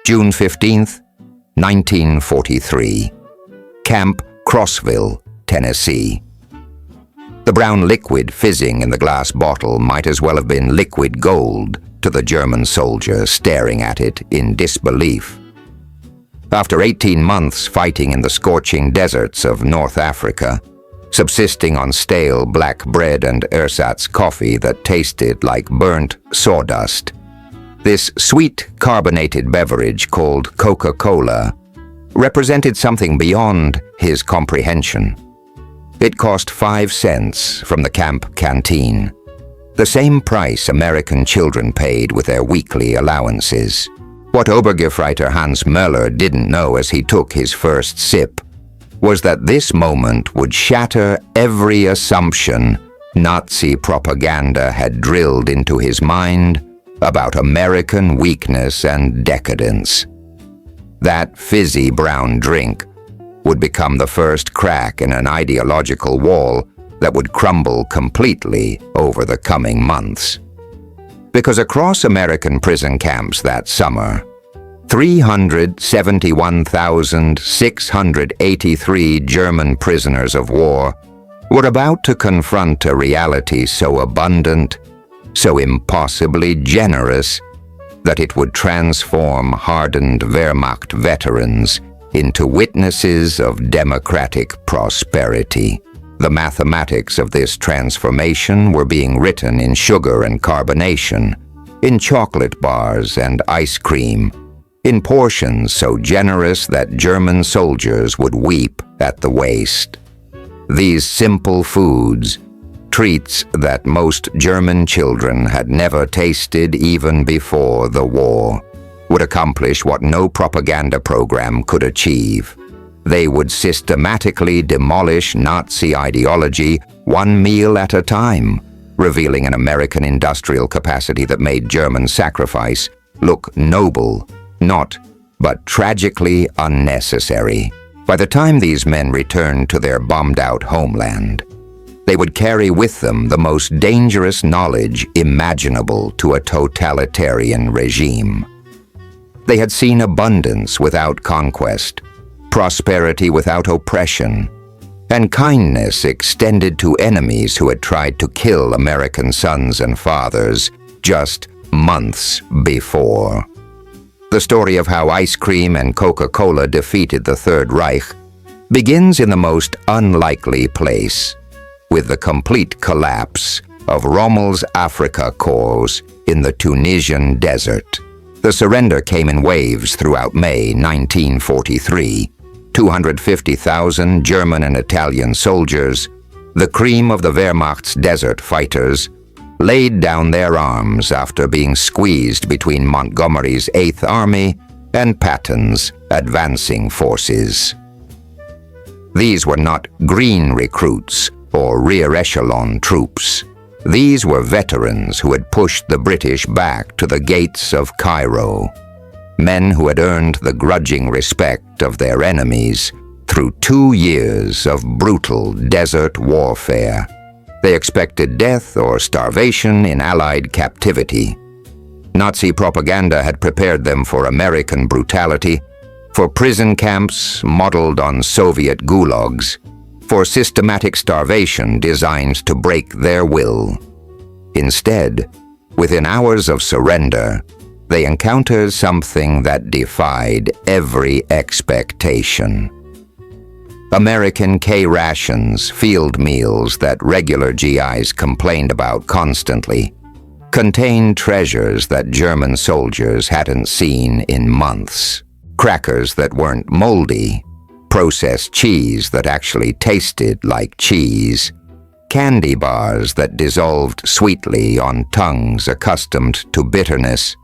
June 15th, 1943. Camp Crossville, Tennessee. The brown liquid fizzing in the glass bottle might as well have been liquid gold to the German soldier staring at it in disbelief. After 18 months fighting in the scorching deserts of North Africa, subsisting on stale black bread and ersatz coffee that tasted like burnt sawdust, this sweet carbonated beverage called Coca-Cola represented something beyond his comprehension. It cost 5 cents from the camp canteen, the same price American children paid with their weekly allowances. What Obergefreiter Hans Meler didn't know as he took his first sip was that this moment would shatter every assumption Nazi propaganda had drilled into his mind about American weakness and decadence. That fizzy brown drink would become the first crack in an ideological wall that would crumble completely over the coming months. Because across American prison camps that summer, 371,683 German prisoners of war were about to confront a reality so abundant, so impossibly generous, that it would transform hardened Wehrmacht veterans into witnesses of democratic prosperity. The mathematics of this transformation were being written in sugar and carbonation, in chocolate bars and ice cream, in portions so generous that German soldiers would weep at the waste. These simple foods, treats that most German children had never tasted even before the war, would accomplish what no propaganda program could achieve. They would systematically demolish Nazi ideology one meal at a time, revealing an American industrial capacity that made German sacrifice look noble, not but tragically unnecessary. By the time these men returned to their bombed-out homeland, they would carry with them the most dangerous knowledge imaginable to a totalitarian regime. They had seen abundance without conquest, prosperity without oppression, and kindness extended to enemies who had tried to kill American sons and fathers just months before. The story of how ice cream and Coca-Cola defeated the Third Reich begins in the most unlikely place, with the complete collapse of Rommel's Afrika Korps in the Tunisian desert. The surrender came in waves throughout May 1943. 250,000 German and Italian soldiers, the cream of the Wehrmacht's desert fighters, laid down their arms after being squeezed between Montgomery's 8th Army and Patton's advancing forces. These were not green recruits or rear echelon troops. These were veterans who had pushed the British back to the gates of Cairo, men who had earned the grudging respect of their enemies through 2 years of brutal desert warfare. They expected death or starvation in Allied captivity. Nazi propaganda had prepared them for American brutality, for prison camps modeled on Soviet gulags, for systematic starvation designed to break their will. Instead, within hours of surrender, they encountered something that defied every expectation. American K-rations, field meals that regular GIs complained about constantly, contained treasures that German soldiers hadn't seen in months. Crackers that weren't moldy, processed cheese that actually tasted like cheese, candy bars that dissolved sweetly on tongues accustomed to bitterness,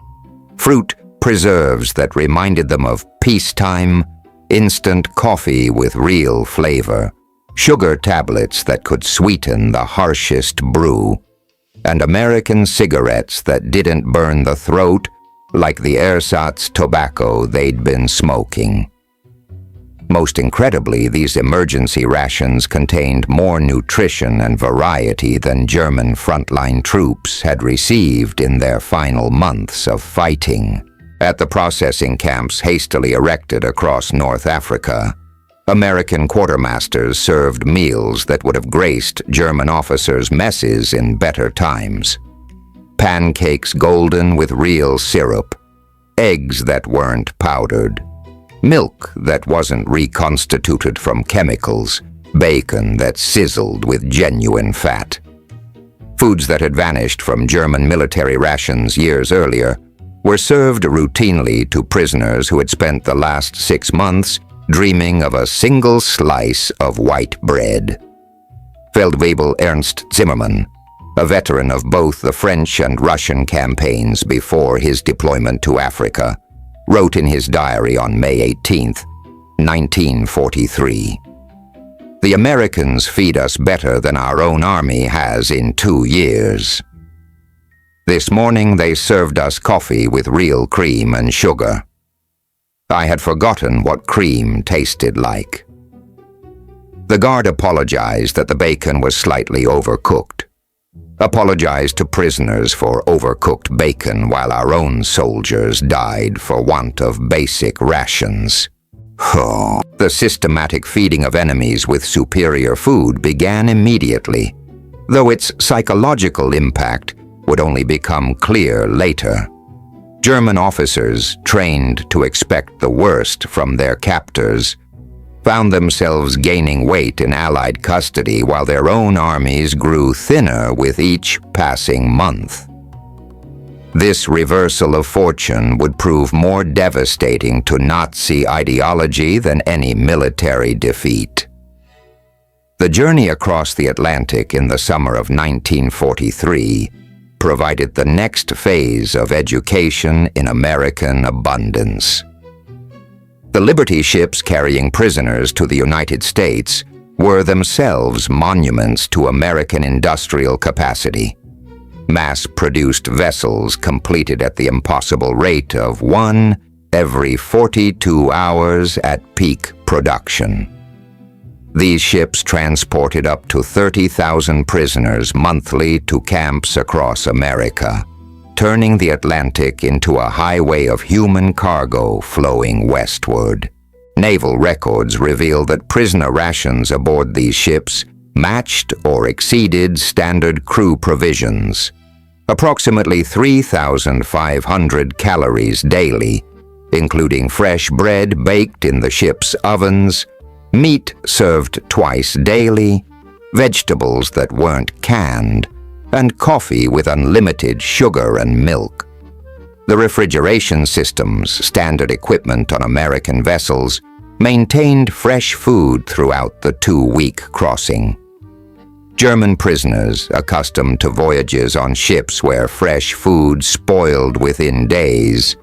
fruit preserves that reminded them of peacetime, instant coffee with real flavor, sugar tablets that could sweeten the harshest brew, and American cigarettes that didn't burn the throat like the ersatz tobacco they'd been smoking. Most incredibly, these emergency rations contained more nutrition and variety than German frontline troops had received in their final months of fighting. At the processing camps hastily erected across North Africa, American quartermasters served meals that would have graced German officers' messes in better times. Pancakes golden with real syrup, eggs that weren't powdered, milk that wasn't reconstituted from chemicals, bacon that sizzled with genuine fat. Foods that had vanished from German military rations years earlier were served routinely to prisoners who had spent the last 6 months dreaming of a single slice of white bread. Feldwebel Ernst Zimmermann, a veteran of both the French and Russian campaigns before his deployment to Africa, wrote in his diary on May 18, 1943, "The Americans feed us better than our own army has in 2 years. This morning they served us coffee with real cream and sugar. I had forgotten what cream tasted like." The guard apologized that the bacon was slightly overcooked. Apologized to prisoners for overcooked bacon while our own soldiers died for want of basic rations. The systematic feeding of enemies with superior food began immediately, though its psychological impact would only become clear later. German officers, trained to expect the worst from their captors, found themselves gaining weight in Allied custody while their own armies grew thinner with each passing month. This reversal of fortune would prove more devastating to Nazi ideology than any military defeat. The journey across the Atlantic in the summer of 1943 provided the next phase of education in American abundance. The Liberty ships carrying prisoners to the United States were themselves monuments to American industrial capacity. Mass-produced vessels completed at the impossible rate of 1 every 42 hours at peak production. These ships transported up to 30,000 prisoners monthly to camps across America, turning the Atlantic into a highway of human cargo flowing westward. Naval records reveal that prisoner rations aboard these ships matched or exceeded standard crew provisions. Approximately 3,500 calories daily, including fresh bread baked in the ship's ovens, meat served twice daily, vegetables that weren't canned, and coffee with unlimited sugar and milk. The refrigeration systems, standard equipment on American vessels, maintained fresh food throughout the 2-week crossing. German prisoners, accustomed to voyages on ships where fresh food spoiled within days,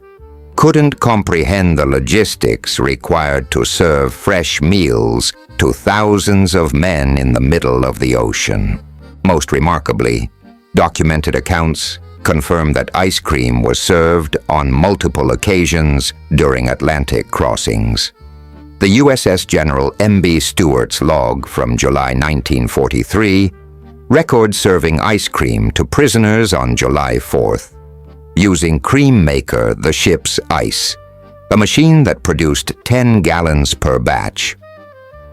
couldn't comprehend the logistics required to serve fresh meals to thousands of men in the middle of the ocean. Most remarkably, documented accounts confirm that ice cream was served on multiple occasions during Atlantic crossings. The USS General M.B. Stewart's log from July 1943 records serving ice cream to prisoners on July 4th, using Cream Maker, the ship's ice, a machine that produced 10 gallons per batch.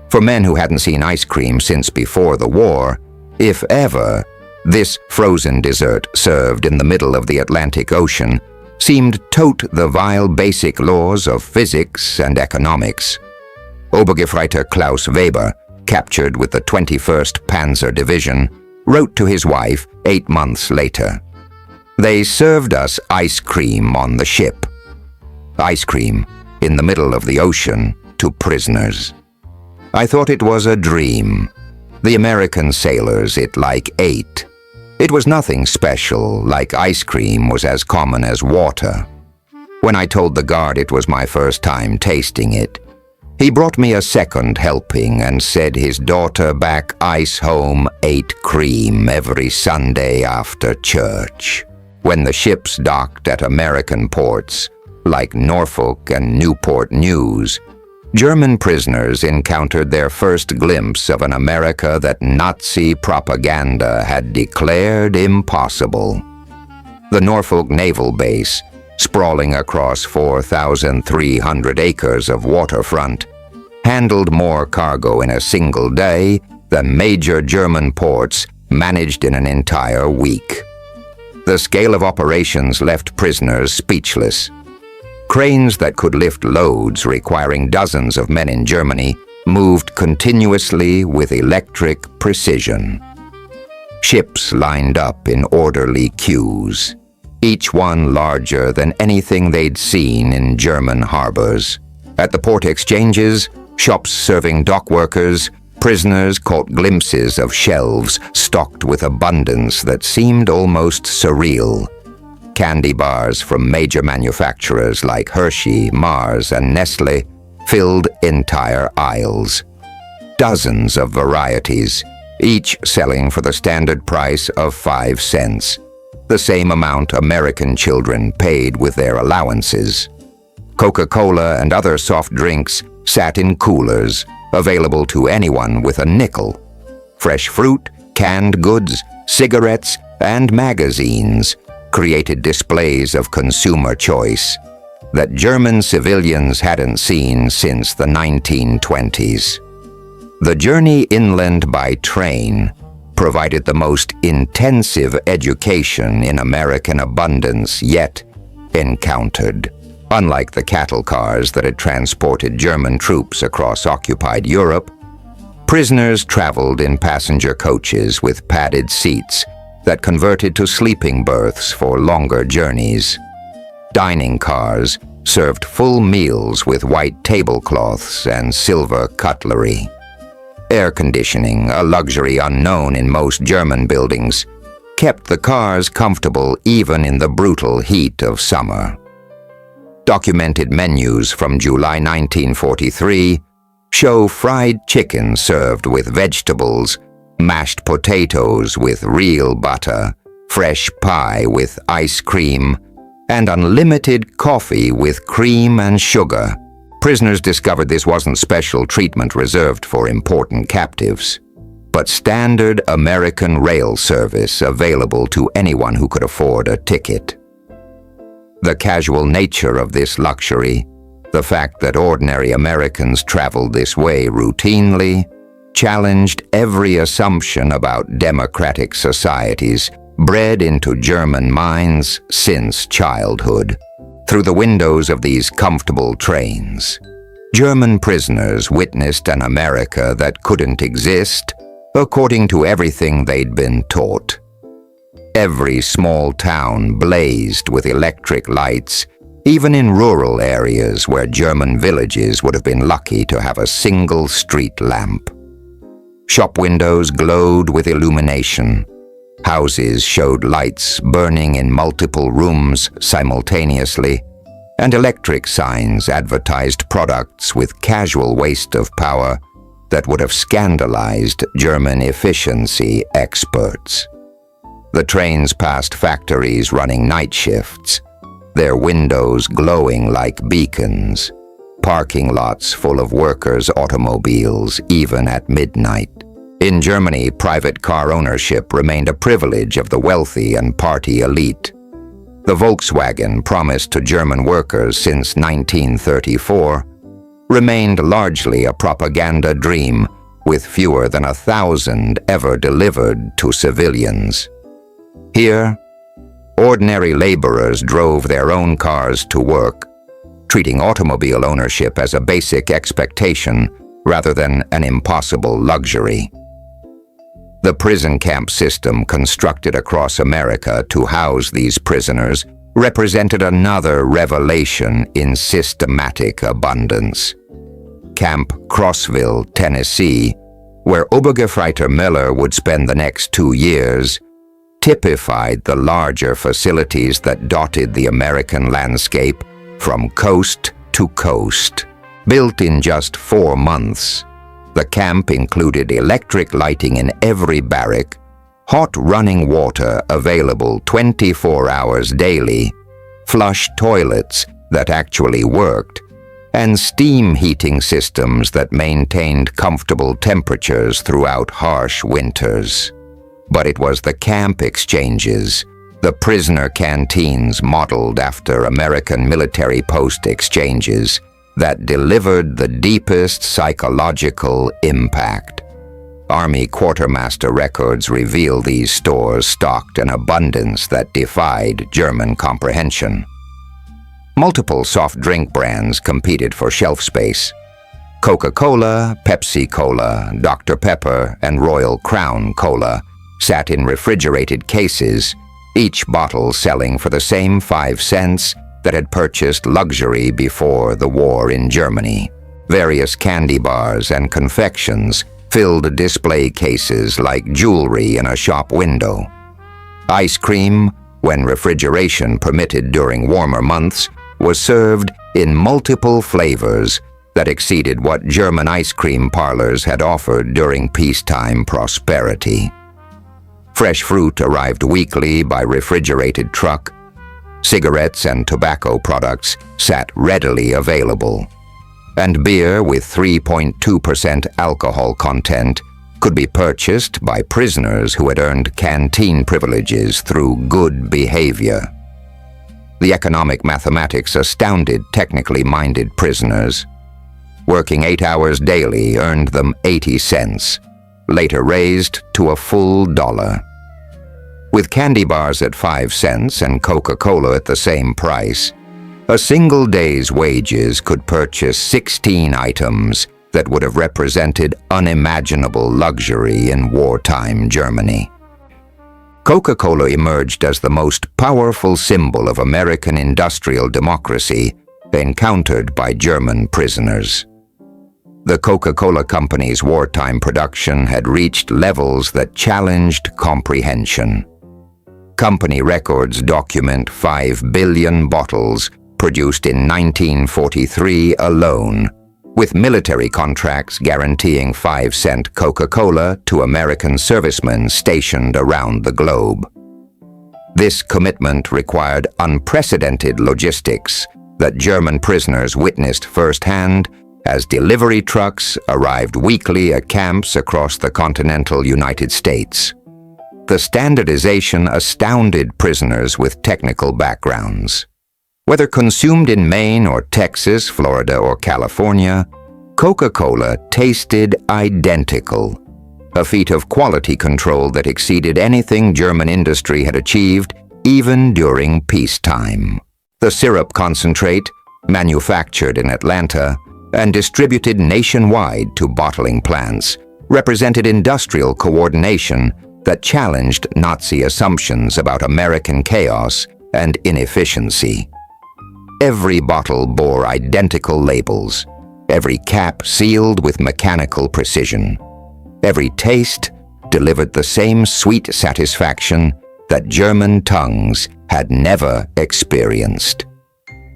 For men who hadn't seen ice cream since before the war, if ever, this frozen dessert served in the middle of the Atlantic Ocean seemed tote the vile basic laws of physics and economics. Obergefreiter Klaus Weber, captured with the 21st Panzer Division, wrote to his wife 8 months later, "They served us ice cream on the ship." Ice cream in the middle of the ocean to prisoners. I thought it was a dream. The American sailors it like ate. It was nothing special, like ice cream was as common as water. When I told the guard it was my first time tasting it, he brought me a second helping and said his daughter back ice home ate cream every Sunday after church. When the ships docked at American ports, like Norfolk and Newport News, German prisoners encountered their first glimpse of an America that Nazi propaganda had declared impossible. The Norfolk Naval Base, sprawling across 4,300 acres of waterfront, handled more cargo in a single day than major German ports managed in an entire week. The scale of operations left prisoners speechless. Cranes that could lift loads requiring dozens of men in Germany moved continuously with electric precision. Ships lined up in orderly queues, each one larger than anything they'd seen in German harbors. At the port exchanges, shops serving dock workers, prisoners caught glimpses of shelves stocked with abundance that seemed almost surreal. Candy bars from major manufacturers like Hershey, Mars, and Nestle filled entire aisles. Dozens of varieties, each selling for the standard price of 5 cents, the same amount American children paid with their allowances. Coca-Cola and other soft drinks sat in coolers, available to anyone with a nickel. Fresh fruit, canned goods, cigarettes, and magazines created displays of consumer choice that German civilians hadn't seen since the 1920s. The journey inland by train provided the most intensive education in American abundance yet encountered. Unlike the cattle cars that had transported German troops across occupied Europe, prisoners traveled in passenger coaches with padded seats that converted to sleeping berths for longer journeys. Dining cars served full meals with white tablecloths and silver cutlery. Air conditioning, a luxury unknown in most German buildings, kept the cars comfortable even in the brutal heat of summer. Documented menus from July 1943 show fried chicken served with vegetables, mashed potatoes with real butter, fresh pie with ice cream, and unlimited coffee with cream and sugar. Prisoners discovered this wasn't special treatment reserved for important captives, but standard American rail service available to anyone who could afford a ticket. The casual nature of this luxury, the fact that ordinary Americans traveled this way routinely, challenged every assumption about democratic societies bred into German minds since childhood. Through the windows of these comfortable trains, German prisoners witnessed an America that couldn't exist according to everything they'd been taught. Every small town blazed with electric lights, even in rural areas where German villages would have been lucky to have a single street lamp. Shop windows glowed with illumination. Houses showed lights burning in multiple rooms simultaneously, and electric signs advertised products with casual waste of power that would have scandalized German efficiency experts. The trains passed factories running night shifts, their windows glowing like beacons, parking lots full of workers' automobiles even at midnight. In Germany, private car ownership remained a privilege of the wealthy and party elite. The Volkswagen, promised to German workers since 1934, remained largely a propaganda dream, with fewer than 1,000 ever delivered to civilians. Here, ordinary laborers drove their own cars to work, treating automobile ownership as a basic expectation rather than an impossible luxury. The prison camp system constructed across America to house these prisoners represented another revelation in systematic abundance. Camp Crossville, Tennessee, where Obergefreiter Meler would spend the next 2 years, typified the larger facilities that dotted the American landscape from coast to coast. Built in just 4 months, the camp included electric lighting in every barrack, hot running water available 24 hours daily, flush toilets that actually worked, and steam heating systems that maintained comfortable temperatures throughout harsh winters. But it was the camp exchanges, The prisoner canteens modeled after American military post exchanges that delivered the deepest psychological impact. Army quartermaster records reveal these stores stocked an abundance that defied German comprehension. Multiple soft drink brands competed for shelf space. Coca-Cola, Pepsi-Cola, Dr. Pepper, and Royal Crown Cola sat in refrigerated cases, each bottle selling for the same 5 cents that had purchased luxury before the war in Germany. Various candy bars and confections filled display cases like jewelry in a shop window. Ice cream, when refrigeration permitted during warmer months, was served in multiple flavors that exceeded what German ice cream parlors had offered during peacetime prosperity. Fresh fruit arrived weekly by refrigerated truck. Cigarettes and tobacco products sat readily available. And beer with 3.2% alcohol content could be purchased by prisoners who had earned canteen privileges through good behavior. The economic mathematics astounded technically minded prisoners. Working 8 hours daily earned them 80 cents, later raised to a full $1. With candy bars at 5 cents and Coca-Cola at the same price, a single day's wages could purchase 16 items that would have represented unimaginable luxury in wartime Germany. Coca-Cola emerged as the most powerful symbol of American industrial democracy encountered by German prisoners. The Coca-Cola Company's wartime production had reached levels that challenged comprehension. Company records document 5 billion bottles produced in 1943 alone, with military contracts guaranteeing 5-cent Coca-Cola to American servicemen stationed around the globe. This commitment required unprecedented logistics that German prisoners witnessed firsthand as delivery trucks arrived weekly at camps across the continental United States. The standardization astounded prisoners with technical backgrounds. Whether consumed in Maine or Texas, Florida or California, Coca-Cola tasted identical, a feat of quality control that exceeded anything German industry had achieved even during peacetime. The syrup concentrate, manufactured in Atlanta and distributed nationwide to bottling plants, represented industrial coordination that challenged Nazi assumptions about American chaos and inefficiency. Every bottle bore identical labels, every cap sealed with mechanical precision. Every taste delivered the same sweet satisfaction that German tongues had never experienced.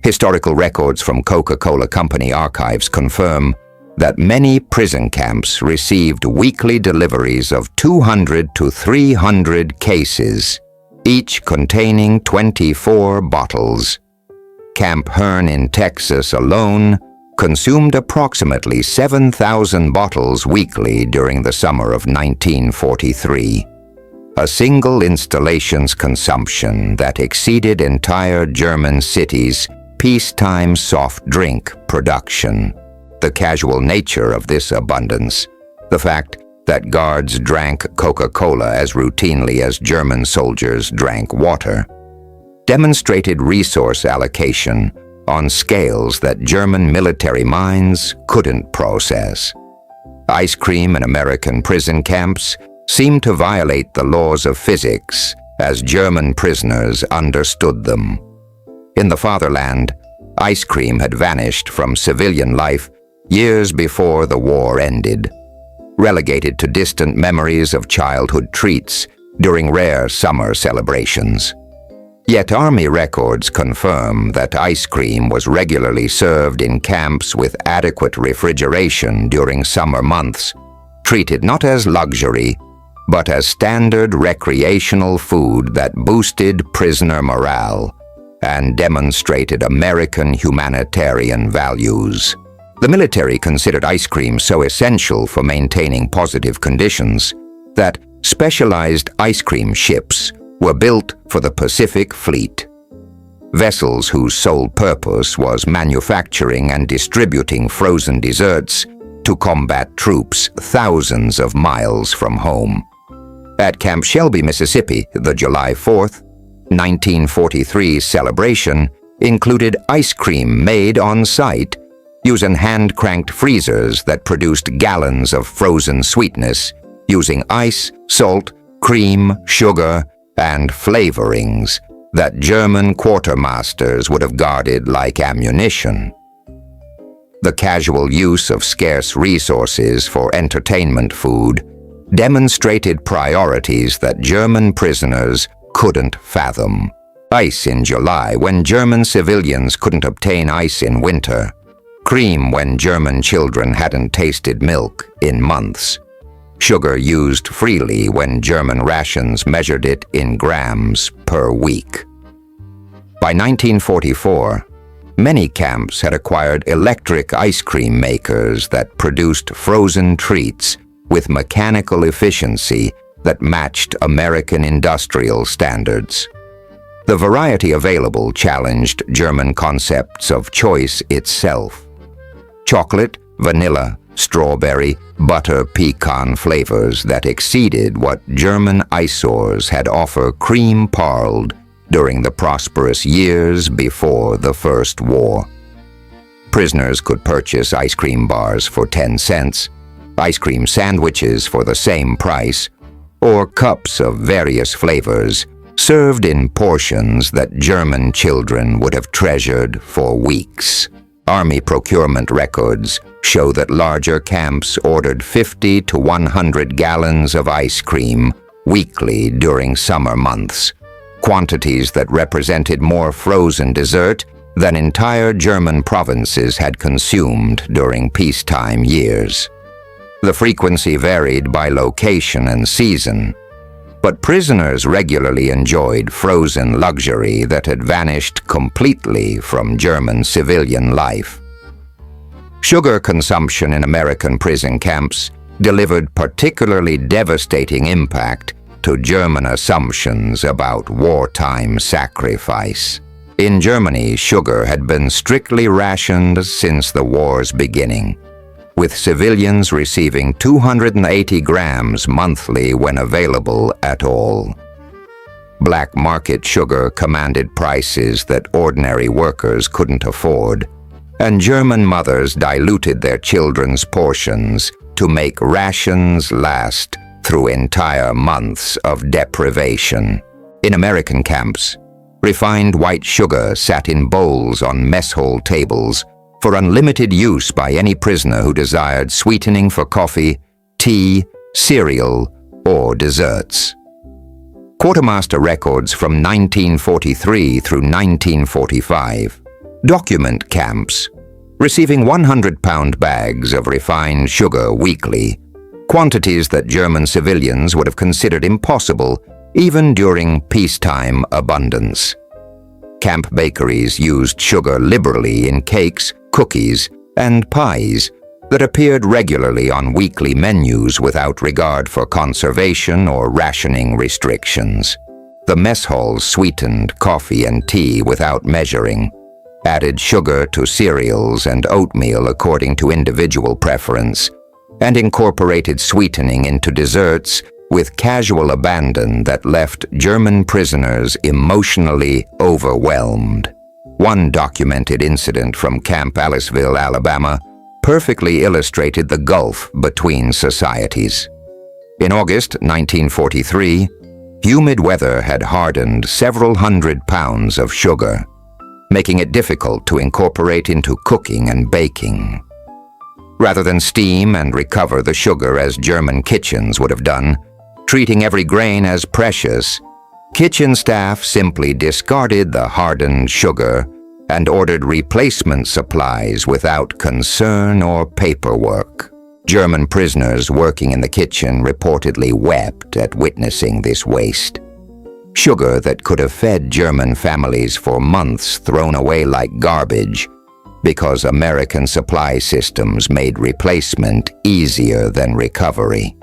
Historical records from Coca-Cola Company archives confirm that many prison camps received weekly deliveries of 200 to 300 cases, each containing 24 bottles. Camp Hearn in Texas alone consumed approximately 7,000 bottles weekly during the summer of 1943. A single installation's consumption that exceeded entire German cities' peacetime soft drink production. The casual nature of this abundance, the fact that guards drank Coca-Cola as routinely as German soldiers drank water, demonstrated resource allocation on scales that German military minds couldn't process. Ice cream in American prison camps seemed to violate the laws of physics as German prisoners understood them. In the fatherland, ice cream had vanished from civilian life years before the war ended, relegated to distant memories of childhood treats during rare summer celebrations. Yet Army records confirm that ice cream was regularly served in camps with adequate refrigeration during summer months, treated not as luxury, but as standard recreational food that boosted prisoner morale and demonstrated American humanitarian values. The military considered ice cream so essential for maintaining positive conditions that specialized ice cream ships were built for the Pacific Fleet. Vessels whose sole purpose was manufacturing and distributing frozen desserts to combat troops thousands of miles from home. At Camp Shelby, Mississippi, the July 4th, 1943 celebration included ice cream made on site using hand-cranked freezers that produced gallons of frozen sweetness using ice, salt, cream, sugar, and flavorings that German quartermasters would have guarded like ammunition. The casual use of scarce resources for entertainment food demonstrated priorities that German prisoners couldn't fathom. Ice in July when German civilians couldn't obtain ice in winter. Cream when German children hadn't tasted milk in months. Sugar used freely when German rations measured it in grams per week. By 1944, many camps had acquired electric ice cream makers that produced frozen treats with mechanical efficiency that matched American industrial standards. The variety available challenged German concepts of choice itself. Chocolate, vanilla, strawberry, butter, pecan flavors that exceeded what German eyesores had offered cream-parled during the prosperous years before the First War. Prisoners could purchase ice cream bars for 10 cents, ice cream sandwiches for the same price, or cups of various flavors served in portions that German children would have treasured for weeks. Army procurement records show that larger camps ordered 50 to 100 gallons of ice cream weekly during summer months, quantities that represented more frozen dessert than entire German provinces had consumed during peacetime years. The frequency varied by location and season, but prisoners regularly enjoyed frozen luxury that had vanished completely from German civilian life. Sugar consumption in American prison camps delivered particularly devastating impact to German assumptions about wartime sacrifice. In Germany, sugar had been strictly rationed since the war's beginning, with civilians receiving 280 grams monthly when available at all. Black market sugar commanded prices that ordinary workers couldn't afford, and German mothers diluted their children's portions to make rations last through entire months of deprivation. In American camps, refined white sugar sat in bowls on mess hall tables for unlimited use by any prisoner who desired sweetening for coffee, tea, cereal, or desserts. Quartermaster records from 1943 through 1945 document camps receiving 100-pound bags of refined sugar weekly, quantities that German civilians would have considered impossible even during peacetime abundance. Camp bakeries used sugar liberally in cakes, cookies, and pies that appeared regularly on weekly menus without regard for conservation or rationing restrictions. The mess halls sweetened coffee and tea without measuring, added sugar to cereals and oatmeal according to individual preference, and incorporated sweetening into desserts with casual abandon that left German prisoners emotionally overwhelmed. One documented incident from Camp Aliceville, Alabama, perfectly illustrated the gulf between societies. In August 1943, humid weather had hardened several hundred pounds of sugar, making it difficult to incorporate into cooking and baking. Rather than steam and recover the sugar as German kitchens would have done, treating every grain as precious, kitchen staff simply discarded the hardened sugar and ordered replacement supplies without concern or paperwork. German prisoners working in the kitchen reportedly wept at witnessing this waste. Sugar that could have fed German families for months thrown away like garbage because American supply systems made replacement easier than recovery.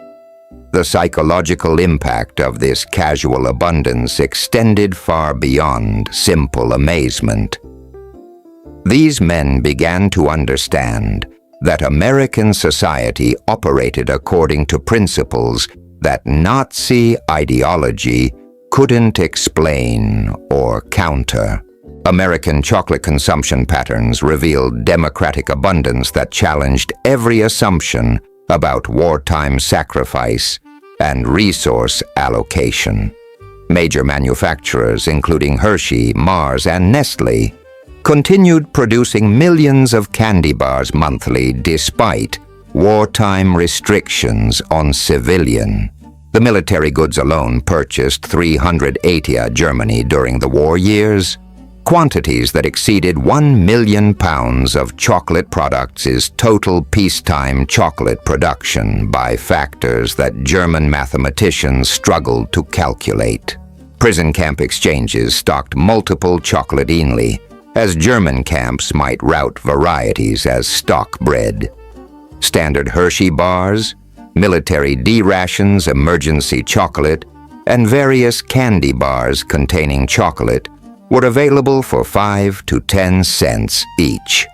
The psychological impact of this casual abundance extended far beyond simple amazement. These men began to understand that American society operated according to principles that Nazi ideology couldn't explain or counter. American chocolate consumption patterns revealed democratic abundance that challenged every assumption about wartime sacrifice and resource allocation. Major manufacturers, including Hershey, Mars, and Nestle, continued producing millions of candy bars monthly despite wartime restrictions on civilian. The military goods alone purchased 380 Germany during the war years. Quantities that exceeded 1 million pounds of chocolate products is total peacetime chocolate production by factors that German mathematicians struggled to calculate. Prison camp exchanges stocked multiple chocolate Inli, as German camps might route varieties as stock bread. Standard Hershey bars, military D rations, emergency chocolate, and various candy bars containing chocolate were available for 5 to 10 cents each.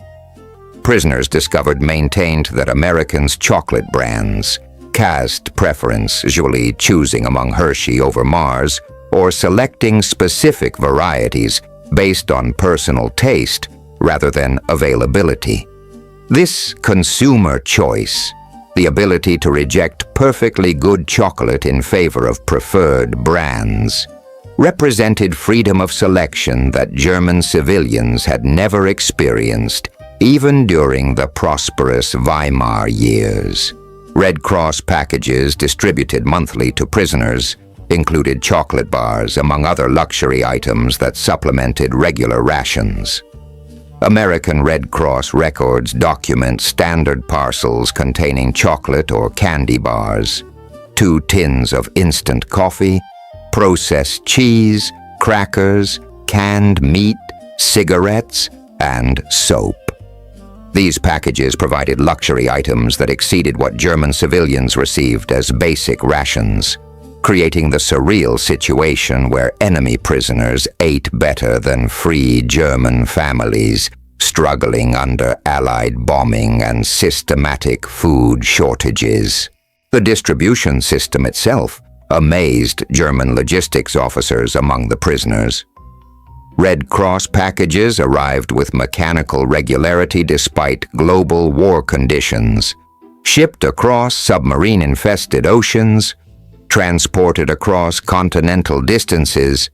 Prisoners discovered maintained that Americans' chocolate brands, caste preference, usually choosing among Hershey over Mars, or selecting specific varieties based on personal taste rather than availability. This consumer choice, the ability to reject perfectly good chocolate in favor of preferred brands, represented freedom of selection that German civilians had never experienced, even during the prosperous Weimar years. Red Cross packages distributed monthly to prisoners included chocolate bars, among other luxury items that supplemented regular rations. American Red Cross records document standard parcels containing chocolate or candy bars, 2 tins of instant coffee, processed cheese, crackers, canned meat, cigarettes, and soap. These packages provided luxury items that exceeded what German civilians received as basic rations, creating the surreal situation where enemy prisoners ate better than free German families struggling under Allied bombing and systematic food shortages. The distribution system itself amazed German logistics officers among the prisoners. Red Cross packages arrived with mechanical regularity despite global war conditions, shipped across submarine-infested oceans, transported across continental distances,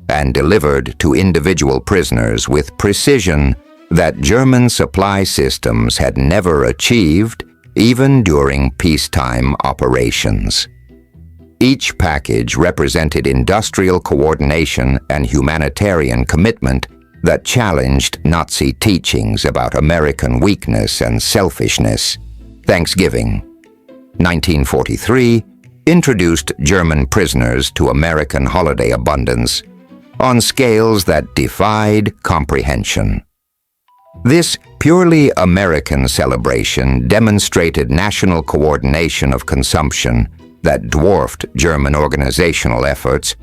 and delivered to individual prisoners with precision that German supply systems had never achieved even during peacetime operations. Each package represented industrial coordination and humanitarian commitment that challenged Nazi teachings about American weakness and selfishness. Thanksgiving, 1943, introduced German prisoners to American holiday abundance on scales that defied comprehension. This purely American celebration demonstrated national coordination of consumption that dwarfed German organizational efforts,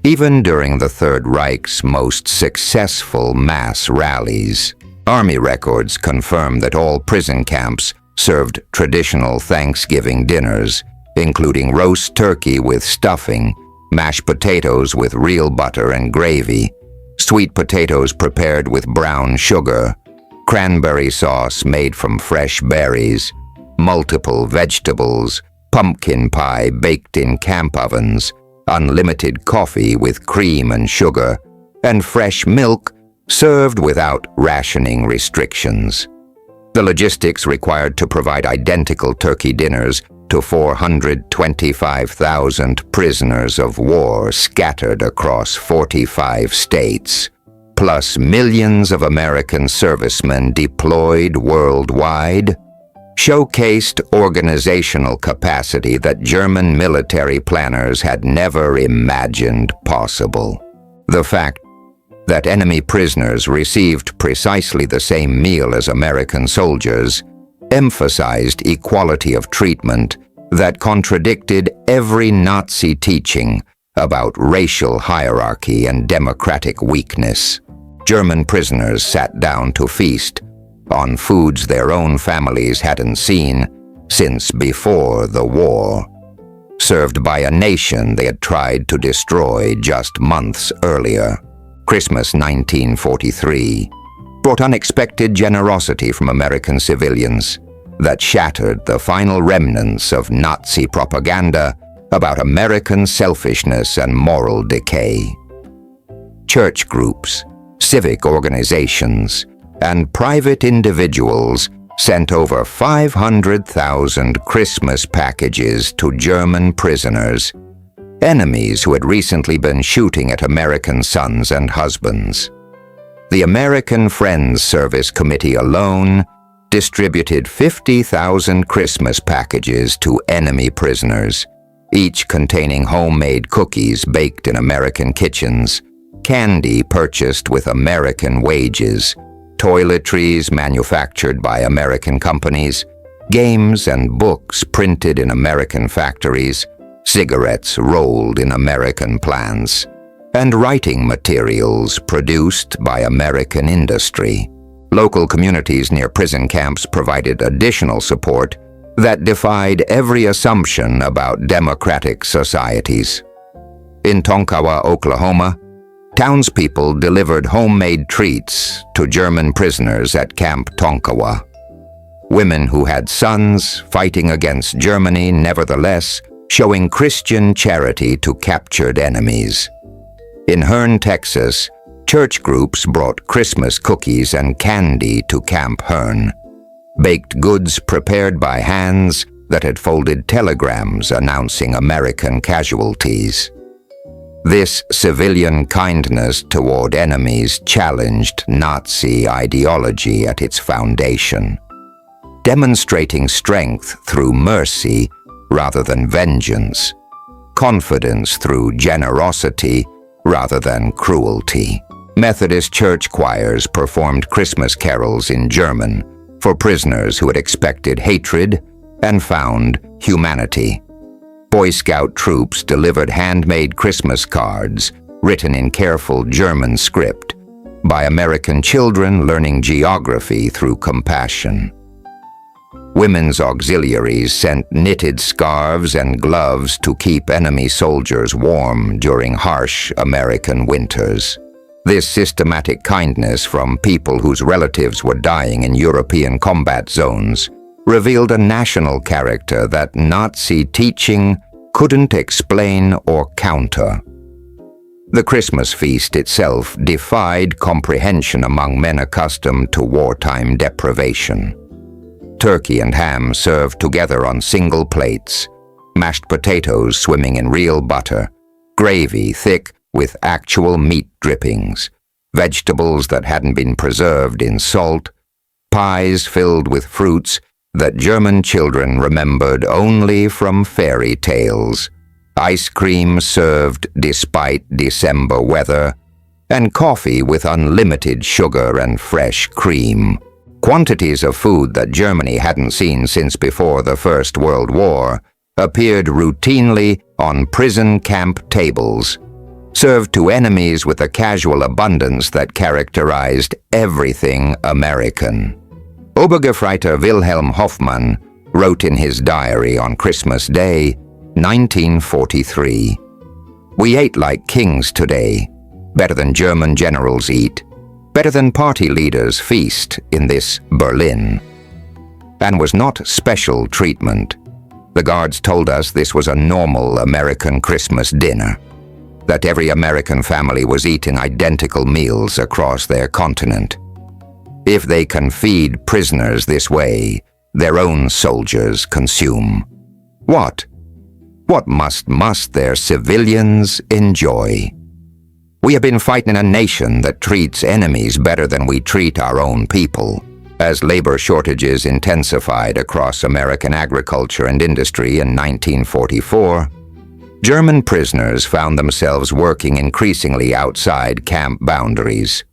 even during the Third Reich's most successful mass rallies. Army records confirm that all prison camps served traditional Thanksgiving dinners, including roast turkey with stuffing, mashed potatoes with real butter and gravy, sweet potatoes prepared with brown sugar, cranberry sauce made from fresh berries, multiple vegetables, pumpkin pie baked in camp ovens, unlimited coffee with cream and sugar, and fresh milk served without rationing restrictions. The logistics required to provide identical turkey dinners to 425,000 prisoners of war scattered across 45 states, plus millions of American servicemen deployed worldwide, showcased organizational capacity that German military planners had never imagined possible. The fact that enemy prisoners received precisely the same meal as American soldiers emphasized equality of treatment that contradicted every Nazi teaching about racial hierarchy and democratic weakness. German prisoners sat down to feast on foods their own families hadn't seen since before the war, served by a nation they had tried to destroy just months earlier. Christmas 1943 brought unexpected generosity from American civilians that shattered the final remnants of Nazi propaganda about American selfishness and moral decay. Church groups, civic organizations, and private individuals sent over 500,000 Christmas packages to German prisoners, enemies who had recently been shooting at American sons and husbands. The American Friends Service Committee alone distributed 50,000 Christmas packages to enemy prisoners, each containing homemade cookies baked in American kitchens, candy purchased with American wages, toiletries manufactured by American companies, games and books printed in American factories, cigarettes rolled in American plants, and writing materials produced by American industry. Local communities near prison camps provided additional support that defied every assumption about democratic societies. In Tonkawa, Oklahoma, townspeople delivered homemade treats to German prisoners at Camp Tonkawa. Women who had sons fighting against Germany nevertheless showing Christian charity to captured enemies. In Hearne, Texas, church groups brought Christmas cookies and candy to Camp Hearne, baked goods prepared by hands that had folded telegrams announcing American casualties. This civilian kindness toward enemies challenged Nazi ideology at its foundation, demonstrating strength through mercy rather than vengeance, confidence through generosity rather than cruelty. Methodist church choirs performed Christmas carols in German for prisoners who had expected hatred and found humanity. Boy Scout troops delivered handmade Christmas cards written in careful German script by American children learning geography through compassion. Women's auxiliaries sent knitted scarves and gloves to keep enemy soldiers warm during harsh American winters. This systematic kindness from people whose relatives were dying in European combat zones revealed a national character that Nazi teaching couldn't explain or counter. The Christmas feast itself defied comprehension among men accustomed to wartime deprivation. Turkey and ham served together on single plates, mashed potatoes swimming in real butter, gravy thick with actual meat drippings, vegetables that hadn't been preserved in salt, pies filled with fruits that German children remembered only from fairy tales, ice cream served despite December weather, and coffee with unlimited sugar and fresh cream. Quantities of food that Germany hadn't seen since before the First World War appeared routinely on prison camp tables, served to enemies with a casual abundance that characterized everything American. Obergefreiter Wilhelm Hoffmann wrote in his diary on Christmas Day, 1943, "We ate like kings today, better than German generals eat, better than party leaders feast in this Berlin." And was not special treatment. The guards told us this was a normal American Christmas dinner, that every American family was eating identical meals across their continent. If they can feed prisoners this way, their own soldiers consume. What must their civilians enjoy? We have been fighting a nation that treats enemies better than we treat our own people. As labor shortages intensified across American agriculture and industry in 1944, German prisoners found themselves working increasingly outside camp boundaries,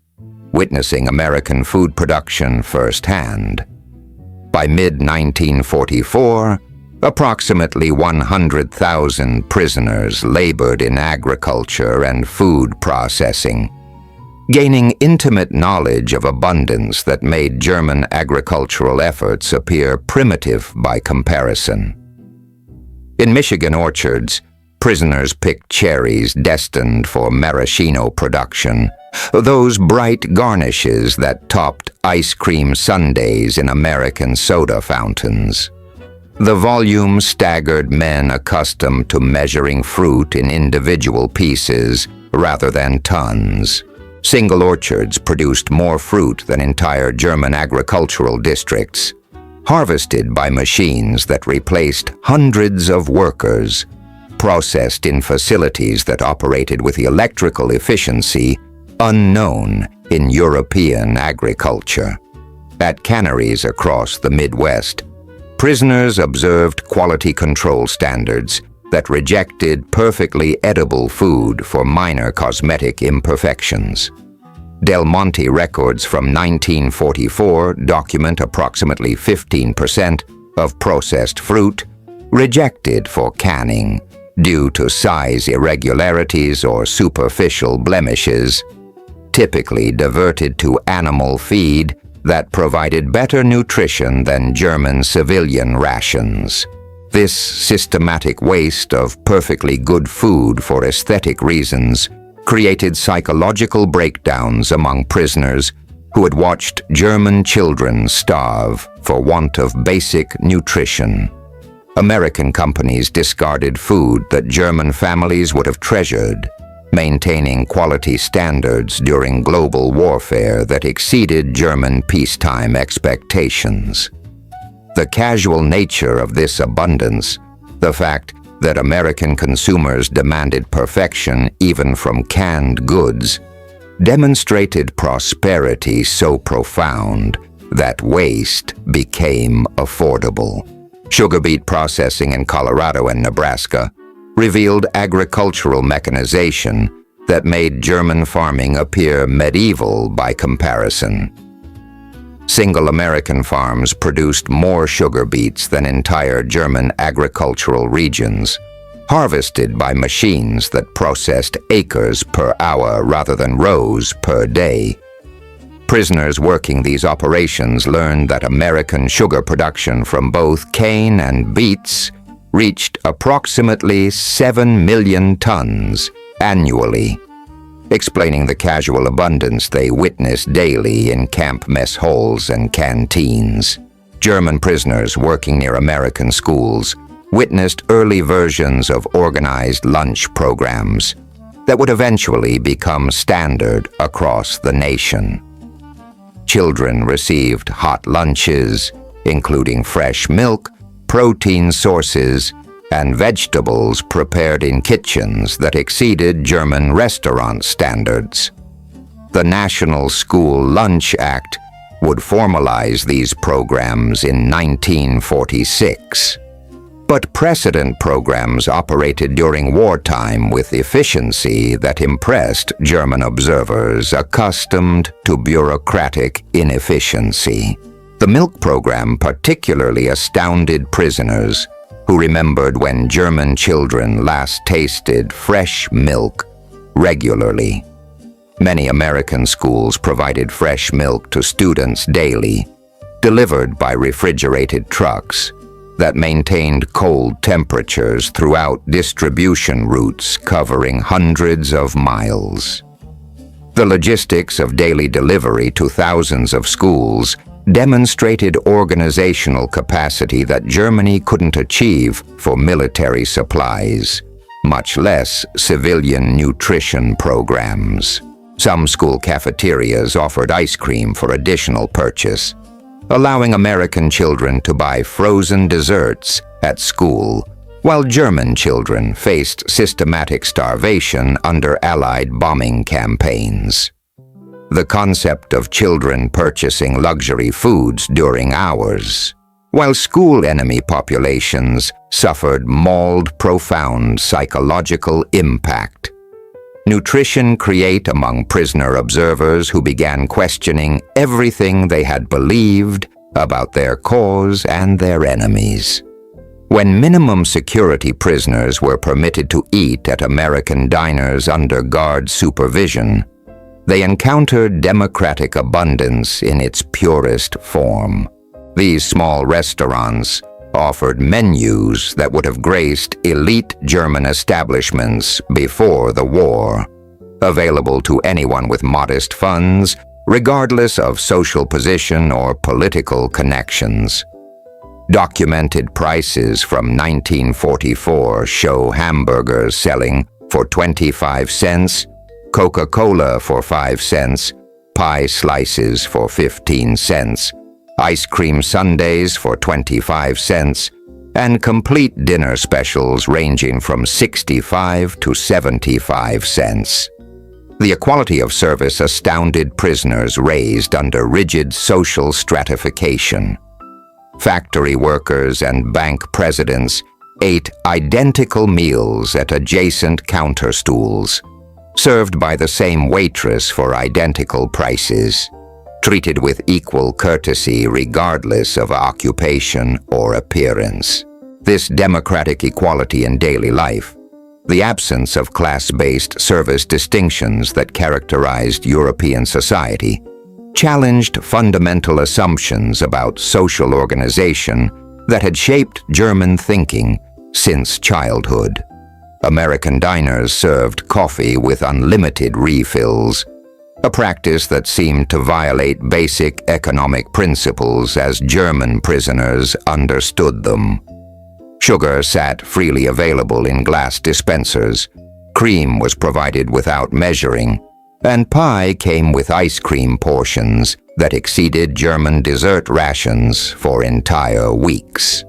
witnessing American food production firsthand. By mid-1944, Approximately 100,000 prisoners labored in agriculture and food processing, gaining intimate knowledge of abundance that made German agricultural efforts appear primitive by comparison. In Michigan orchards, prisoners picked cherries destined for maraschino production, those bright garnishes that topped ice cream sundaes in American soda fountains. The volume staggered men accustomed to measuring fruit in individual pieces rather than tons. Single orchards produced more fruit than entire German agricultural districts, harvested by machines that replaced hundreds of workers, processed in facilities that operated with the electrical efficiency unknown in European agriculture. At canneries across the Midwest, prisoners observed quality control standards that rejected perfectly edible food for minor cosmetic imperfections. Del Monte records from 1944 document approximately 15% of processed fruit rejected for canning due to size irregularities or superficial blemishes, typically diverted to animal feed that provided better nutrition than German civilian rations. This systematic waste of perfectly good food for aesthetic reasons created psychological breakdowns among prisoners who had watched German children starve for want of basic nutrition. American companies discarded food that German families would have treasured, maintaining quality standards during global warfare that exceeded German peacetime expectations. The casual nature of this abundance, the fact that American consumers demanded perfection even from canned goods, demonstrated prosperity so profound that waste became affordable. Sugar beet processing in Colorado and Nebraska revealed agricultural mechanization that made German farming appear medieval by comparison. Single American farms produced more sugar beets than entire German agricultural regions, harvested by machines that processed acres per hour rather than rows per day. Prisoners working these operations learned that American sugar production from both cane and beets reached approximately 7 million tons annually, explaining the casual abundance they witnessed daily in camp mess halls and canteens. German prisoners working near American schools witnessed early versions of organized lunch programs that would eventually become standard across the nation. Children received hot lunches, including fresh milk, protein sources, and vegetables prepared in kitchens that exceeded German restaurant standards. The National School Lunch Act would formalize these programs in 1946. But precedent programs operated during wartime with efficiency that impressed German observers accustomed to bureaucratic inefficiency. The milk program particularly astounded prisoners who remembered when German children last tasted fresh milk regularly. Many American schools provided fresh milk to students daily, delivered by refrigerated trucks that maintained cold temperatures throughout distribution routes covering hundreds of miles. The logistics of daily delivery to thousands of schools demonstrated organizational capacity that Germany couldn't achieve for military supplies, much less civilian nutrition programs. Some school cafeterias offered ice cream for additional purchase, allowing American children to buy frozen desserts at school, while German children faced systematic starvation under Allied bombing campaigns. The concept of children purchasing luxury foods during hours, while school enemy populations suffered mauled profound psychological impact. Nutrition create among prisoner observers who began questioning everything they had believed about their cause and their enemies. When minimum security prisoners were permitted to eat at American diners under guard supervision, they encountered democratic abundance in its purest form. These small restaurants offered menus that would have graced elite German establishments before the war, available to anyone with modest funds, regardless of social position or political connections. Documented prices from 1944 show hamburgers selling for 25 cents, Coca-Cola for 5 cents, pie slices for 15 cents, ice cream sundaes for 25 cents, and complete dinner specials ranging from 65 to 75 cents. The equality of service astounded prisoners raised under rigid social stratification. Factory workers and bank presidents ate identical meals at adjacent counter stools, served by the same waitress for identical prices, treated with equal courtesy regardless of occupation or appearance. This democratic equality in daily life, the absence of class-based service distinctions that characterized European society, challenged fundamental assumptions about social organization that had shaped German thinking since childhood. American diners served coffee with unlimited refills, a practice that seemed to violate basic economic principles as German prisoners understood them. Sugar sat freely available in glass dispensers, cream was provided without measuring, and pie came with ice cream portions that exceeded German dessert rations for entire weeks.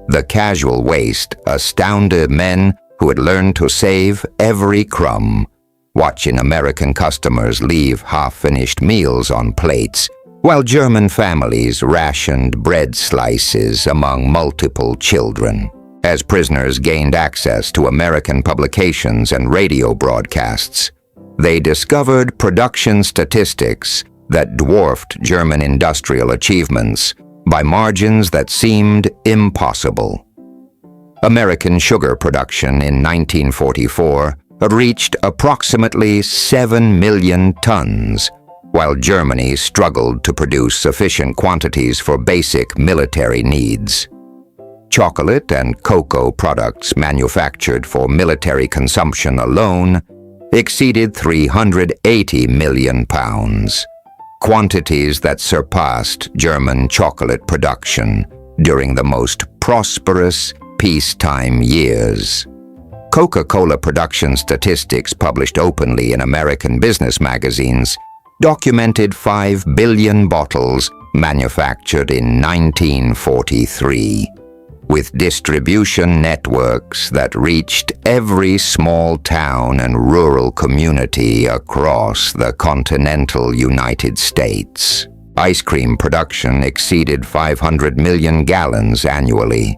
The casual waste astounded men who had learned to save every crumb, watching American customers leave half-finished meals on plates, while German families rationed bread slices among multiple children. As prisoners gained access to American publications and radio broadcasts, they discovered production statistics that dwarfed German industrial achievements by margins that seemed impossible. American sugar production in 1944 had reached approximately 7 million tons, while Germany struggled to produce sufficient quantities for basic military needs. Chocolate and cocoa products manufactured for military consumption alone exceeded 380 million pounds, quantities that surpassed German chocolate production during the most prosperous peacetime years. Coca-Cola production statistics published openly in American business magazines documented 5 billion bottles manufactured in 1943. With distribution networks that reached every small town and rural community across the continental United States. Ice cream production exceeded 500 million gallons annually,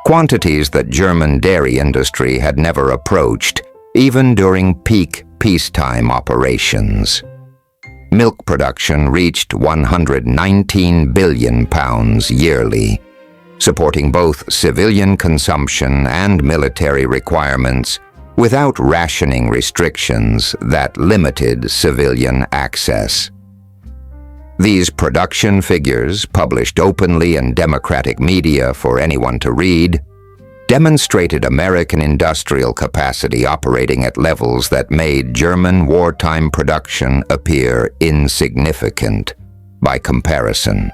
quantities that German dairy industry had never approached, even during peak peacetime operations. Milk production reached 119 billion pounds yearly, supporting both civilian consumption and military requirements without rationing restrictions that limited civilian access. These production figures, published openly in democratic media for anyone to read, demonstrated American industrial capacity operating at levels that made German wartime production appear insignificant by comparison.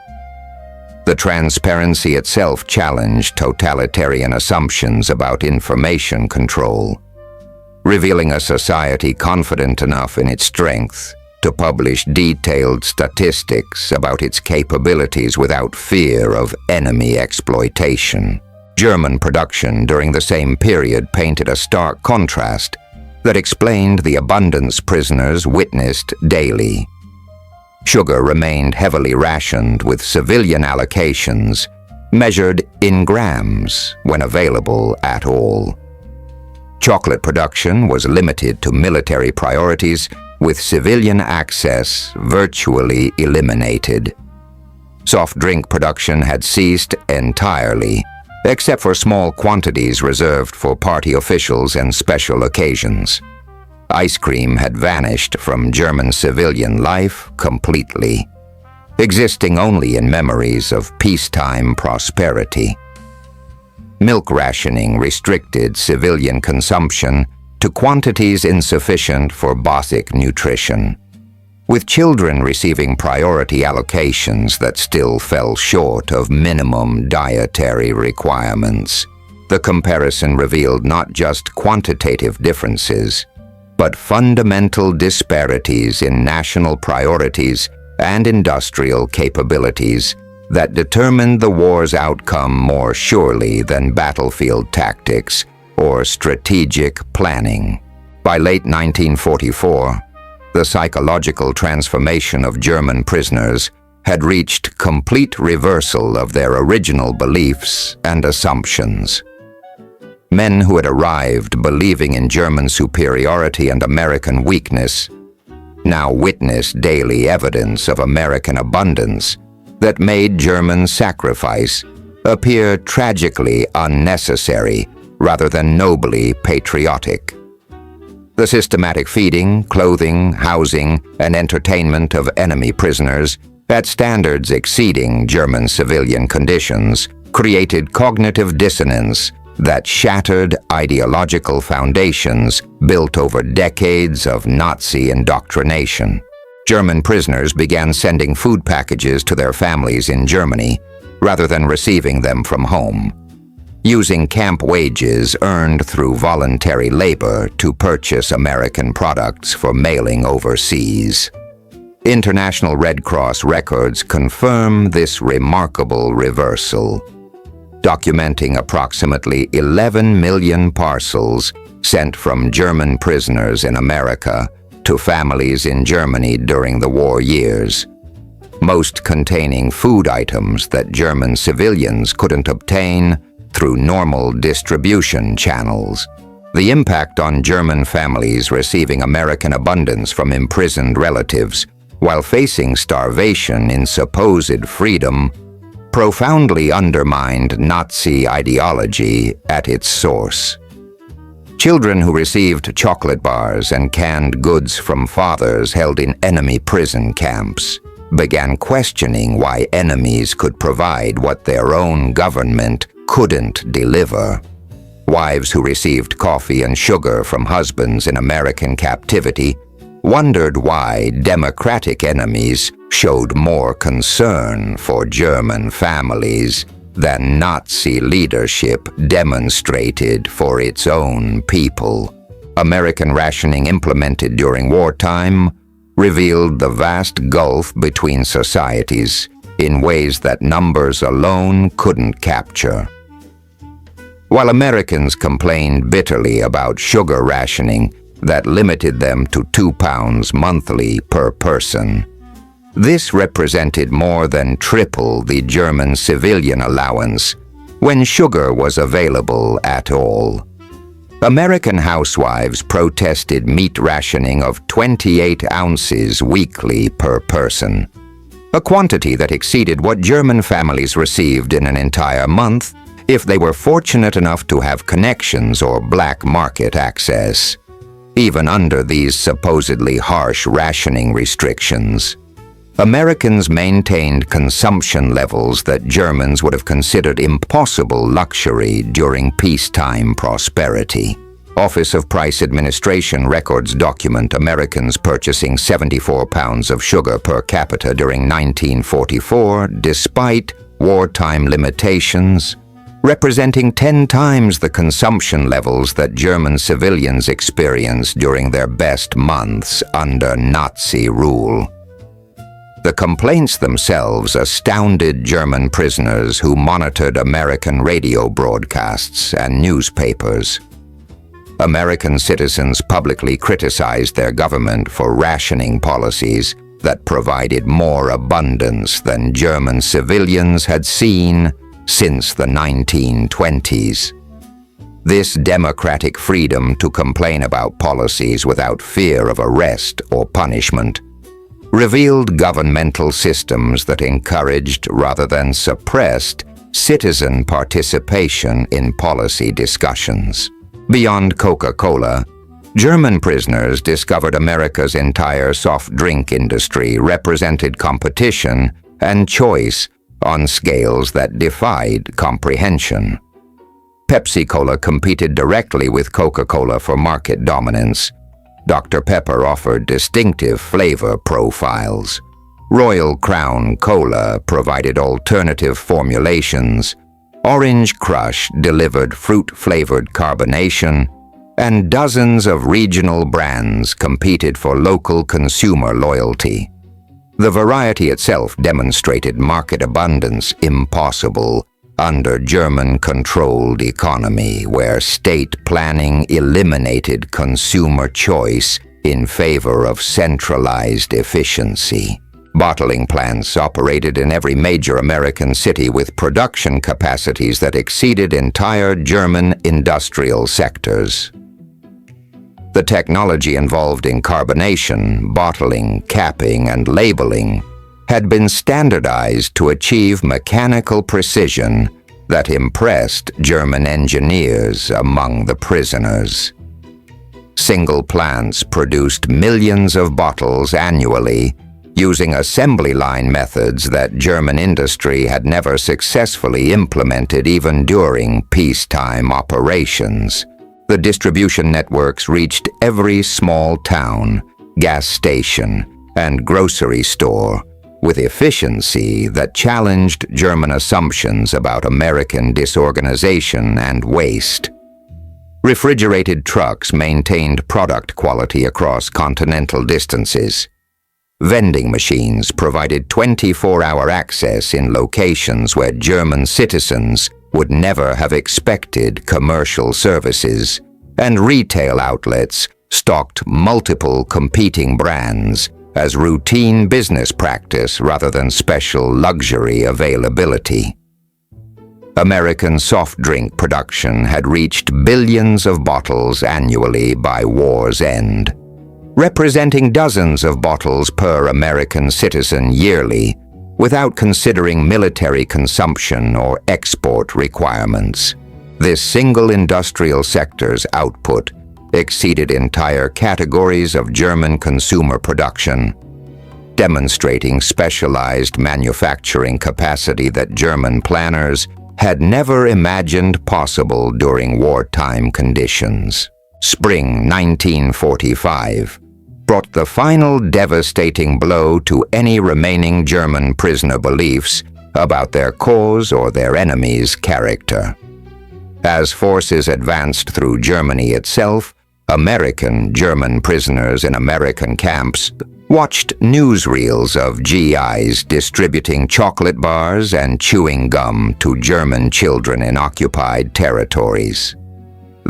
The transparency itself challenged totalitarian assumptions about information control, revealing a society confident enough in its strength to publish detailed statistics about its capabilities without fear of enemy exploitation. German production during the same period painted a stark contrast that explained the abundance prisoners witnessed daily. Sugar remained heavily rationed with civilian allocations measured in grams when available at all. Chocolate production was limited to military priorities, with civilian access virtually eliminated. Soft drink production had ceased entirely, except for small quantities reserved for party officials and special occasions. Ice cream had vanished from German civilian life completely, existing only in memories of peacetime prosperity. Milk rationing restricted civilian consumption to quantities insufficient for basic nutrition, with children receiving priority allocations that still fell short of minimum dietary requirements. The comparison revealed not just quantitative differences, but fundamental disparities in national priorities and industrial capabilities that determined the war's outcome more surely than battlefield tactics or strategic planning. By late 1944, the psychological transformation of German prisoners had reached complete reversal of their original beliefs and assumptions. Men who had arrived believing in German superiority and American weakness now witnessed daily evidence of American abundance that made German sacrifice appear tragically unnecessary rather than nobly patriotic. The systematic feeding, clothing, housing, and entertainment of enemy prisoners at standards exceeding German civilian conditions created cognitive dissonance that shattered ideological foundations built over decades of Nazi indoctrination. German prisoners began sending food packages to their families in Germany rather than receiving them from home, using camp wages earned through voluntary labor to purchase American products for mailing overseas. International Red Cross records confirm this remarkable reversal, documenting approximately 11 million parcels sent from German prisoners in America to families in Germany during the war years, most containing food items that German civilians couldn't obtain through normal distribution channels. The impact on German families receiving American abundance from imprisoned relatives while facing starvation in supposed freedom profoundly undermined Nazi ideology at its source. Children who received chocolate bars and canned goods from fathers held in enemy prison camps began questioning why enemies could provide what their own government couldn't deliver. Wives who received coffee and sugar from husbands in American captivity wondered why democratic enemies showed more concern for German families than Nazi leadership demonstrated for its own people. American rationing implemented during wartime revealed the vast gulf between societies in ways that numbers alone couldn't capture. While Americans complained bitterly about sugar rationing that limited them to 2 pounds monthly per person, this represented more than triple the German civilian allowance when sugar was available at all. American housewives protested meat rationing of 28 ounces weekly per person, a quantity that exceeded what German families received in an entire month if they were fortunate enough to have connections or black market access. Even under these supposedly harsh rationing restrictions, Americans maintained consumption levels that Germans would have considered impossible luxury during peacetime prosperity. Office of Price Administration records document Americans purchasing 74 pounds of sugar per capita during 1944 despite wartime limitations, representing 10 times the consumption levels that German civilians experienced during their best months under Nazi rule. The complaints themselves astounded German prisoners who monitored American radio broadcasts and newspapers. American citizens publicly criticized their government for rationing policies that provided more abundance than German civilians had seen since the 1920s. This democratic freedom to complain about policies without fear of arrest or punishment revealed governmental systems that encouraged rather than suppressed citizen participation in policy discussions. Beyond Coca-Cola, German prisoners discovered America's entire soft drink industry represented competition and choice on scales that defied comprehension. Pepsi-Cola competed directly with Coca-Cola for market dominance. Dr. Pepper offered distinctive flavor profiles. Royal Crown Cola provided alternative formulations. Orange Crush delivered fruit-flavored carbonation, and dozens of regional brands competed for local consumer loyalty. The variety itself demonstrated market abundance impossible under German-controlled economy, where state planning eliminated consumer choice in favor of centralized efficiency. Bottling plants operated in every major American city with production capacities that exceeded entire German industrial sectors. The technology involved in carbonation, bottling, capping, and labeling had been standardized to achieve mechanical precision that impressed German engineers among the prisoners. Single plants produced millions of bottles annually, using assembly line methods that German industry had never successfully implemented even during peacetime operations. The distribution networks reached every small town, gas station, and grocery store with efficiency that challenged German assumptions about American disorganization and waste. Refrigerated trucks maintained product quality across continental distances. Vending machines provided 24-hour access in locations where German citizens would never have expected commercial services, and retail outlets stocked multiple competing brands as routine business practice rather than special luxury availability. American soft drink production had reached billions of bottles annually by war's end, representing dozens of bottles per American citizen yearly, without considering military consumption or export requirements. This single industrial sector's output exceeded entire categories of German consumer production, demonstrating specialized manufacturing capacity that German planners had never imagined possible during wartime conditions. Spring 1945 brought the final devastating blow to any remaining German prisoner beliefs about their cause or their enemy's character. As forces advanced through Germany itself, American German prisoners in American camps watched newsreels of GIs distributing chocolate bars and chewing gum to German children in occupied territories.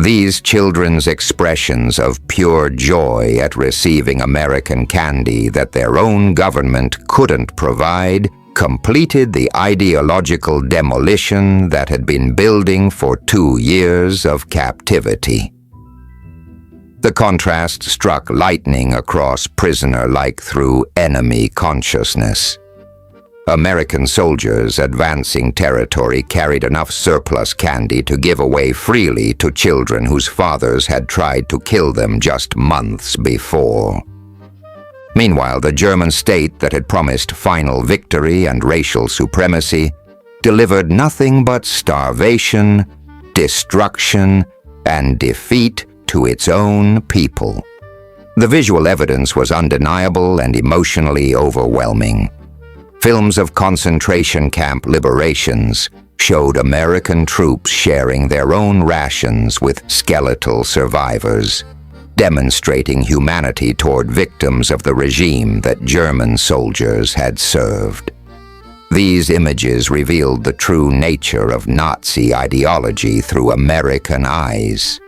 These children's expressions of pure joy at receiving American candy that their own government couldn't provide completed the ideological demolition that had been building for 2 years of captivity. The contrast struck lightning across prisoner like through enemy consciousness. American soldiers advancing territory carried enough surplus candy to give away freely to children whose fathers had tried to kill them just months before. Meanwhile, the German state that had promised final victory and racial supremacy delivered nothing but starvation, destruction, and defeat to its own people. The visual evidence was undeniable and emotionally overwhelming. Films of concentration camp liberations showed American troops sharing their own rations with skeletal survivors, demonstrating humanity toward victims of the regime that German soldiers had served. These images revealed the true nature of Nazi ideology through American eyes,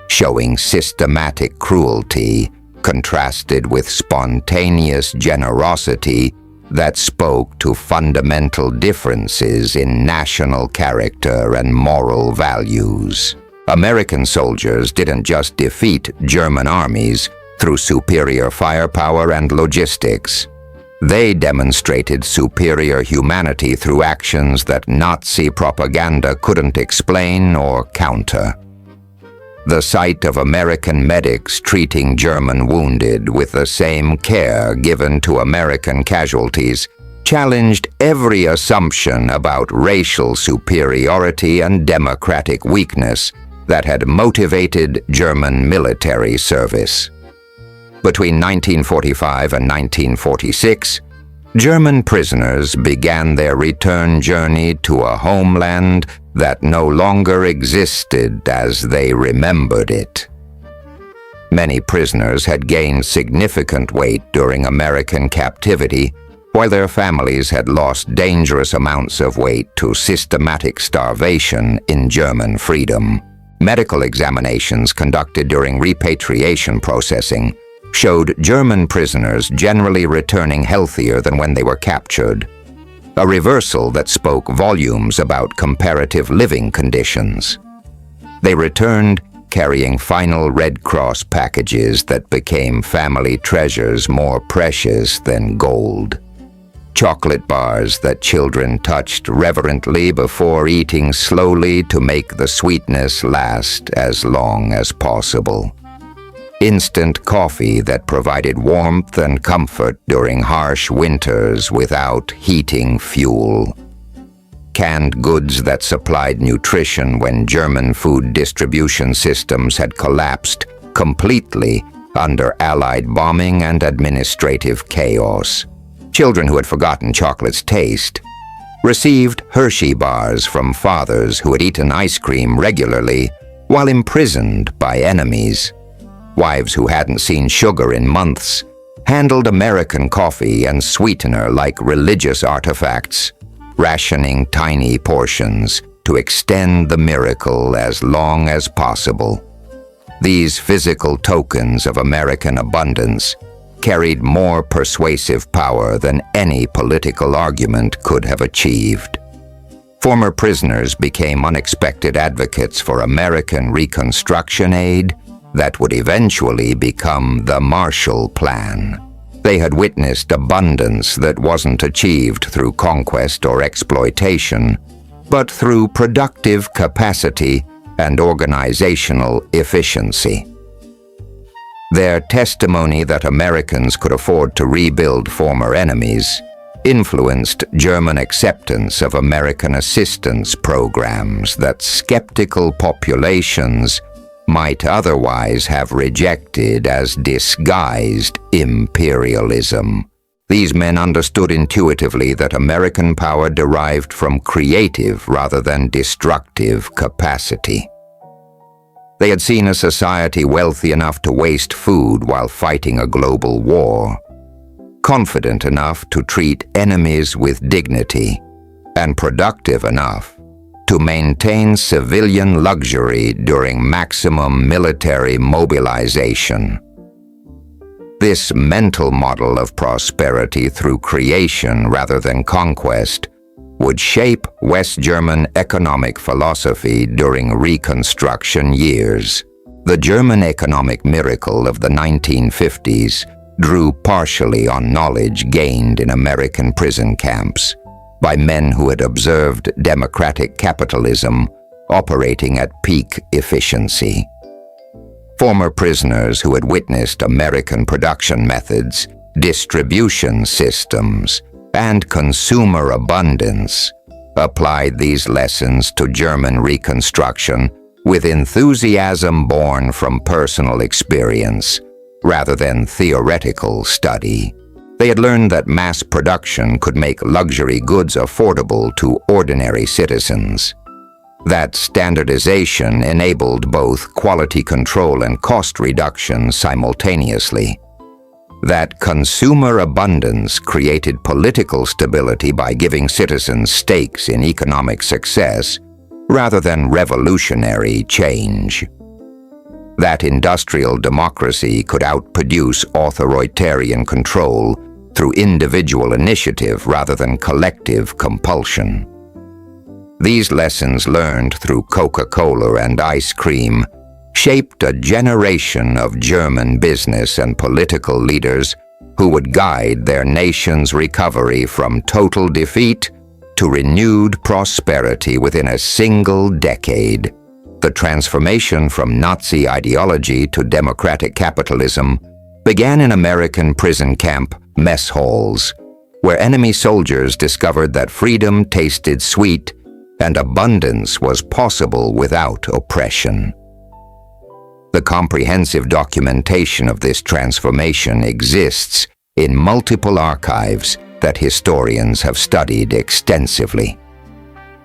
showing systematic cruelty contrasted with spontaneous generosity that spoke to fundamental differences in national character and moral values. American soldiers didn't just defeat German armies through superior firepower and logistics. They demonstrated superior humanity through actions that Nazi propaganda couldn't explain or counter. The sight of American medics treating German wounded with the same care given to American casualties challenged every assumption about racial superiority and democratic weakness that had motivated German military service. Between 1945 and 1946, German prisoners began their return journey to a homeland that no longer existed as they remembered it. Many prisoners had gained significant weight during American captivity, while their families had lost dangerous amounts of weight to systematic starvation in German freedom. Medical examinations conducted during repatriation processing showed German prisoners generally returning healthier than when they were captured, a reversal that spoke volumes about comparative living conditions. They returned carrying final Red Cross packages that became family treasures more precious than gold. Chocolate bars that children touched reverently before eating slowly to make the sweetness last as long as possible. Instant coffee that provided warmth and comfort during harsh winters without heating fuel. Canned goods that supplied nutrition when German food distribution systems had collapsed completely under Allied bombing and administrative chaos. Children who had forgotten chocolate's taste received Hershey bars from fathers who had eaten ice cream regularly while imprisoned by enemies. Wives who hadn't seen sugar in months handled American coffee and sweetener like religious artifacts, rationing tiny portions to extend the miracle as long as possible. These physical tokens of American abundance carried more persuasive power than any political argument could have achieved. Former prisoners became unexpected advocates for American Reconstruction aid that would eventually become the Marshall Plan. They had witnessed abundance that wasn't achieved through conquest or exploitation, but through productive capacity and organizational efficiency. Their testimony that Americans could afford to rebuild former enemies influenced German acceptance of American assistance programs that skeptical populations might otherwise have rejected as disguised imperialism. These men understood intuitively that American power derived from creative rather than destructive capacity. They had seen a society wealthy enough to waste food while fighting a global war, confident enough to treat enemies with dignity, and productive enough to maintain civilian luxury during maximum military mobilization. This mental model of prosperity through creation rather than conquest would shape West German economic philosophy during Reconstruction years. The German economic miracle of the 1950s drew partially on knowledge gained in American prison camps by men who had observed democratic capitalism operating at peak efficiency. Former prisoners who had witnessed American production methods, distribution systems, and consumer abundance applied these lessons to German Reconstruction with enthusiasm born from personal experience rather than theoretical study. They had learned that mass production could make luxury goods affordable to ordinary citizens, that standardization enabled both quality control and cost reduction simultaneously, that consumer abundance created political stability by giving citizens stakes in economic success rather than revolutionary change, that industrial democracy could outproduce authoritarian control through individual initiative rather than collective compulsion. These lessons learned through Coca-Cola and ice cream shaped a generation of German business and political leaders who would guide their nation's recovery from total defeat to renewed prosperity within a single decade. The transformation from Nazi ideology to democratic capitalism began in American prison camp mess halls, where enemy soldiers discovered that freedom tasted sweet and abundance was possible without oppression. The comprehensive documentation of this transformation exists in multiple archives that historians have studied extensively.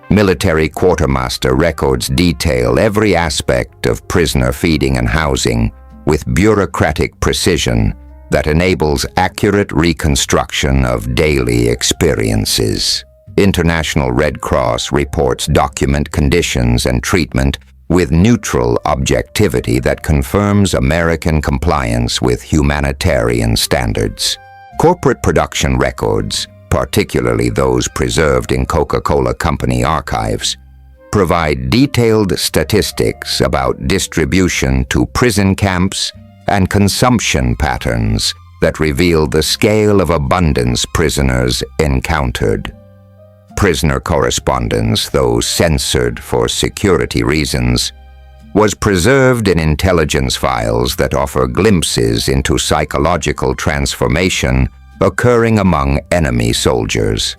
Military quartermaster records detail every aspect of prisoner feeding and housing with bureaucratic precision that enables accurate reconstruction of daily experiences. International Red Cross reports document conditions and treatment with neutral objectivity that confirms American compliance with humanitarian standards. Corporate production records, particularly those preserved in Coca-Cola Company archives, provide detailed statistics about distribution to prison camps and consumption patterns that reveal the scale of abundance prisoners encountered. Prisoner correspondence, though censored for security reasons, was preserved in intelligence files that offer glimpses into psychological transformation occurring among enemy soldiers.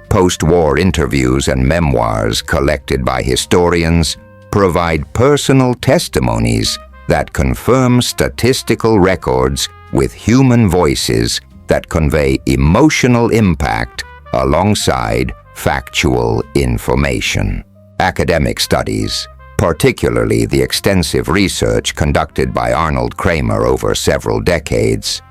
Post-war interviews and memoirs collected by historians provide personal testimonies that confirm statistical records with human voices that convey emotional impact alongside factual information. Academic studies, particularly the extensive research conducted by Arnold Kramer over several decades,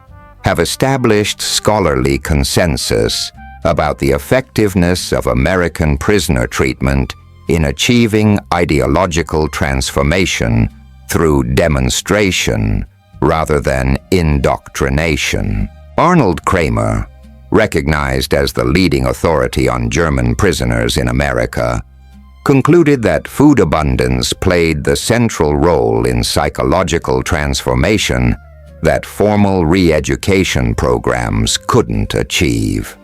have established scholarly consensus about the effectiveness of American prisoner treatment in achieving ideological transformation through demonstration rather than indoctrination. Arnold Kramer, recognized as the leading authority on German prisoners in America, concluded that food abundance played the central role in psychological transformation that formal re-education programs couldn't achieve.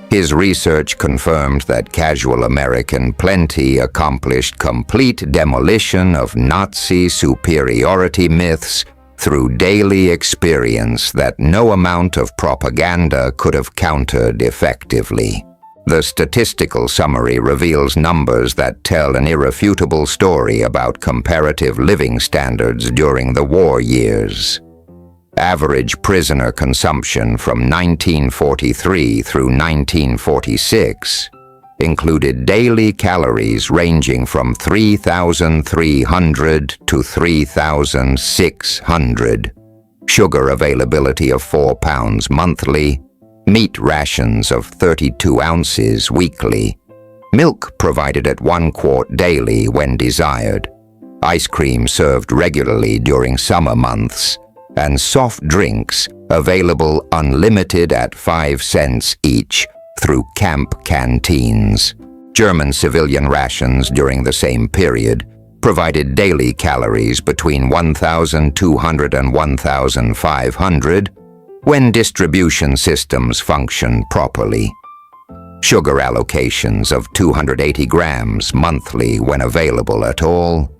His research confirmed that casual American plenty accomplished complete demolition of Nazi superiority myths through daily experience that no amount of propaganda could have countered effectively. The statistical summary reveals numbers that tell an irrefutable story about comparative living standards during the war years. Average prisoner consumption from 1943 through 1946 included daily calories ranging from 3,300 to 3,600, sugar availability of 4 pounds monthly, meat rations of 32 ounces weekly, milk provided at 1 quart daily when desired, ice cream served regularly during summer months, and soft drinks available unlimited at 5 cents each through camp canteens. German civilian rations during the same period provided daily calories between 1,200 and 1,500 when distribution systems function properly. Sugar allocations of 280 grams monthly when available at all.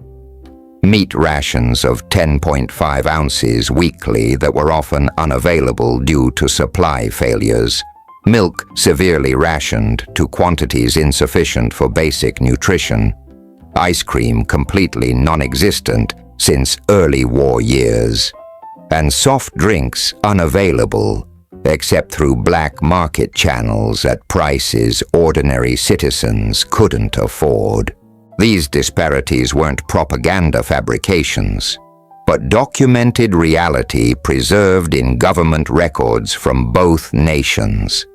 Meat rations of 10.5 ounces weekly that were often unavailable due to supply failures. Milk severely rationed to quantities insufficient for basic nutrition. Ice cream completely non-existent since early war years. And soft drinks unavailable except through black market channels at prices ordinary citizens couldn't afford. These disparities weren't propaganda fabrications, but documented reality preserved in government records from both nations.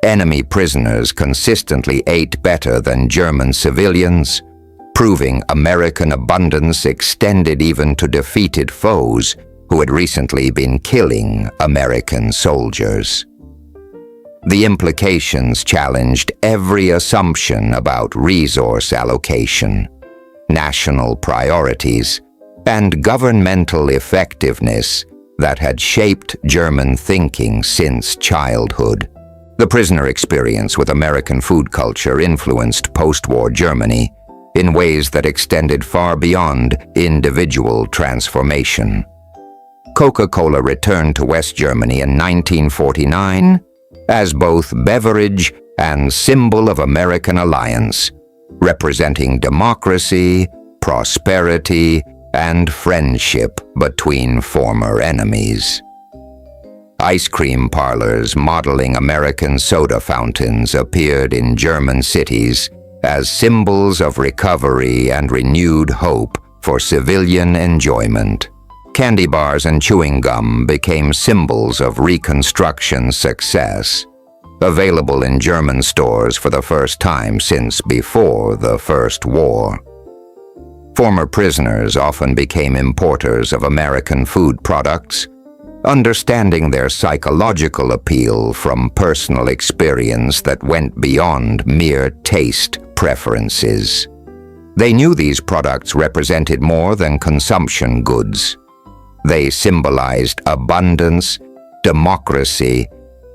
Enemy prisoners consistently ate better than German civilians, proving American abundance extended even to defeated foes who had recently been killing American soldiers. The implications challenged every assumption about resource allocation, national priorities, and governmental effectiveness that had shaped German thinking since childhood. The prisoner experience with American food culture influenced post-war Germany in ways that extended far beyond individual transformation. Coca-Cola returned to West Germany in 1949 as both beverage and symbol of American alliance, representing democracy, prosperity, and friendship between former enemies. Ice cream parlors modeling American soda fountains appeared in German cities as symbols of recovery and renewed hope for civilian enjoyment. Candy bars and chewing gum became symbols of Reconstruction success, available in German stores for the first time since before the First War. Former prisoners often became importers of American food products, understanding their psychological appeal from personal experience that went beyond mere taste preferences. They knew these products represented more than consumption goods. They symbolized abundance, democracy,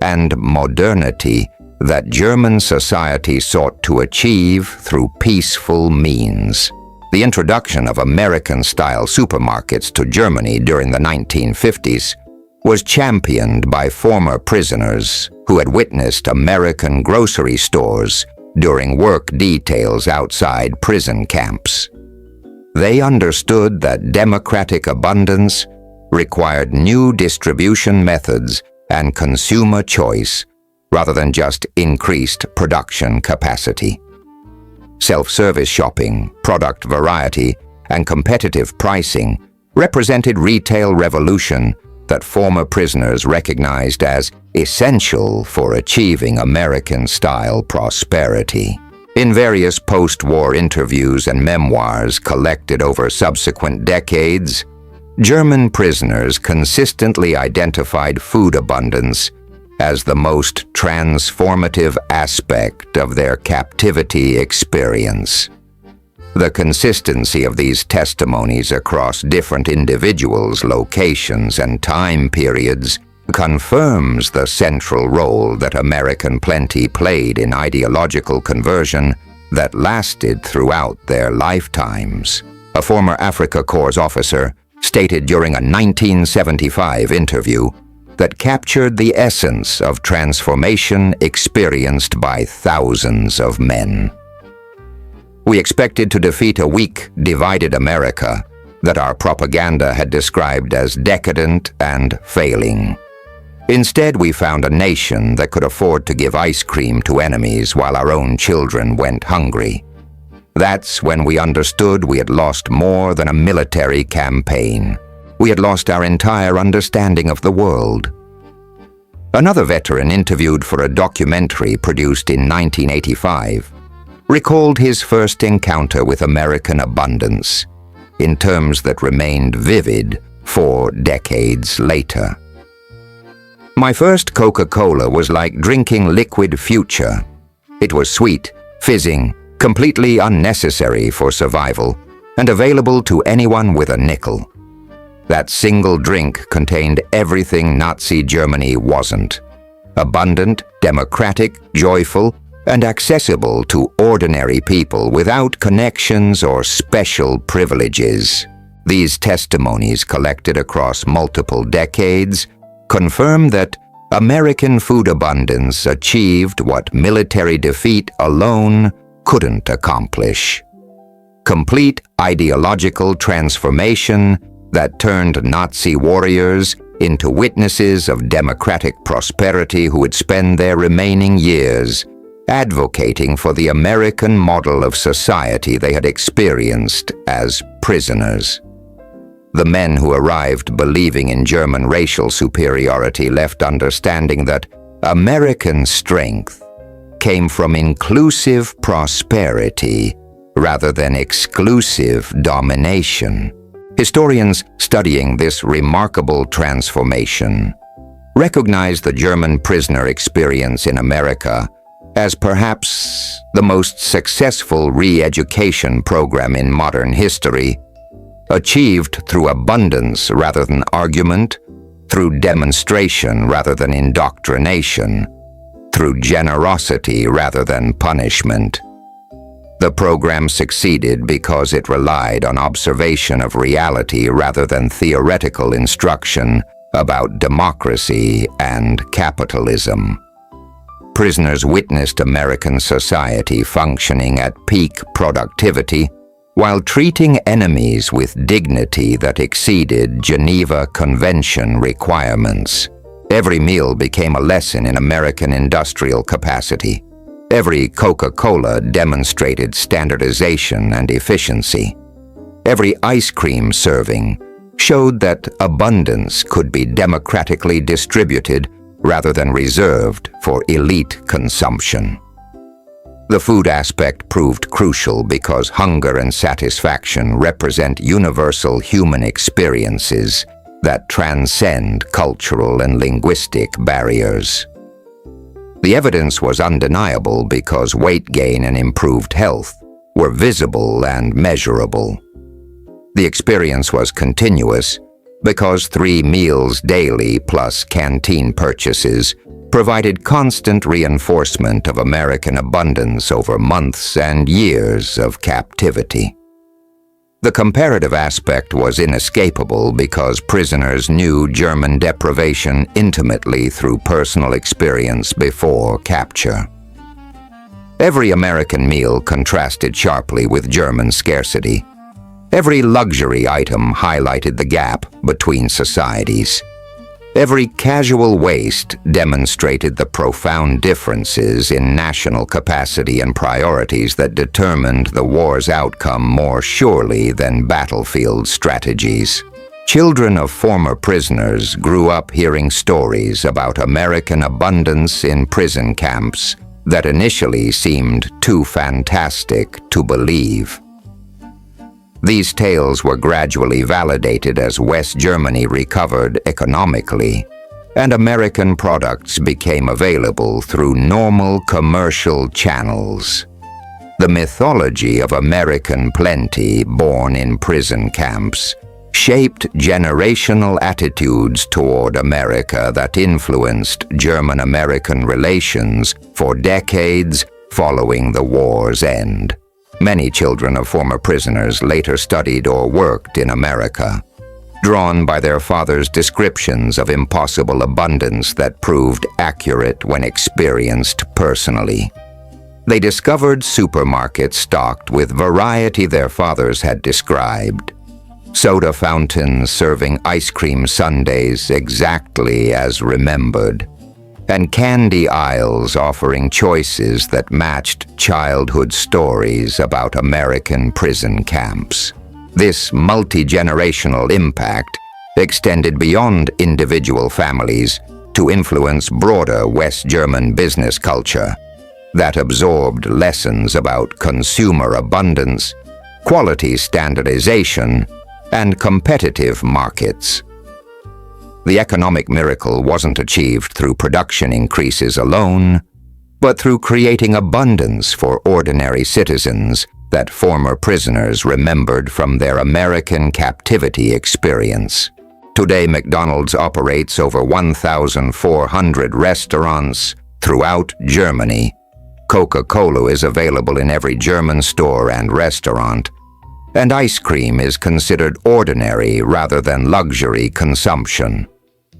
and modernity that German society sought to achieve through peaceful means. The introduction of American-style supermarkets to Germany during the 1950s was championed by former prisoners who had witnessed American grocery stores during work details outside prison camps. They understood that democratic abundance required new distribution methods and consumer choice rather than just increased production capacity. Self-service shopping, product variety, and competitive pricing represented retail revolution that former prisoners recognized as essential for achieving American-style prosperity. In various post-war interviews and memoirs collected over subsequent decades, German prisoners consistently identified food abundance as the most transformative aspect of their captivity experience. The consistency of these testimonies across different individuals, locations, and time periods confirms the central role that American plenty played in ideological conversion that lasted throughout their lifetimes. A former Africa Corps officer stated during a 1975 interview that captured the essence of transformation experienced by thousands of men. We expected to defeat a weak, divided America that our propaganda had described as decadent and failing. Instead, we found a nation that could afford to give ice cream to enemies while our own children went hungry. That's when we understood we had lost more than a military campaign. We had lost our entire understanding of the world. Another veteran interviewed for a documentary produced in 1985 recalled his first encounter with American abundance in terms that remained vivid 4 decades later. My first Coca-Cola was like drinking liquid future. It was sweet, fizzing, completely unnecessary for survival, and available to anyone with a nickel. That single drink contained everything Nazi Germany wasn't: abundant, democratic, joyful, and accessible to ordinary people without connections or special privileges. These testimonies, collected across multiple decades, confirm that American food abundance achieved what military defeat alone couldn't accomplish: complete ideological transformation that turned Nazi warriors into witnesses of democratic prosperity who would spend their remaining years advocating for the American model of society they had experienced as prisoners. The men who arrived believing in German racial superiority left understanding that American strength came from inclusive prosperity rather than exclusive domination. Historians studying this remarkable transformation recognize the German prisoner experience in America as perhaps the most successful re-education program in modern history, achieved through abundance rather than argument, through demonstration rather than indoctrination, through generosity rather than punishment. The program succeeded because it relied on observation of reality rather than theoretical instruction about democracy and capitalism. Prisoners witnessed American society functioning at peak productivity while treating enemies with dignity that exceeded Geneva Convention requirements. Every meal became a lesson in American industrial capacity. Every Coca-Cola demonstrated standardization and efficiency. Every ice cream serving showed that abundance could be democratically distributed rather than reserved for elite consumption. The food aspect proved crucial because hunger and satisfaction represent universal human experiences that transcend cultural and linguistic barriers. The evidence was undeniable because weight gain and improved health were visible and measurable. The experience was continuous because 3 meals daily plus canteen purchases provided constant reinforcement of American abundance over months and years of captivity. The comparative aspect was inescapable because prisoners knew German deprivation intimately through personal experience before capture. Every American meal contrasted sharply with German scarcity. Every luxury item highlighted the gap between societies. Every casual waste demonstrated the profound differences in national capacity and priorities that determined the war's outcome more surely than battlefield strategies. Children of former prisoners grew up hearing stories about American abundance in prison camps that initially seemed too fantastic to believe. These tales were gradually validated as West Germany recovered economically, and American products became available through normal commercial channels. The mythology of American plenty born in prison camps shaped generational attitudes toward America that influenced German-American relations for decades following the war's end. Many children of former prisoners later studied or worked in America, drawn by their fathers' descriptions of impossible abundance that proved accurate when experienced personally. They discovered supermarkets stocked with variety their fathers had described, soda fountains serving ice cream sundaes exactly as remembered, and candy aisles offering choices that matched childhood stories about American prison camps. This multi-generational impact extended beyond individual families to influence broader West German business culture that absorbed lessons about consumer abundance, quality standardization, and competitive markets. The economic miracle wasn't achieved through production increases alone, but through creating abundance for ordinary citizens that former prisoners remembered from their American captivity experience. Today, McDonald's operates over 1,400 restaurants throughout Germany. Coca-Cola is available in every German store and restaurant, and ice cream is considered ordinary rather than luxury consumption.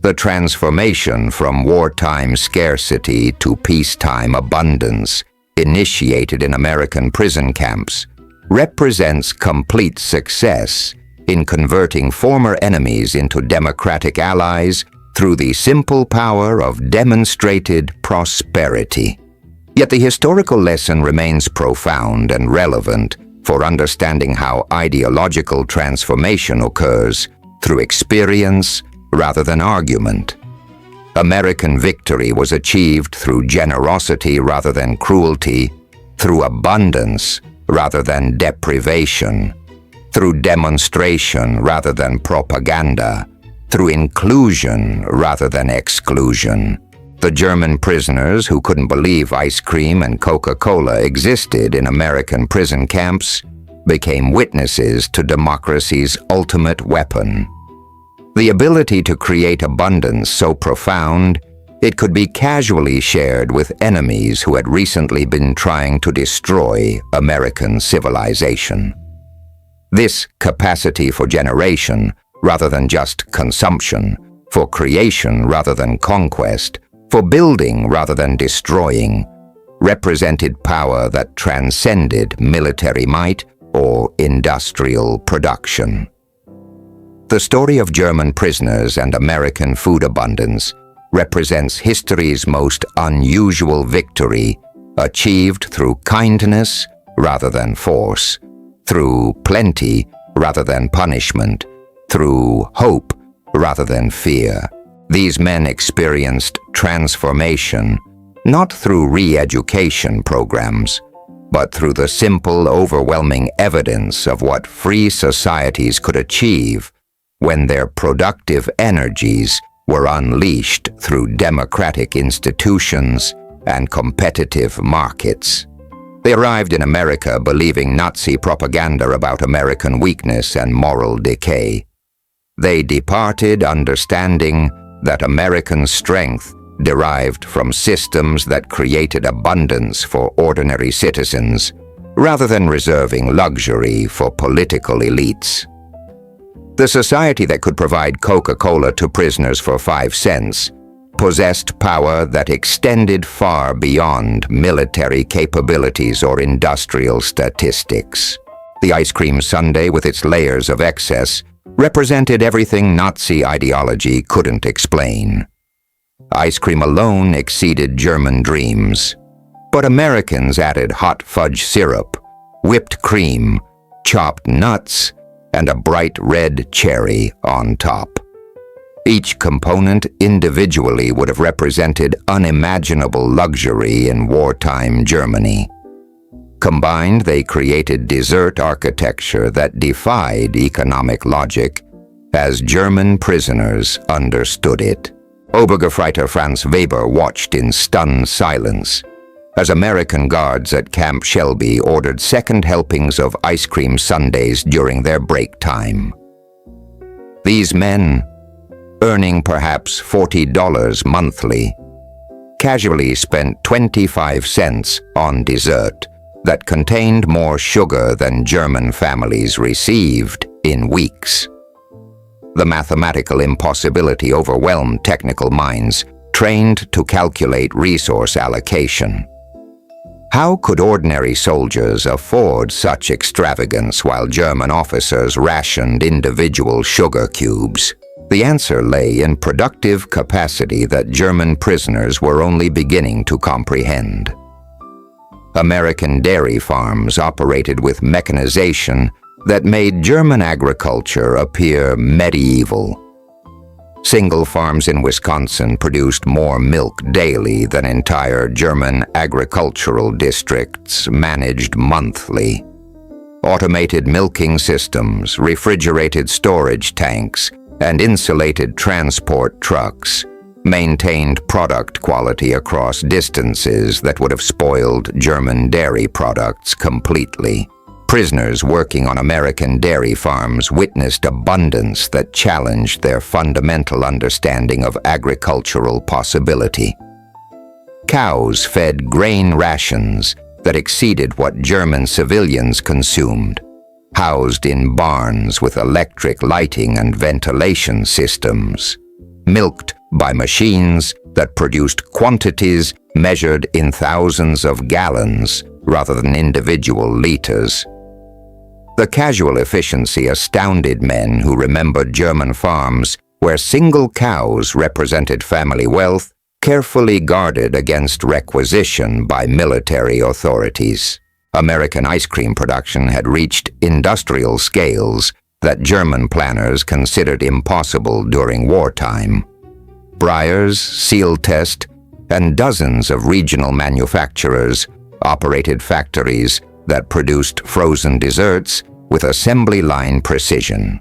The transformation from wartime scarcity to peacetime abundance, initiated in American prison camps, represents complete success in converting former enemies into democratic allies through the simple power of demonstrated prosperity. Yet the historical lesson remains profound and relevant for understanding how ideological transformation occurs through experience rather than argument. American victory was achieved through generosity rather than cruelty, through abundance rather than deprivation, through demonstration rather than propaganda, through inclusion rather than exclusion. The German prisoners who couldn't believe ice cream and Coca-Cola existed in American prison camps became witnesses to democracy's ultimate weapon. The ability to create abundance so profound, it could be casually shared with enemies who had recently been trying to destroy American civilization. This capacity for generation, rather than just consumption, for creation rather than conquest, for building rather than destroying, represented power that transcended military might or industrial production. The story of German prisoners and American food abundance represents history's most unusual victory, achieved through kindness rather than force, through plenty rather than punishment, through hope rather than fear. These men experienced transformation not through re-education programs, but through the simple, overwhelming evidence of what free societies could achieve when their productive energies were unleashed through democratic institutions and competitive markets. They arrived in America believing Nazi propaganda about American weakness and moral decay. They departed understanding that American strength derived from systems that created abundance for ordinary citizens, rather than reserving luxury for political elites. The society that could provide Coca-Cola to prisoners for 5 cents possessed power that extended far beyond military capabilities or industrial statistics. The ice cream sundae, with its layers of excess, represented everything Nazi ideology couldn't explain. Ice cream alone exceeded German dreams, but Americans added hot fudge syrup, whipped cream, chopped nuts, and a bright red cherry on top. Each component individually would have represented unimaginable luxury in wartime Germany. Combined, they created dessert architecture that defied economic logic, as German prisoners understood it. Obergefreiter Franz Weber watched in stunned silence as American guards at Camp Shelby ordered second helpings of ice cream sundaes during their break time. These men, earning perhaps $40 monthly, casually spent 25 cents on dessert that contained more sugar than German families received in weeks. The mathematical impossibility overwhelmed technical minds trained to calculate resource allocation. How could ordinary soldiers afford such extravagance while German officers rationed individual sugar cubes? The answer lay in productive capacity that German prisoners were only beginning to comprehend. American dairy farms operated with mechanization that made German agriculture appear medieval. Single farms in Wisconsin produced more milk daily than entire German agricultural districts managed monthly. Automated milking systems, refrigerated storage tanks, and insulated transport trucks maintained product quality across distances that would have spoiled German dairy products completely. Prisoners working on American dairy farms witnessed abundance that challenged their fundamental understanding of agricultural possibility. Cows fed grain rations that exceeded what German civilians consumed, housed in barns with electric lighting and ventilation systems, milked by machines that produced quantities measured in thousands of gallons rather than individual liters. The casual efficiency astounded men who remembered German farms where single cows represented family wealth, carefully guarded against requisition by military authorities. American ice cream production had reached industrial scales that German planners considered impossible during wartime. Breyers, Sealtest, and dozens of regional manufacturers operated factories that produced frozen desserts with assembly line precision.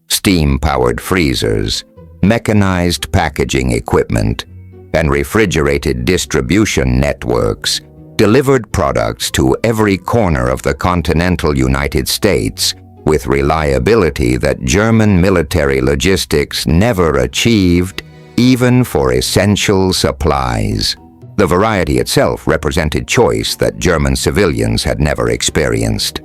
Steam-powered freezers, mechanized packaging equipment, and refrigerated distribution networks delivered products to every corner of the continental United States with reliability that German military logistics never achieved, even for essential supplies. The variety itself represented choice that German civilians had never experienced.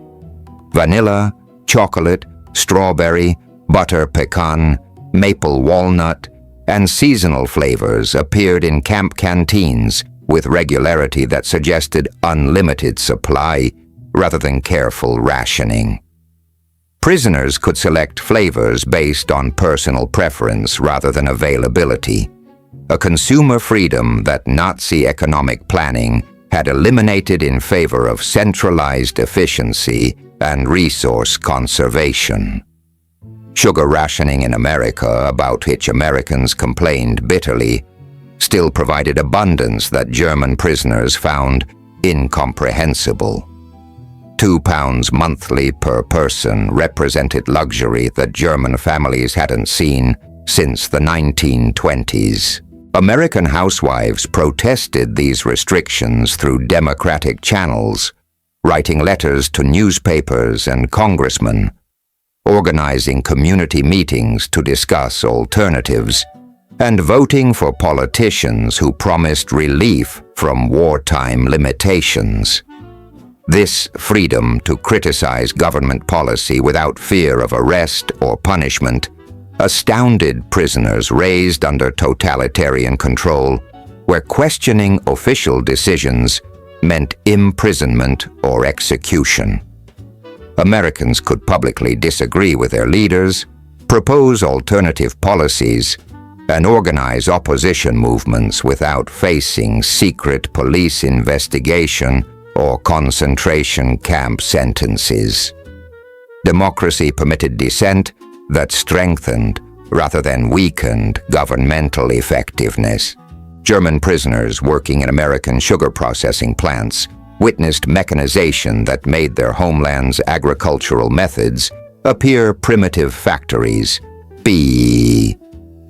Vanilla, chocolate, strawberry, butter pecan, maple walnut, and seasonal flavors appeared in camp canteens with regularity that suggested unlimited supply rather than careful rationing. Prisoners could select flavors based on personal preference rather than availability, a consumer freedom that Nazi economic planning had eliminated in favor of centralized efficiency and resource conservation. Sugar rationing in America, about which Americans complained bitterly, still provided abundance that German prisoners found incomprehensible. 2 pounds monthly per person represented luxury that German families hadn't seen since the 1920s. American housewives protested these restrictions through democratic channels, writing letters to newspapers and congressmen, organizing community meetings to discuss alternatives, and voting for politicians who promised relief from wartime limitations. This freedom to criticize government policy without fear of arrest or punishment astounded prisoners raised under totalitarian control, where questioning official decisions meant imprisonment or execution. Americans could publicly disagree with their leaders, propose alternative policies, and organize opposition movements without facing secret police investigation or concentration camp sentences. Democracy permitted dissent that strengthened rather than weakened governmental effectiveness. German prisoners working in American sugar processing plants witnessed mechanization that made their homeland's agricultural methods appear primitive factories.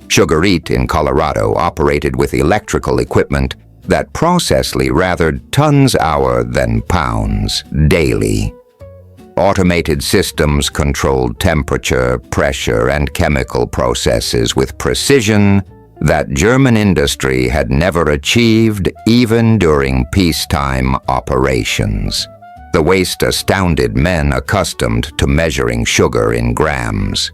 Sugarite in Colorado operated with electrical equipment that processly rathered tons hour than pounds daily. Automated systems controlled temperature, pressure, and chemical processes with precision that German industry had never achieved even during peacetime operations. The waste astounded men accustomed to measuring sugar in grams.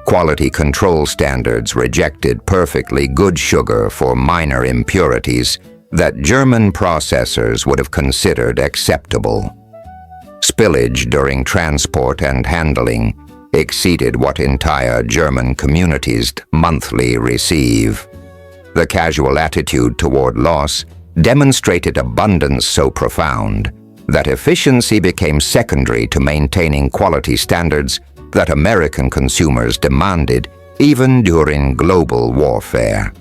Quality control standards rejected perfectly good sugar for minor impurities that German processors would have considered acceptable. Spillage during transport and handling exceeded what entire German communities monthly receive. The casual attitude toward loss demonstrated abundance so profound that efficiency became secondary to maintaining quality standards that American consumers demanded even during global warfare.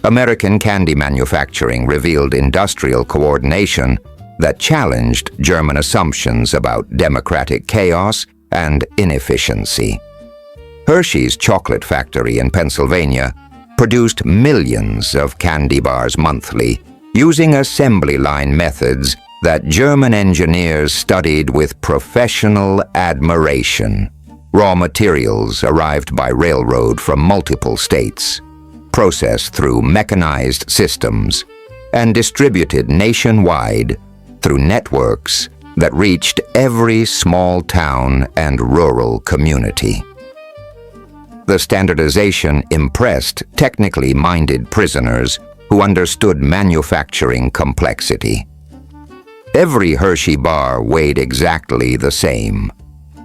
American candy manufacturing revealed industrial coordination that challenged German assumptions about democratic chaos and inefficiency. Hershey's chocolate factory in Pennsylvania produced millions of candy bars monthly using assembly line methods that German engineers studied with professional admiration. Raw materials arrived by railroad from multiple states, processed through mechanized systems, and distributed nationwide through networks that reached every small town and rural community. The standardization impressed technically minded prisoners who understood manufacturing complexity. Every Hershey bar weighed exactly the same,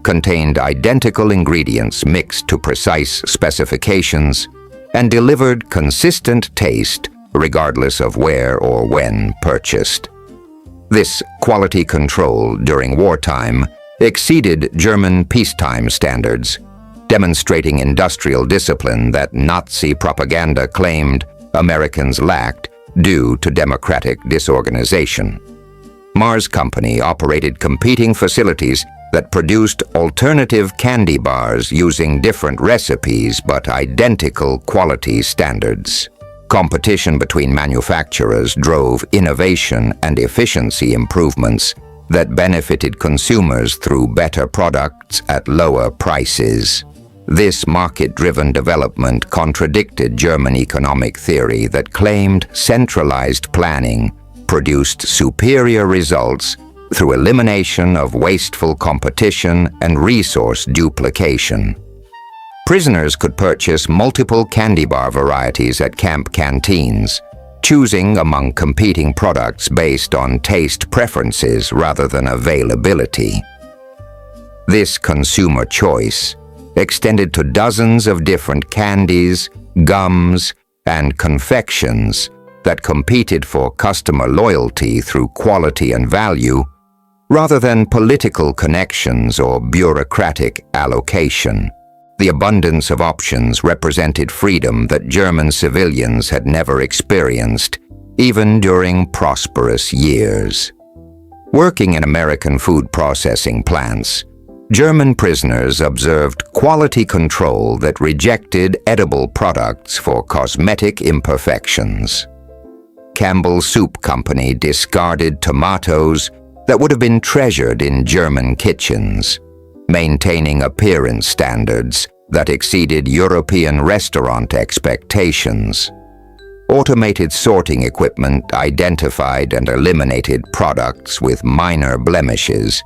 contained identical ingredients mixed to precise specifications, and delivered consistent taste regardless of where or when purchased. This quality control during wartime exceeded German peacetime standards, demonstrating industrial discipline that Nazi propaganda claimed Americans lacked due to democratic disorganization. Mars Company operated competing facilities that produced alternative candy bars using different recipes but identical quality standards. Competition between manufacturers drove innovation and efficiency improvements that benefited consumers through better products at lower prices. This market-driven development contradicted German economic theory that claimed centralized planning produced superior results through elimination of wasteful competition and resource duplication. Prisoners could purchase multiple candy bar varieties at camp canteens, choosing among competing products based on taste preferences rather than availability. This consumer choice extended to dozens of different candies, gums, and confections that competed for customer loyalty through quality and value, rather than political connections or bureaucratic allocation. The abundance of options represented freedom that German civilians had never experienced, even during prosperous years. Working in American food processing plants, German prisoners observed quality control that rejected edible products for cosmetic imperfections. Campbell's Soup Company discarded tomatoes that would have been treasured in German kitchens, maintaining appearance standards that exceeded European restaurant expectations. Automated sorting equipment identified and eliminated products with minor blemishes,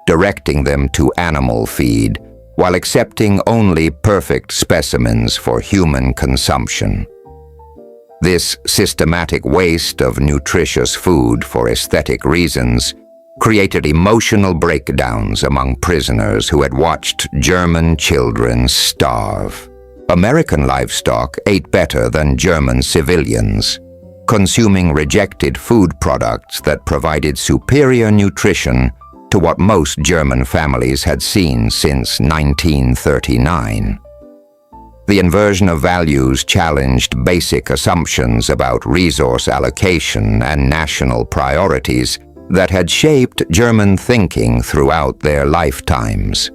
directing them to animal feed while accepting only perfect specimens for human consumption. This systematic waste of nutritious food for aesthetic reasons created emotional breakdowns among prisoners who had watched German children starve. American livestock ate better than German civilians, consuming rejected food products that provided superior nutrition to what most German families had seen since 1939. The inversion of values challenged basic assumptions about resource allocation and national priorities that had shaped German thinking throughout their lifetimes.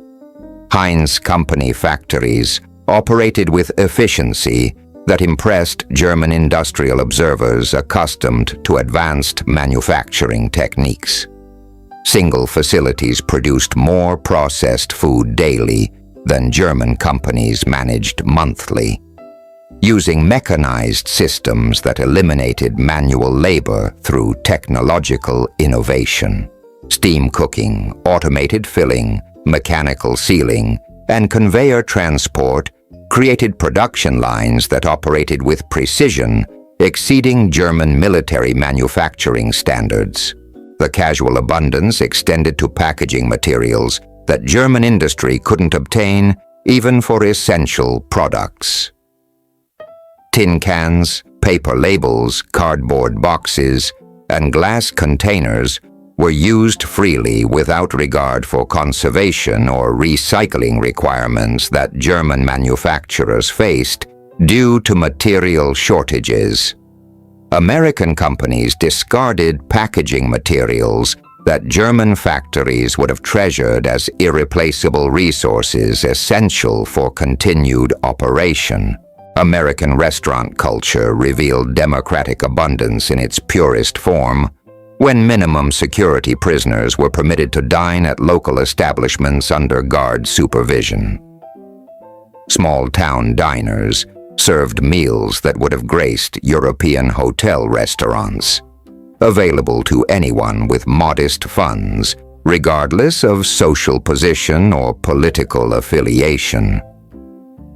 Heinz Company factories operated with efficiency that impressed German industrial observers accustomed to advanced manufacturing techniques. Single facilities produced more processed food daily than German companies managed monthly, using mechanized systems that eliminated manual labor through technological innovation. Steam cooking, automated filling, mechanical sealing, and conveyor transport created production lines that operated with precision, exceeding German military manufacturing standards. The casual abundance extended to packaging materials that German industry couldn't obtain even for essential products. Tin cans, paper labels, cardboard boxes, and glass containers were used freely without regard for conservation or recycling requirements that German manufacturers faced due to material shortages. American companies discarded packaging materials that German factories would have treasured as irreplaceable resources essential for continued operation. American restaurant culture revealed democratic abundance in its purest form, when minimum security prisoners were permitted to dine at local establishments under guard supervision. Small-town diners served meals that would have graced European hotel restaurants, available to anyone with modest funds, regardless of social position or political affiliation.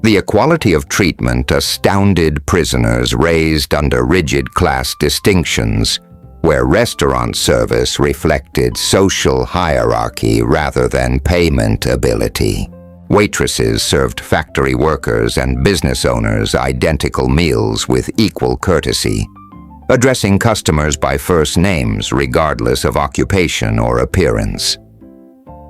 The equality of treatment astounded prisoners raised under rigid class distinctions, where restaurant service reflected social hierarchy rather than payment ability. Waitresses served factory workers and business owners identical meals with equal courtesy, addressing customers by first names regardless of occupation or appearance.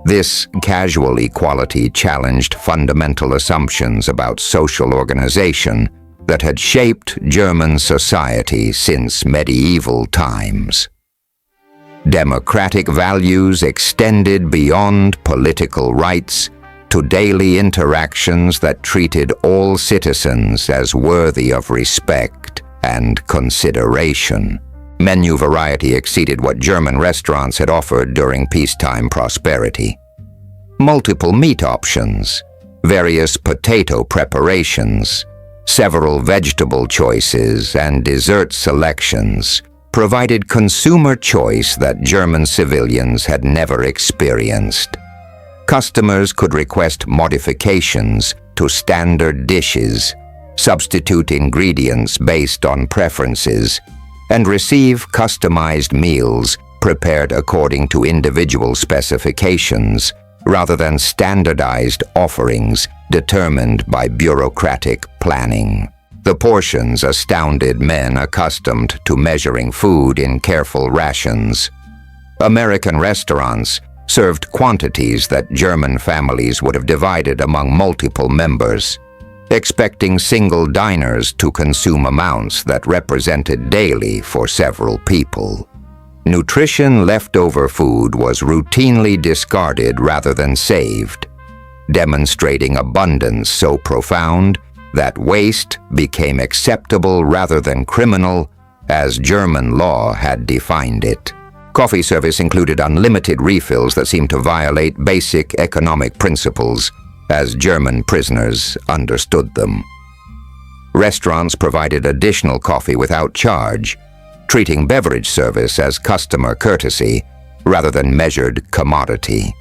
This casual equality challenged fundamental assumptions about social organization that had shaped German society since medieval times. Democratic values extended beyond political rights to daily interactions that treated all citizens as worthy of respect and consideration. Menu variety exceeded what German restaurants had offered during peacetime prosperity. Multiple meat options, various potato preparations, several vegetable choices, and dessert selections provided consumer choice that German civilians had never experienced. Customers could request modifications to standard dishes, substitute ingredients based on preferences, and receive customized meals prepared according to individual specifications rather than standardized offerings determined by bureaucratic planning. The portions astounded men accustomed to measuring food in careful rations. American restaurants served quantities that German families would have divided among multiple members, expecting single diners to consume amounts that represented daily for several people. Nutrition leftover food was routinely discarded rather than saved, demonstrating abundance so profound that waste became acceptable rather than criminal, as German law had defined it. Coffee service included unlimited refills that seemed to violate basic economic principles, as German prisoners understood them. Restaurants provided additional coffee without charge, treating beverage service as customer courtesy rather than measured commodity.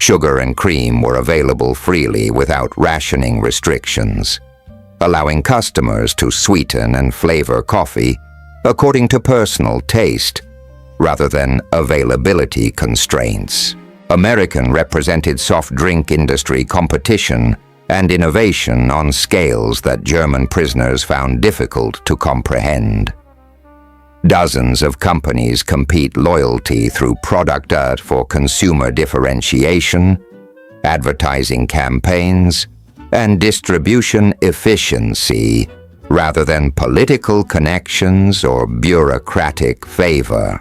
Sugar and cream were available freely without rationing restrictions, allowing customers to sweeten and flavor coffee according to personal taste rather than availability constraints. American represented soft drink industry competition and innovation on scales that German prisoners found difficult to comprehend. Dozens of companies compete loyalty through product art for consumer differentiation, advertising campaigns, and distribution efficiency rather than political connections or bureaucratic favor.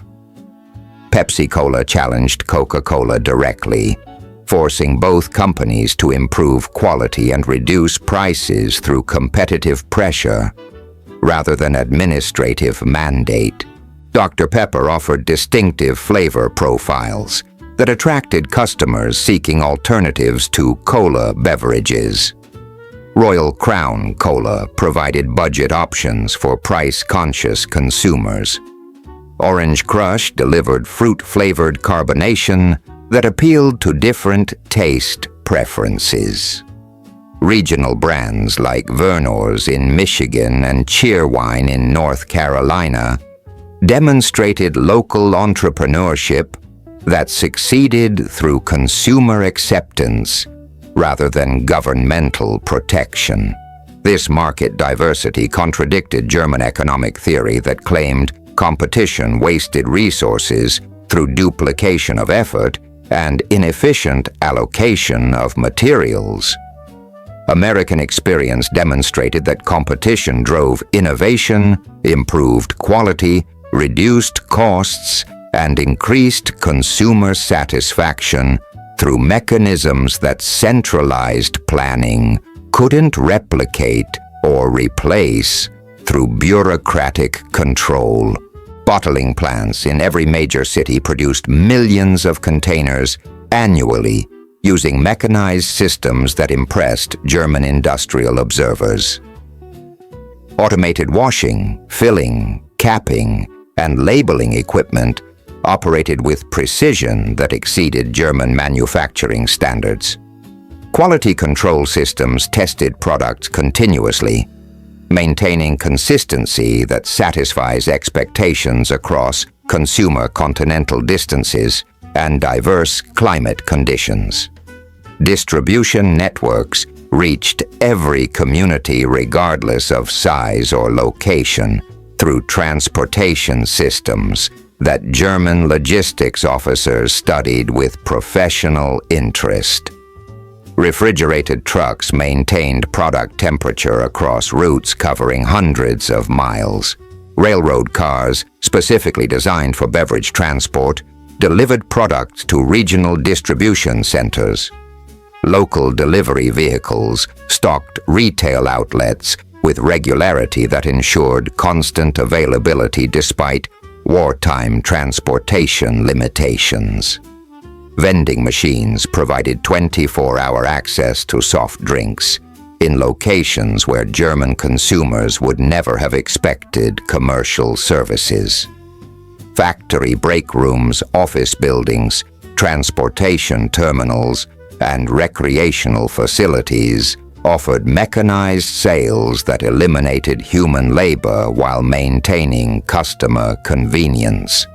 Pepsi-Cola challenged Coca-Cola directly, forcing both companies to improve quality and reduce prices through competitive pressure rather than administrative mandate. Dr. Pepper offered distinctive flavor profiles that attracted customers seeking alternatives to cola beverages. Royal Crown Cola provided budget options for price-conscious consumers. Orange Crush delivered fruit-flavored carbonation that appealed to different taste preferences. Regional brands like Vernors in Michigan and Cheerwine in North Carolina demonstrated local entrepreneurship that succeeded through consumer acceptance rather than governmental protection. This market diversity contradicted German economic theory that claimed competition wasted resources through duplication of effort and inefficient allocation of materials. American experience demonstrated that competition drove innovation, improved quality, reduced costs, and increased consumer satisfaction through mechanisms that centralized planning couldn't replicate or replace through bureaucratic control. Bottling plants in every major city produced millions of containers annually using mechanized systems that impressed German industrial observers. Automated washing, filling, capping, and labeling equipment operated with precision that exceeded German manufacturing standards. Quality control systems tested products continuously, maintaining consistency that satisfies expectations across consumer continental distances and diverse climate conditions. Distribution networks reached every community regardless of size or location through transportation systems that German logistics officers studied with professional interest. Refrigerated trucks maintained product temperature across routes covering hundreds of miles. Railroad cars, specifically designed for beverage transport, delivered products to regional distribution centers. Local delivery vehicles stocked retail outlets with regularity that ensured constant availability despite wartime transportation limitations. Vending machines provided 24-hour access to soft drinks in locations where German consumers would never have expected commercial services. Factory break rooms, office buildings, transportation terminals, and recreational facilities offered mechanized sales that eliminated human labor while maintaining customer convenience.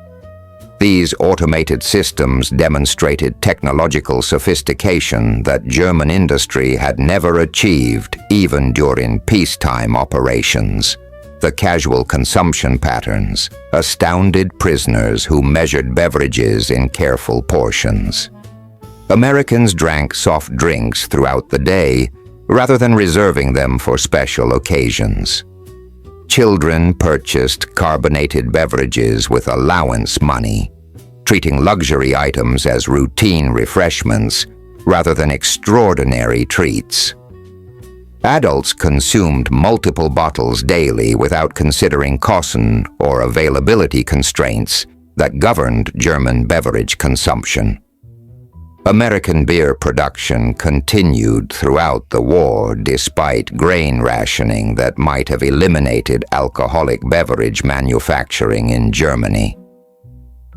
These automated systems demonstrated technological sophistication that German industry had never achieved even during peacetime operations. The casual consumption patterns astounded prisoners who measured beverages in careful portions. Americans drank soft drinks throughout the day rather than reserving them for special occasions. Children purchased carbonated beverages with allowance money, treating luxury items as routine refreshments rather than extraordinary treats. Adults consumed multiple bottles daily without considering Kosten or availability constraints that governed German beverage consumption. American beer production continued throughout the war despite grain rationing that might have eliminated alcoholic beverage manufacturing in Germany.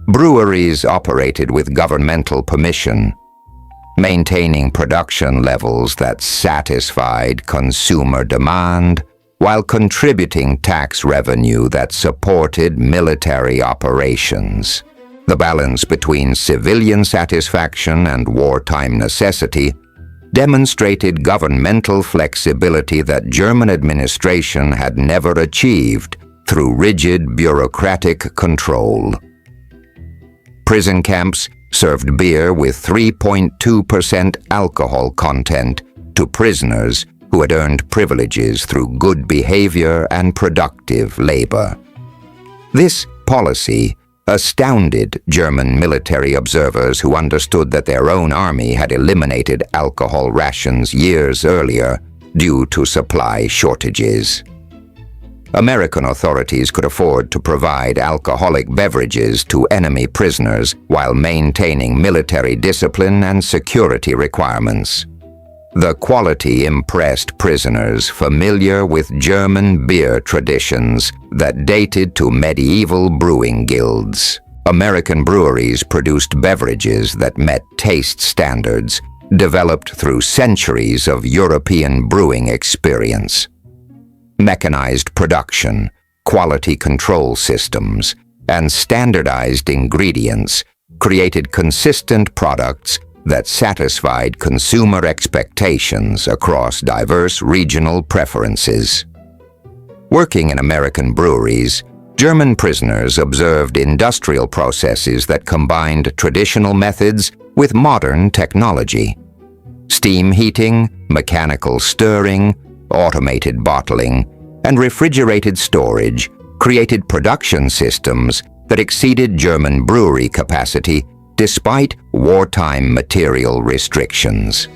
Breweries operated with governmental permission, maintaining production levels that satisfied consumer demand while contributing tax revenue that supported military operations. The balance between civilian satisfaction and wartime necessity demonstrated governmental flexibility that German administration had never achieved through rigid bureaucratic control. Prison camps served beer with 3.2% alcohol content to prisoners who had earned privileges through good behavior and productive labor. This policy astounded German military observers who understood that their own army had eliminated alcohol rations years earlier due to supply shortages. American authorities could afford to provide alcoholic beverages to enemy prisoners while maintaining military discipline and security requirements. The quality impressed prisoners familiar with German beer traditions that dated to medieval brewing guilds. American breweries produced beverages that met taste standards developed through centuries of European brewing experience. Mechanized production, quality control systems, and standardized ingredients created consistent products that satisfied consumer expectations across diverse regional preferences. Working in American breweries, German prisoners observed industrial processes that combined traditional methods with modern technology. Steam heating, mechanical stirring, automated bottling, and refrigerated storage created production systems that exceeded German brewery capacity despite wartime material restrictions.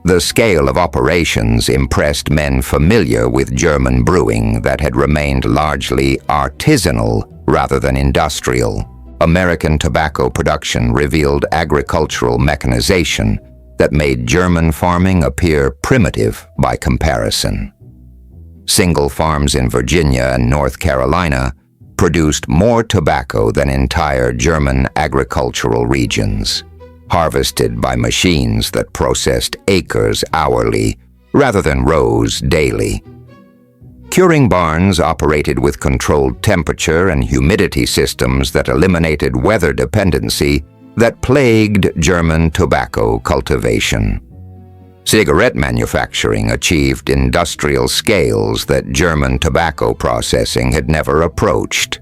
The scale of operations impressed men familiar with German brewing that had remained largely artisanal rather than industrial. American tobacco production revealed agricultural mechanization that made German farming appear primitive by comparison. Single farms in Virginia and North Carolina produced more tobacco than entire German agricultural regions, harvested by machines that processed acres hourly rather than rows daily. Curing barns operated with controlled temperature and humidity systems that eliminated weather dependency that plagued German tobacco cultivation. Cigarette manufacturing achieved industrial scales that German tobacco processing had never approached.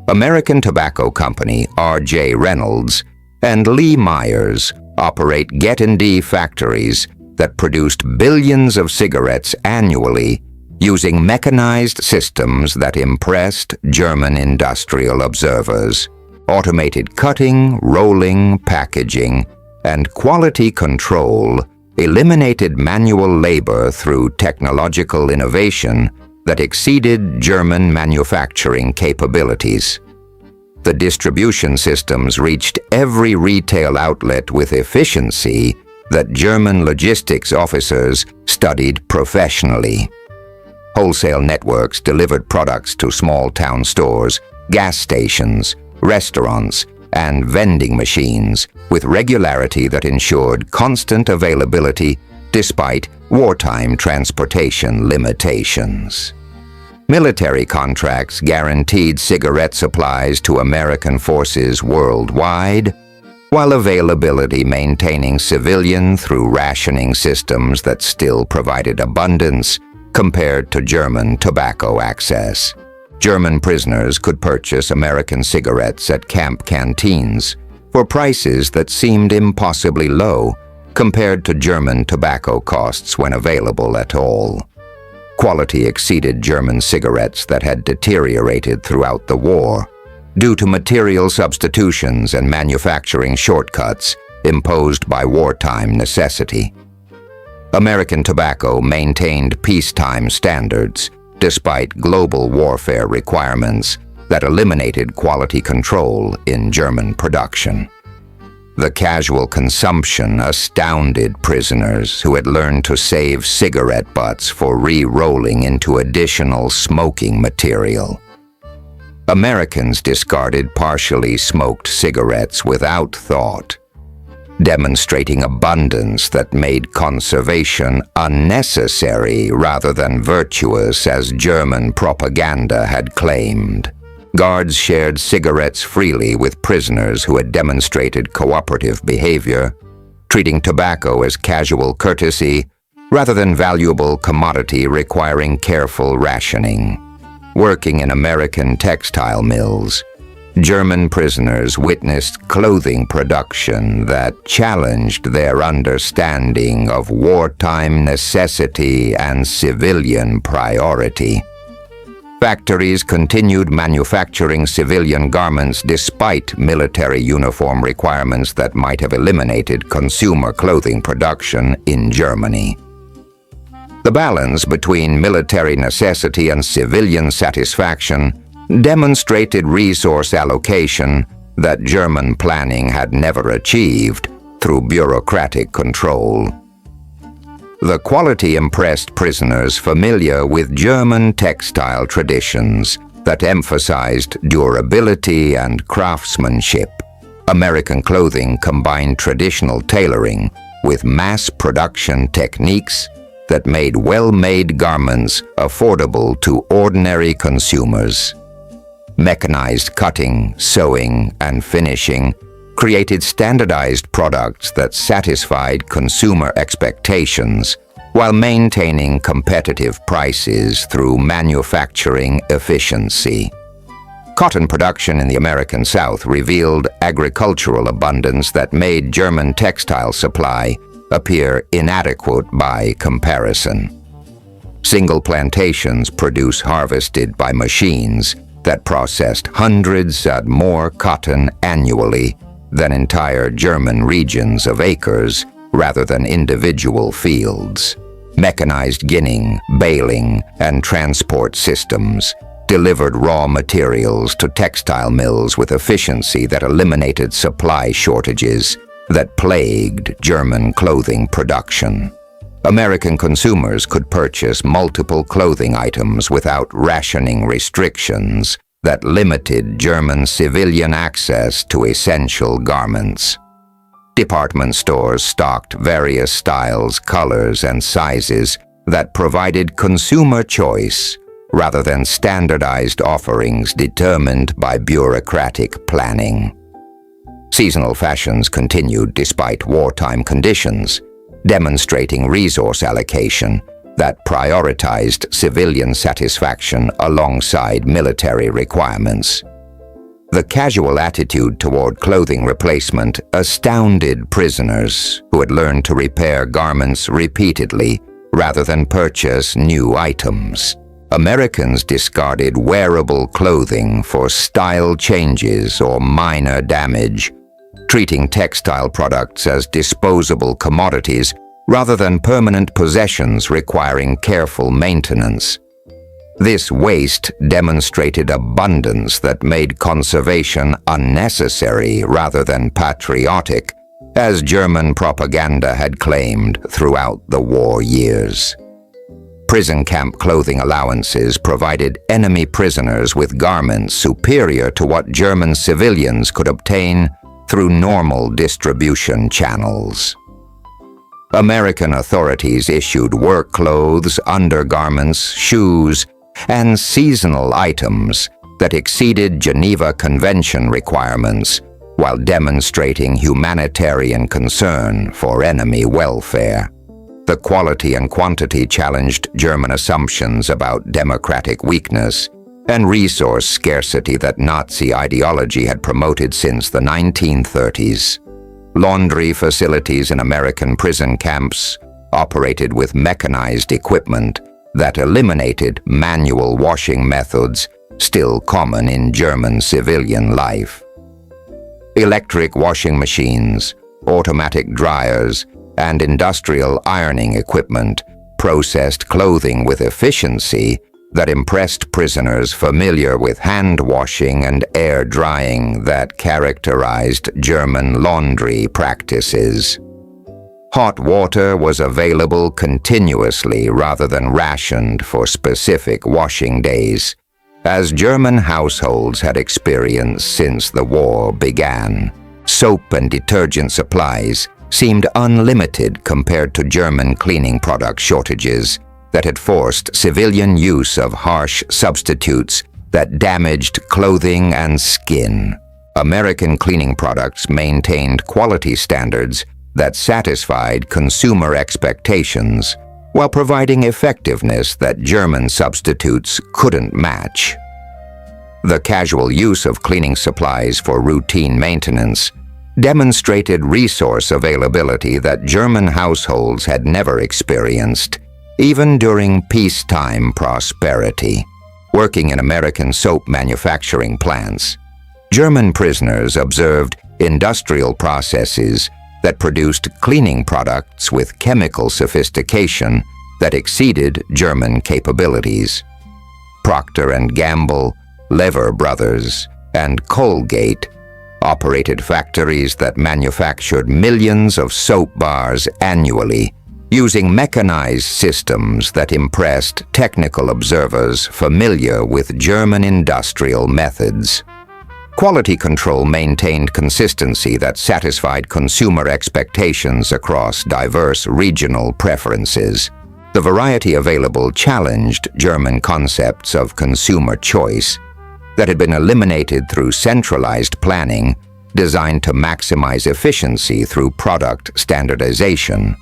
American Tobacco Company, R.J. Reynolds, and Lee Myers operate Get&D factories that produced billions of cigarettes annually using mechanized systems that impressed German industrial observers. Automated cutting, rolling, packaging, and quality control eliminated manual labor through technological innovation that exceeded German manufacturing capabilities. The distribution systems reached every retail outlet with efficiency that German logistics officers studied professionally. Wholesale networks delivered products to small-town stores, gas stations, restaurants, and vending machines with regularity that ensured constant availability despite wartime transportation limitations. Military contracts guaranteed cigarette supplies to American forces worldwide, while availability maintaining civilian through rationing systems that still provided abundance compared to German tobacco access. German prisoners could purchase American cigarettes at camp canteens for prices that seemed impossibly low compared to German tobacco costs when available at all. Quality exceeded German cigarettes that had deteriorated throughout the war due to material substitutions and manufacturing shortcuts imposed by wartime necessity. American tobacco maintained peacetime standards despite global warfare requirements that eliminated quality control in German production. The casual consumption astounded prisoners who had learned to save cigarette butts for re-rolling into additional smoking material. Americans discarded partially smoked cigarettes without thought, demonstrating abundance that made conservation unnecessary rather than virtuous as German propaganda had claimed. Guards shared cigarettes freely with prisoners who had demonstrated cooperative behavior, treating tobacco as casual courtesy rather than valuable commodity requiring careful rationing. Working in American textile mills, German prisoners witnessed clothing production that challenged their understanding of wartime necessity and civilian priority. Factories continued manufacturing civilian garments despite military uniform requirements that might have eliminated consumer clothing production in Germany. The balance between military necessity and civilian satisfaction demonstrated resource allocation that German planning had never achieved through bureaucratic control. The quality impressed prisoners familiar with German textile traditions that emphasized durability and craftsmanship. American clothing combined traditional tailoring with mass production techniques that made well-made garments affordable to ordinary consumers. Mechanized cutting, sewing, and finishing created standardized products that satisfied consumer expectations while maintaining competitive prices through manufacturing efficiency. Cotton production in the American South revealed agricultural abundance that made German textile supply appear inadequate by comparison. Single plantations produce harvested by machines that processed hundreds and more cotton annually than entire German regions of acres rather than individual fields. Mechanized ginning, baling, and transport systems delivered raw materials to textile mills with efficiency that eliminated supply shortages that plagued German clothing production. American consumers could purchase multiple clothing items without rationing restrictions that limited German civilian access to essential garments. Department stores stocked various styles, colors, and sizes that provided consumer choice rather than standardized offerings determined by bureaucratic planning. Seasonal fashions continued despite wartime conditions, demonstrating resource allocation that prioritized civilian satisfaction alongside military requirements. The casual attitude toward clothing replacement astounded prisoners who had learned to repair garments repeatedly rather than purchase new items. Americans discarded wearable clothing for style changes or minor damage, treating textile products as disposable commodities rather than permanent possessions requiring careful maintenance. This waste demonstrated abundance that made conservation unnecessary rather than patriotic, as German propaganda had claimed throughout the war years. Prison camp clothing allowances provided enemy prisoners with garments superior to what German civilians could obtain through normal distribution channels. American authorities issued work clothes, undergarments, shoes, and seasonal items that exceeded Geneva Convention requirements while demonstrating humanitarian concern for enemy welfare. The quality and quantity challenged German assumptions about democratic weakness and resource scarcity that Nazi ideology had promoted since the 1930s. Laundry facilities in American prison camps operated with mechanized equipment that eliminated manual washing methods still common in German civilian life. Electric washing machines, automatic dryers, and industrial ironing equipment processed clothing with efficiency that impressed prisoners familiar with hand washing and air drying that characterized German laundry practices. Hot water was available continuously rather than rationed for specific washing days, as German households had experienced since the war began. Soap and detergent supplies seemed unlimited compared to German cleaning product shortages that had forced civilian use of harsh substitutes that damaged clothing and skin. American cleaning products maintained quality standards that satisfied consumer expectations while providing effectiveness that German substitutes couldn't match. The casual use of cleaning supplies for routine maintenance demonstrated resource availability that German households had never experienced, even during peacetime prosperity. Working in American soap manufacturing plants, German prisoners observed industrial processes that produced cleaning products with chemical sophistication that exceeded German capabilities. Procter & Gamble, Lever Brothers, and Colgate operated factories that manufactured millions of soap bars annually, using mechanized systems that impressed technical observers familiar with German industrial methods. Quality control maintained consistency that satisfied consumer expectations across diverse regional preferences. The variety available challenged German concepts of consumer choice that had been eliminated through centralized planning designed to maximize efficiency through product standardization.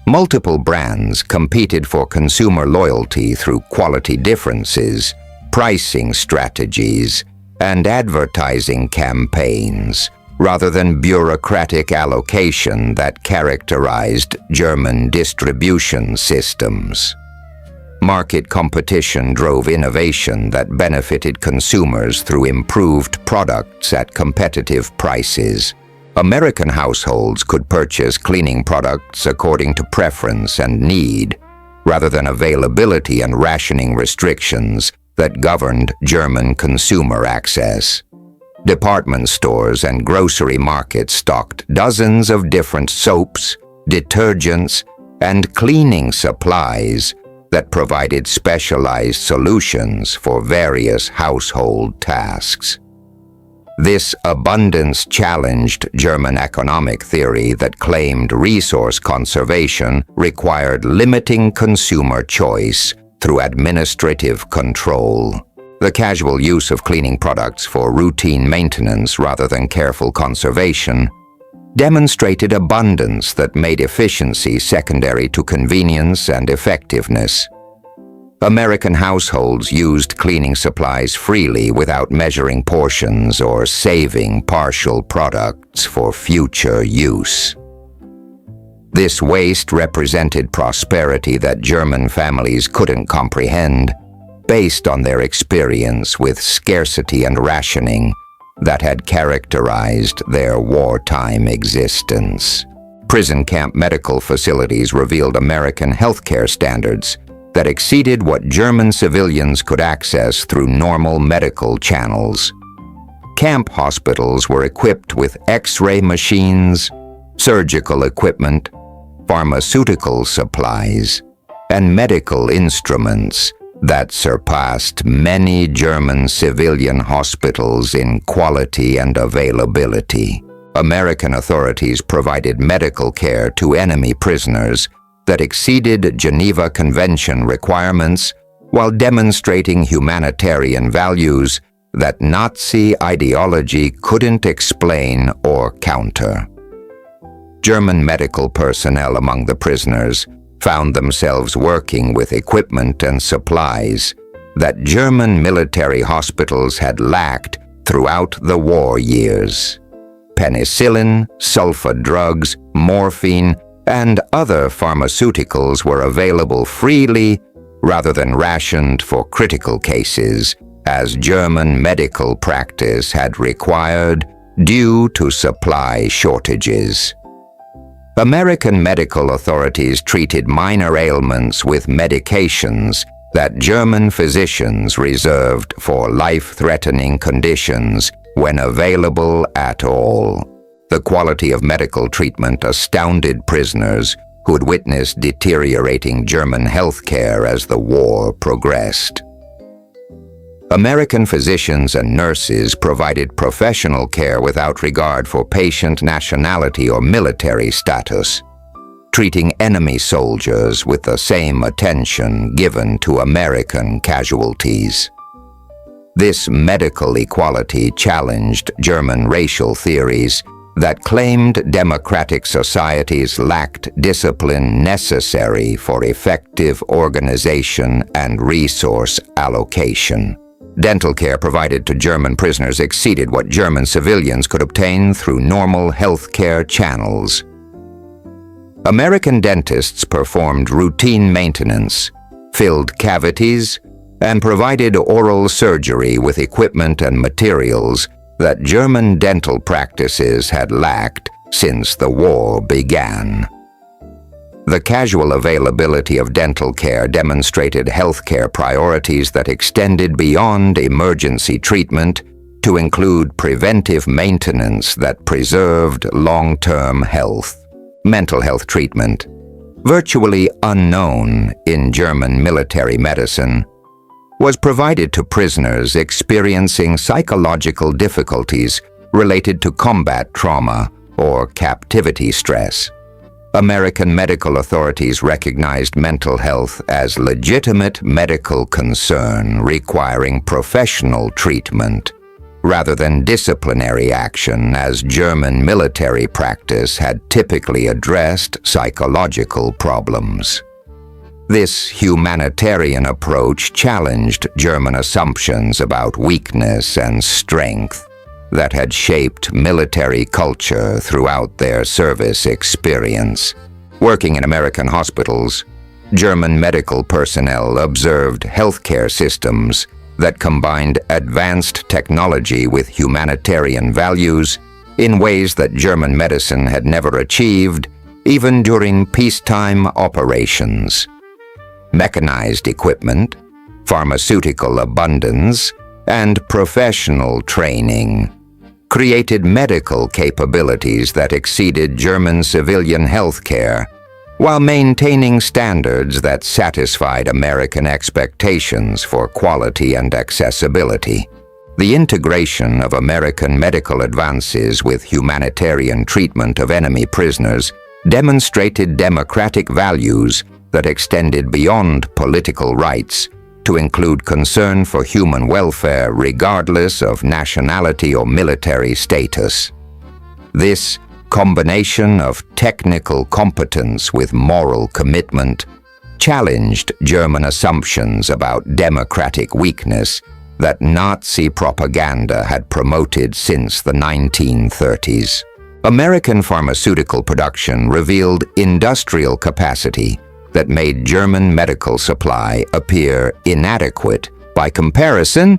Multiple brands competed for consumer loyalty through quality differences, pricing strategies, and advertising campaigns, rather than bureaucratic allocation that characterized German distribution systems. Market competition drove innovation that benefited consumers through improved products at competitive prices. American households could purchase cleaning products according to preference and need, rather than availability and rationing restrictions that governed German consumer access. Department stores and grocery markets stocked dozens of different soaps, detergents, and cleaning supplies that provided specialized solutions for various household tasks. This abundance challenged German economic theory that claimed resource conservation required limiting consumer choice through administrative control. The casual use of cleaning products for routine maintenance rather than careful conservation demonstrated abundance that made efficiency secondary to convenience and effectiveness. American households used cleaning supplies freely without measuring portions or saving partial products for future use. This waste represented prosperity that German families couldn't comprehend, based on their experience with scarcity and rationing that had characterized their wartime existence. Prison camp medical facilities revealed American healthcare standards that exceeded what German civilians could access through normal medical channels. Camp hospitals were equipped with X-ray machines, surgical equipment, pharmaceutical supplies, and medical instruments that surpassed many German civilian hospitals in quality and availability. American authorities provided medical care to enemy prisoners that exceeded Geneva Convention requirements while demonstrating humanitarian values that Nazi ideology couldn't explain or counter. German medical personnel among the prisoners found themselves working with equipment and supplies that German military hospitals had lacked throughout the war years. Penicillin, sulfa drugs, morphine, and other pharmaceuticals were available freely rather than rationed for critical cases, as German medical practice had required due to supply shortages. American medical authorities treated minor ailments with medications that German physicians reserved for life-threatening conditions when available at all. The quality of medical treatment astounded prisoners who had witnessed deteriorating German health care as the war progressed. American physicians and nurses provided professional care without regard for patient nationality or military status, treating enemy soldiers with the same attention given to American casualties. This medical equality challenged German racial theories that claimed democratic societies lacked discipline necessary for effective organization and resource allocation. Dental care provided to German prisoners exceeded what German civilians could obtain through normal health care channels. American dentists performed routine maintenance, filled cavities, and provided oral surgery with equipment and materials that German dental practices had lacked since the war began. The casual availability of dental care demonstrated healthcare priorities that extended beyond emergency treatment to include preventive maintenance that preserved long-term health. Mental health treatment, virtually unknown in German military medicine, was provided to prisoners experiencing psychological difficulties related to combat trauma or captivity stress. American medical authorities recognized mental health as legitimate medical concern requiring professional treatment rather than disciplinary action, as German military practice had typically addressed psychological problems. This humanitarian approach challenged German assumptions about weakness and strength that had shaped military culture throughout their service experience. Working in American hospitals, German medical personnel observed healthcare systems that combined advanced technology with humanitarian values in ways that German medicine had never achieved, even during peacetime operations. Mechanized equipment, pharmaceutical abundance, and professional training created medical capabilities that exceeded German civilian health care while maintaining standards that satisfied American expectations for quality and accessibility. The integration of American medical advances with humanitarian treatment of enemy prisoners demonstrated democratic values that extended beyond political rights to include concern for human welfare regardless of nationality or military status. This combination of technical competence with moral commitment challenged German assumptions about democratic weakness that Nazi propaganda had promoted since the 1930s. American pharmaceutical production revealed industrial capacity that made German medical supply appear inadequate by comparison.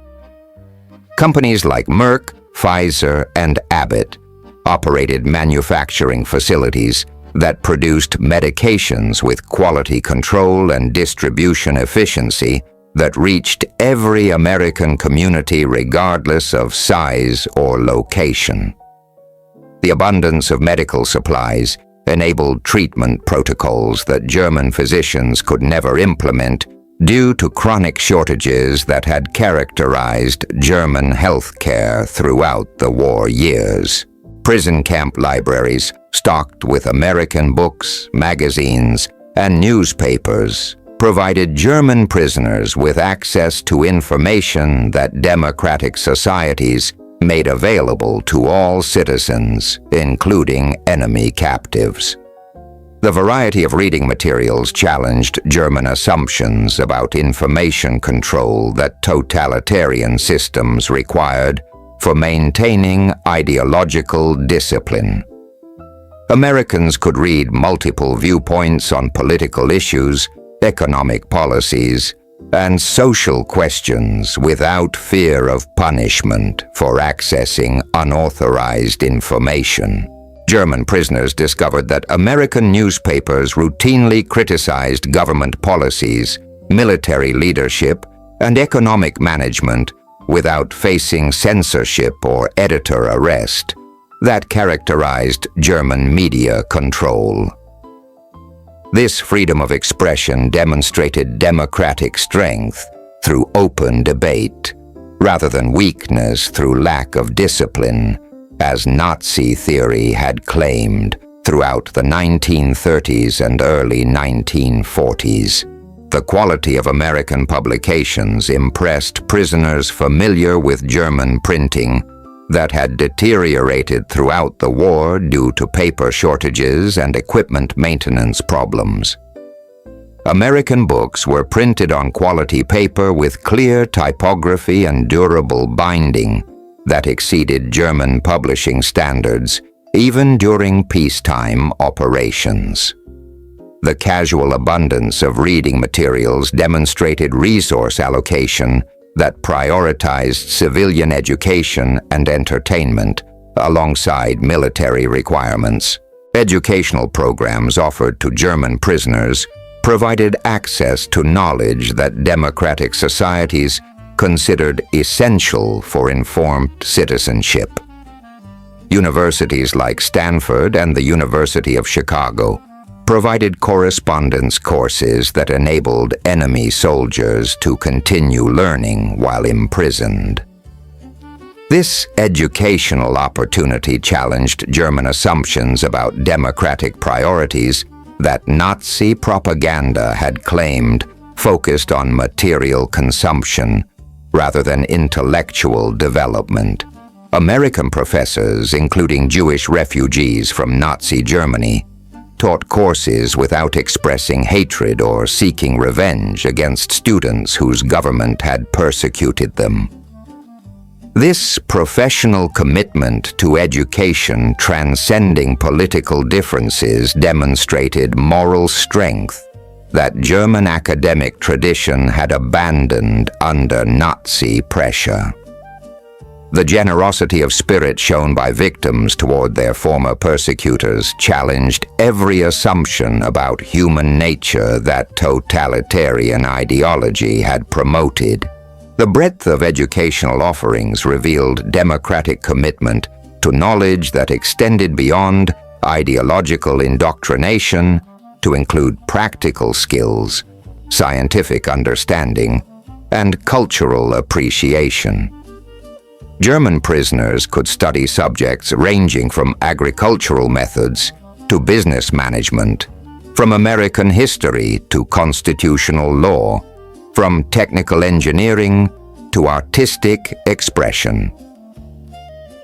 Companies like Merck, Pfizer, and Abbott operated manufacturing facilities that produced medications with quality control and distribution efficiency that reached every American community regardless of size or location. The abundance of medical supplies enabled treatment protocols that German physicians could never implement due to chronic shortages that had characterized German healthcare throughout the war years. Prison camp libraries, stocked with American books, magazines, and newspapers, provided German prisoners with access to information that democratic societies made available to all citizens, including enemy captives. The variety of reading materials challenged German assumptions about information control that totalitarian systems required for maintaining ideological discipline. Americans could read multiple viewpoints on political issues, economic policies, and social questions without fear of punishment for accessing unauthorized information. German prisoners discovered that American newspapers routinely criticized government policies, military leadership, and economic management without facing censorship or editor arrest that characterized German media control. This freedom of expression demonstrated democratic strength through open debate, rather than weakness through lack of discipline, as Nazi theory had claimed throughout the 1930s and early 1940s. The quality of American publications impressed prisoners familiar with German printing that had deteriorated throughout the war due to paper shortages and equipment maintenance problems. American books were printed on quality paper with clear typography and durable binding that exceeded German publishing standards even during peacetime operations. The casual abundance of reading materials demonstrated resource allocation that prioritized civilian education and entertainment alongside military requirements. Educational programs offered to German prisoners provided access to knowledge that democratic societies considered essential for informed citizenship. Universities like Stanford and the University of Chicago provided correspondence courses that enabled enemy soldiers to continue learning while imprisoned. This educational opportunity challenged German assumptions about democratic priorities that Nazi propaganda had claimed focused on material consumption rather than intellectual development. American professors, including Jewish refugees from Nazi Germany, taught courses without expressing hatred or seeking revenge against students whose government had persecuted them. This professional commitment to education transcending political differences demonstrated moral strength that German academic tradition had abandoned under Nazi pressure. The generosity of spirit shown by victims toward their former persecutors challenged every assumption about human nature that totalitarian ideology had promoted. The breadth of educational offerings revealed democratic commitment to knowledge that extended beyond ideological indoctrination to include practical skills, scientific understanding, and cultural appreciation. German prisoners could study subjects ranging from agricultural methods to business management, from American history to constitutional law, from technical engineering to artistic expression.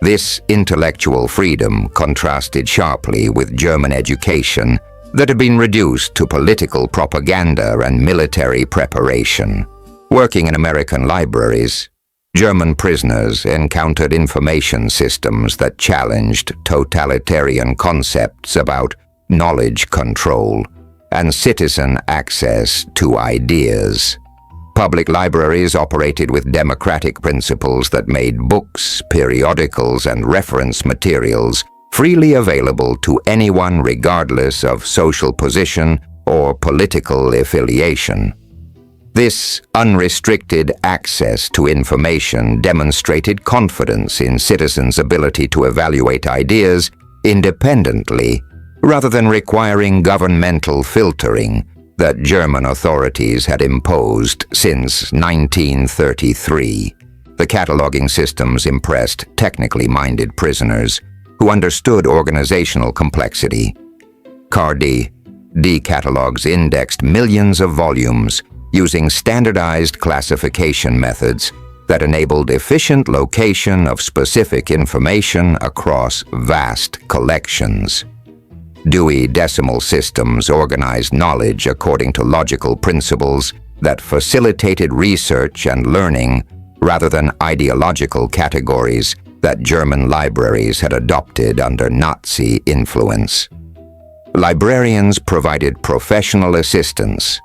This intellectual freedom contrasted sharply with German education that had been reduced to political propaganda and military preparation. Working in American libraries, German prisoners encountered information systems that challenged totalitarian concepts about knowledge control and citizen access to ideas. Public libraries operated with democratic principles that made books, periodicals, and reference materials freely available to anyone regardless of social position or political affiliation. This unrestricted access to information demonstrated confidence in citizens' ability to evaluate ideas independently rather than requiring governmental filtering that German authorities had imposed since 1933. The cataloging systems impressed technically minded prisoners who understood organizational complexity. D catalogs indexed millions of volumes using standardized classification methods that enabled efficient location of specific information across vast collections. Dewey Decimal Systems organized knowledge according to logical principles that facilitated research and learning rather than ideological categories that German libraries had adopted under Nazi influence. Librarians provided professional assistance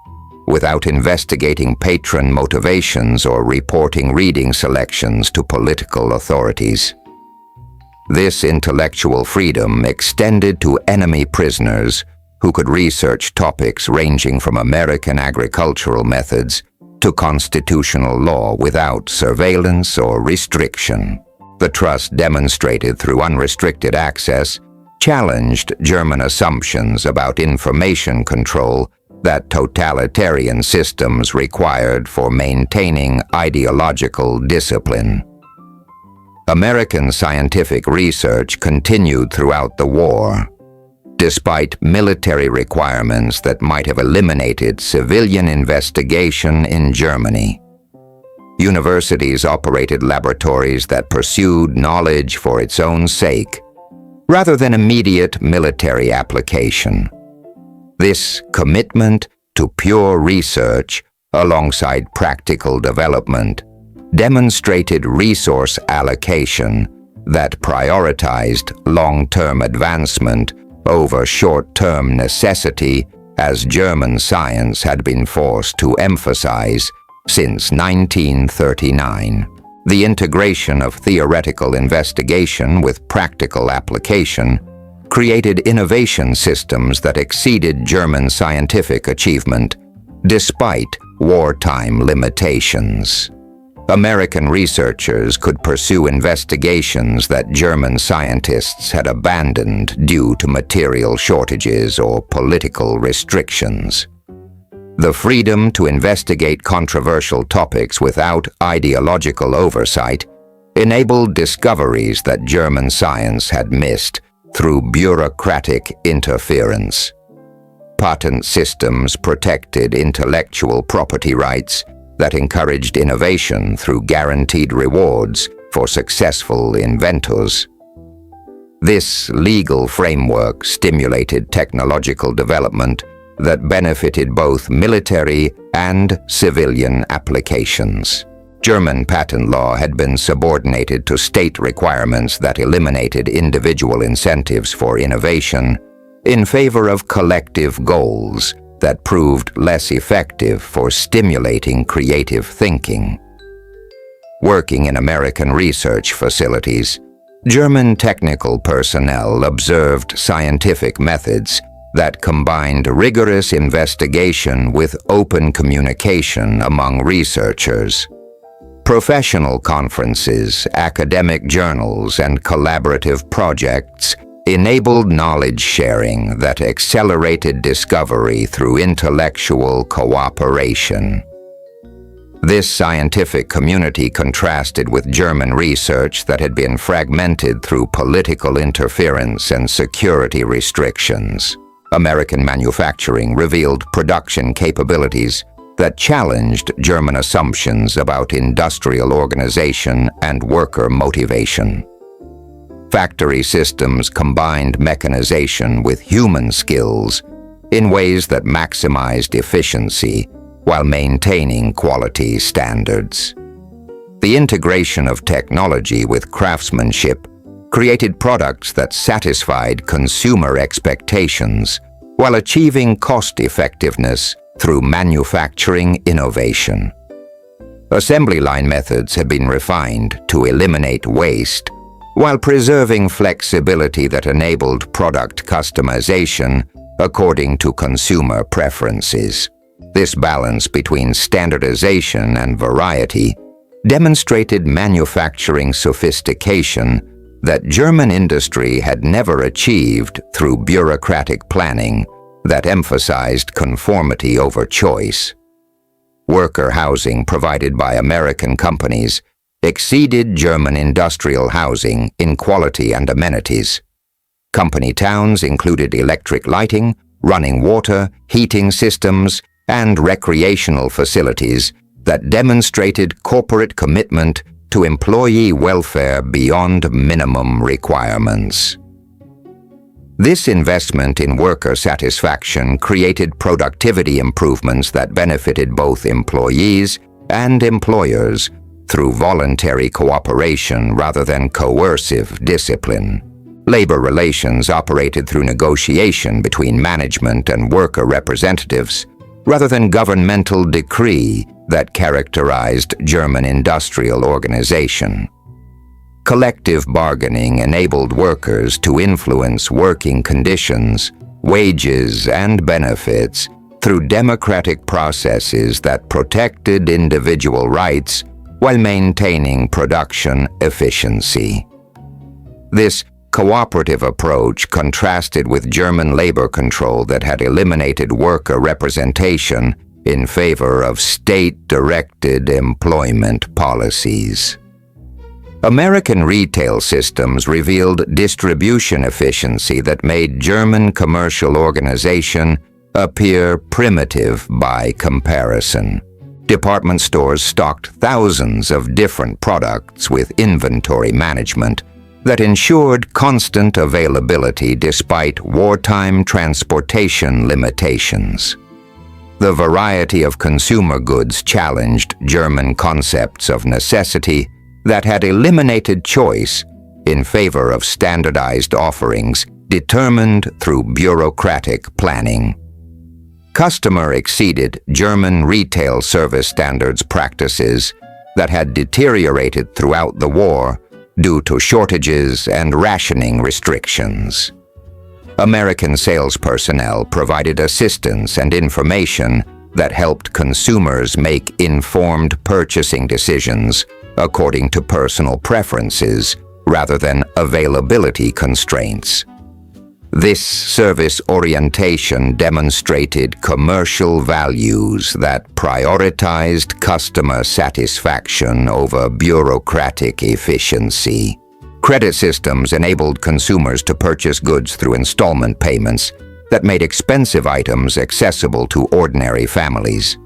without investigating patron motivations or reporting reading selections to political authorities. This intellectual freedom extended to enemy prisoners who could research topics ranging from American agricultural methods to constitutional law without surveillance or restriction. The trust demonstrated through unrestricted access challenged German assumptions about information control that totalitarian systems required for maintaining ideological discipline. American scientific research continued throughout the war, despite military requirements that might have eliminated civilian investigation in Germany. Universities operated laboratories that pursued knowledge for its own sake, rather than immediate military application. This commitment to pure research alongside practical development demonstrated resource allocation that prioritized long-term advancement over short-term necessity, as German science had been forced to emphasize since 1939. The integration of theoretical investigation with practical application created innovation systems that exceeded German scientific achievement, despite wartime limitations. American researchers could pursue investigations that German scientists had abandoned due to material shortages or political restrictions. The freedom to investigate controversial topics without ideological oversight enabled discoveries that German science had missed through bureaucratic interference. Patent systems protected intellectual property rights that encouraged innovation through guaranteed rewards for successful inventors. This legal framework stimulated technological development that benefited both military and civilian applications. German patent law had been subordinated to state requirements that eliminated individual incentives for innovation in favor of collective goals that proved less effective for stimulating creative thinking. Working in American research facilities, German technical personnel observed scientific methods that combined rigorous investigation with open communication among researchers. Professional conferences, academic journals, and collaborative projects enabled knowledge sharing that accelerated discovery through intellectual cooperation. This scientific community contrasted with German research that had been fragmented through political interference and security restrictions. American manufacturing revealed production capabilities that challenged German assumptions about industrial organization and worker motivation. Factory systems combined mechanization with human skills in ways that maximized efficiency while maintaining quality standards. The integration of technology with craftsmanship created products that satisfied consumer expectations while achieving cost-effectiveness through manufacturing innovation. Assembly line methods had been refined to eliminate waste, while preserving flexibility that enabled product customization according to consumer preferences. This balance between standardization and variety demonstrated manufacturing sophistication that German industry had never achieved through bureaucratic planning that emphasized conformity over choice. Worker housing provided by American companies exceeded German industrial housing in quality and amenities. Company towns included electric lighting, running water, heating systems, and recreational facilities that demonstrated corporate commitment to employee welfare beyond minimum requirements. This investment in worker satisfaction created productivity improvements that benefited both employees and employers through voluntary cooperation rather than coercive discipline. Labor relations operated through negotiation between management and worker representatives rather than governmental decree that characterized German industrial organization. Collective bargaining enabled workers to influence working conditions, wages, and benefits through democratic processes that protected individual rights while maintaining production efficiency. This cooperative approach contrasted with German labor control that had eliminated worker representation in favor of state-directed employment policies. American retail systems revealed distribution efficiency that made German commercial organization appear primitive by comparison. Department stores stocked thousands of different products with inventory management that ensured constant availability despite wartime transportation limitations. The variety of consumer goods challenged German concepts of necessity that had eliminated choice in favor of standardized offerings determined through bureaucratic planning. Customer exceeded German retail service standards practices that had deteriorated throughout the war due to shortages and rationing restrictions. American sales personnel provided assistance and information that helped consumers make informed purchasing decisions according to personal preferences rather than availability constraints. This service orientation demonstrated commercial values that prioritized customer satisfaction over bureaucratic efficiency. Credit systems enabled consumers to purchase goods through installment payments that made expensive items accessible to ordinary families.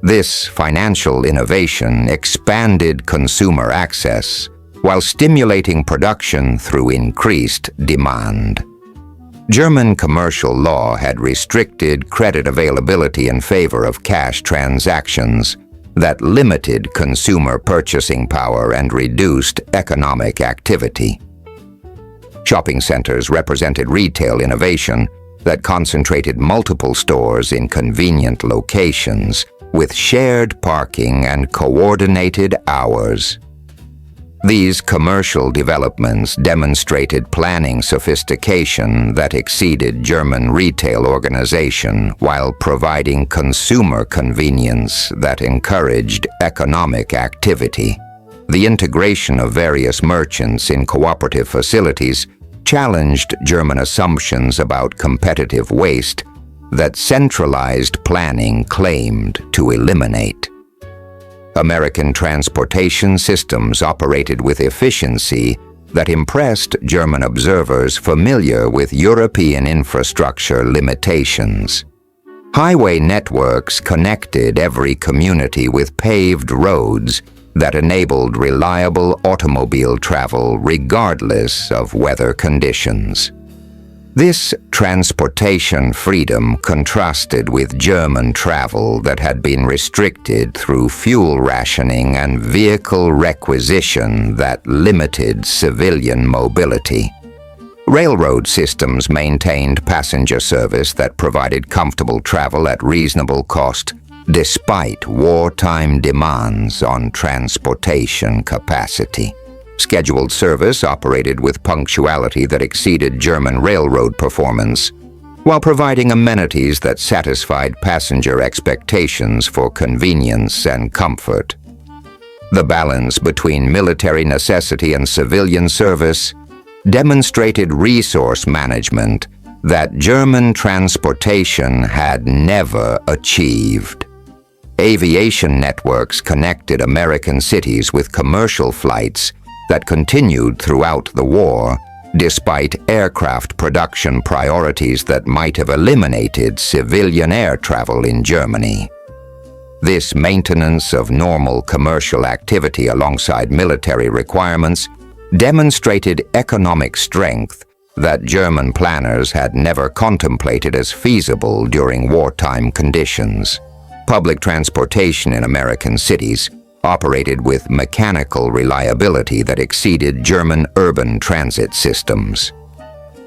This financial innovation expanded consumer access while stimulating production through increased demand. German commercial law had restricted credit availability in favor of cash transactions that limited consumer purchasing power and reduced economic activity. Shopping centers represented retail innovation that concentrated multiple stores in convenient locations with shared parking and coordinated hours. These commercial developments demonstrated planning sophistication that exceeded German retail organization while providing consumer convenience that encouraged economic activity. The integration of various merchants in cooperative facilities challenged German assumptions about competitive waste that centralized planning claimed to eliminate. American transportation systems operated with efficiency that impressed German observers familiar with European infrastructure limitations. Highway networks connected every community with paved roads that enabled reliable automobile travel regardless of weather conditions. This transportation freedom contrasted with German travel that had been restricted through fuel rationing and vehicle requisition that limited civilian mobility. Railroad systems maintained passenger service that provided comfortable travel at reasonable cost, despite wartime demands on transportation capacity. Scheduled service operated with punctuality that exceeded German railroad performance, while providing amenities that satisfied passenger expectations for convenience and comfort. The balance between military necessity and civilian service demonstrated resource management that German transportation had never achieved. Aviation networks connected American cities with commercial flights that continued throughout the war, despite aircraft production priorities that might have eliminated civilian air travel in Germany. This maintenance of normal commercial activity alongside military requirements demonstrated economic strength that German planners had never contemplated as feasible during wartime conditions. Public transportation in American cities operated with mechanical reliability that exceeded German urban transit systems.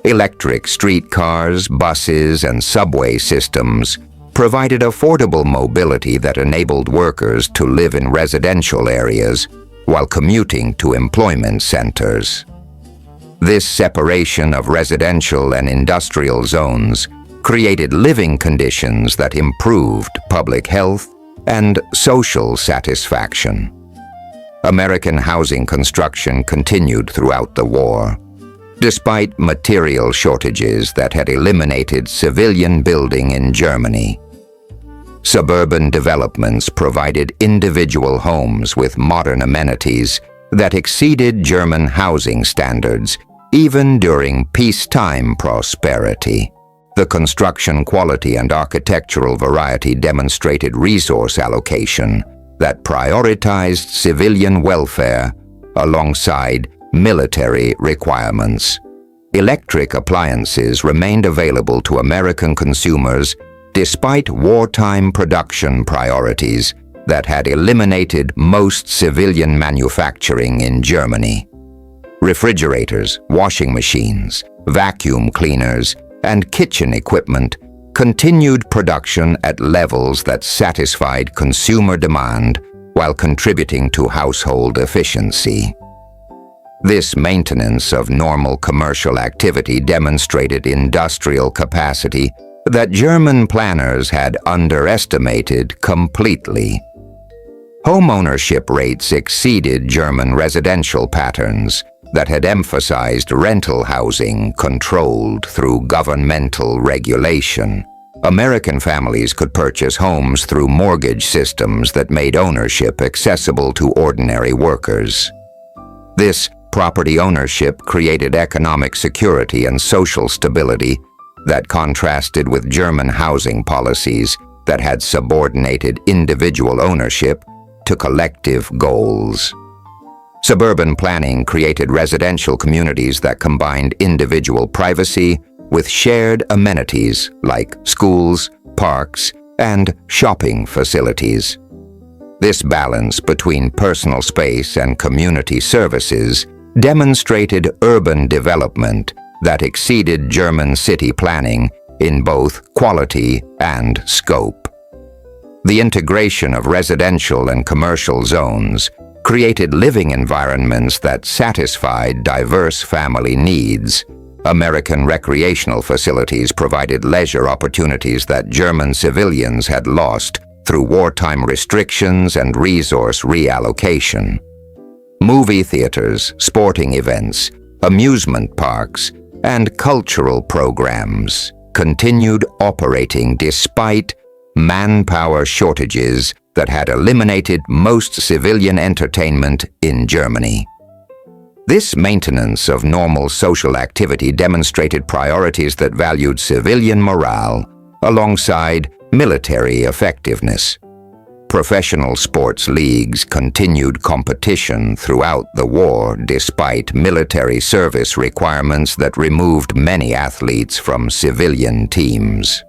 Electric streetcars, buses, and subway systems provided affordable mobility that enabled workers to live in residential areas while commuting to employment centers. This separation of residential and industrial zones created living conditions that improved public health and social satisfaction. American housing construction continued throughout the war, despite material shortages that had eliminated civilian building in Germany. Suburban developments provided individual homes with modern amenities that exceeded German housing standards even during peacetime prosperity. The construction quality and architectural variety demonstrated resource allocation that prioritized civilian welfare alongside military requirements. Electric appliances remained available to American consumers despite wartime production priorities that had eliminated most civilian manufacturing in Germany. Refrigerators, washing machines, vacuum cleaners, and kitchen equipment continued production at levels that satisfied consumer demand while contributing to household efficiency. This maintenance of normal commercial activity demonstrated industrial capacity that German planners had underestimated completely. Homeownership rates exceeded German residential patterns that had emphasized rental housing controlled through governmental regulation. American families could purchase homes through mortgage systems that made ownership accessible to ordinary workers. This property ownership created economic security and social stability that contrasted with German housing policies that had subordinated individual ownership to collective goals. Suburban planning created residential communities that combined individual privacy with shared amenities like schools, parks, and shopping facilities. This balance between personal space and community services demonstrated urban development that exceeded German city planning in both quality and scope. The integration of residential and commercial zones created living environments that satisfied diverse family needs. American recreational facilities provided leisure opportunities that German civilians had lost through wartime restrictions and resource reallocation. Movie theaters, sporting events, amusement parks, and cultural programs continued operating despite manpower shortages that had eliminated most civilian entertainment in Germany. This maintenance of normal social activity demonstrated priorities that valued civilian morale alongside military effectiveness. Professional sports leagues continued competition throughout the war despite military service requirements that removed many athletes from civilian teams.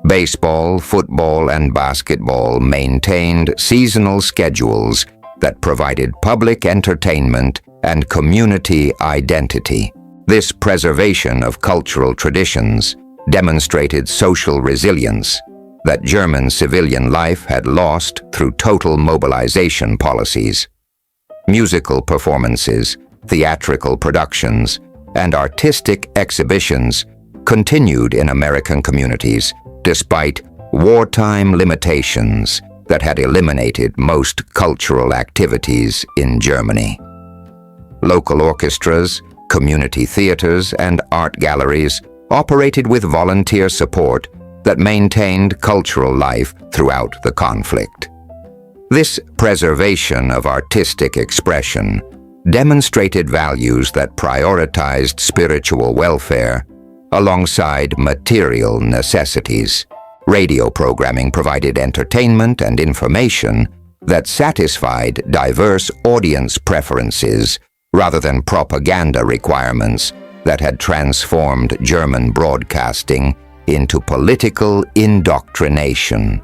Baseball, football, and basketball maintained seasonal schedules that provided public entertainment and community identity. This preservation of cultural traditions demonstrated social resilience that German civilian life had lost through total mobilization policies. Musical performances, theatrical productions, and artistic exhibitions continued in American communities despite wartime limitations that had eliminated most cultural activities in Germany. Local orchestras, community theaters, and art galleries operated with volunteer support that maintained cultural life throughout the conflict. This preservation of artistic expression demonstrated values that prioritized spiritual welfare alongside material necessities. Radio programming provided entertainment and information that satisfied diverse audience preferences rather than propaganda requirements that had transformed German broadcasting into political indoctrination.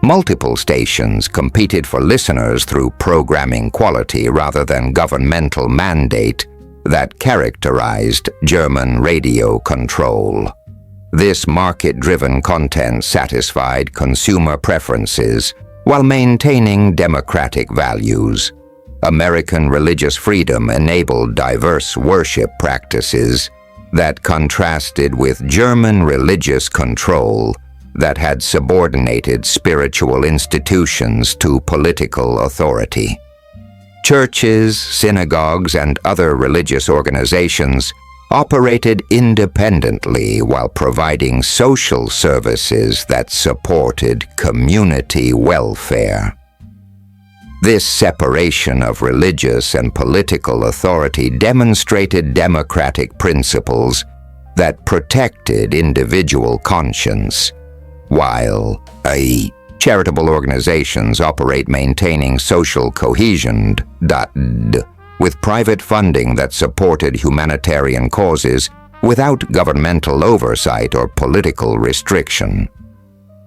Multiple stations competed for listeners through programming quality rather than governmental mandate that characterized German radio control. This market-driven content satisfied consumer preferences while maintaining democratic values. American religious freedom enabled diverse worship practices that contrasted with German religious control that had subordinated spiritual institutions to political authority. Churches, synagogues, and other religious organizations operated independently while providing social services that supported community welfare. This separation of religious and political authority demonstrated democratic principles that protected individual conscience, while charitable organizations operate maintaining social cohesion with private funding that supported humanitarian causes without governmental oversight or political restriction.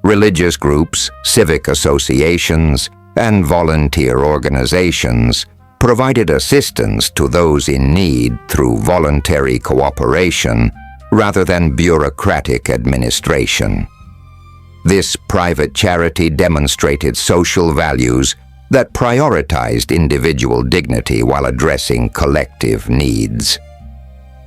Religious groups, civic associations, and volunteer organizations provided assistance to those in need through voluntary cooperation rather than bureaucratic administration. This private charity demonstrated social values that prioritized individual dignity while addressing collective needs.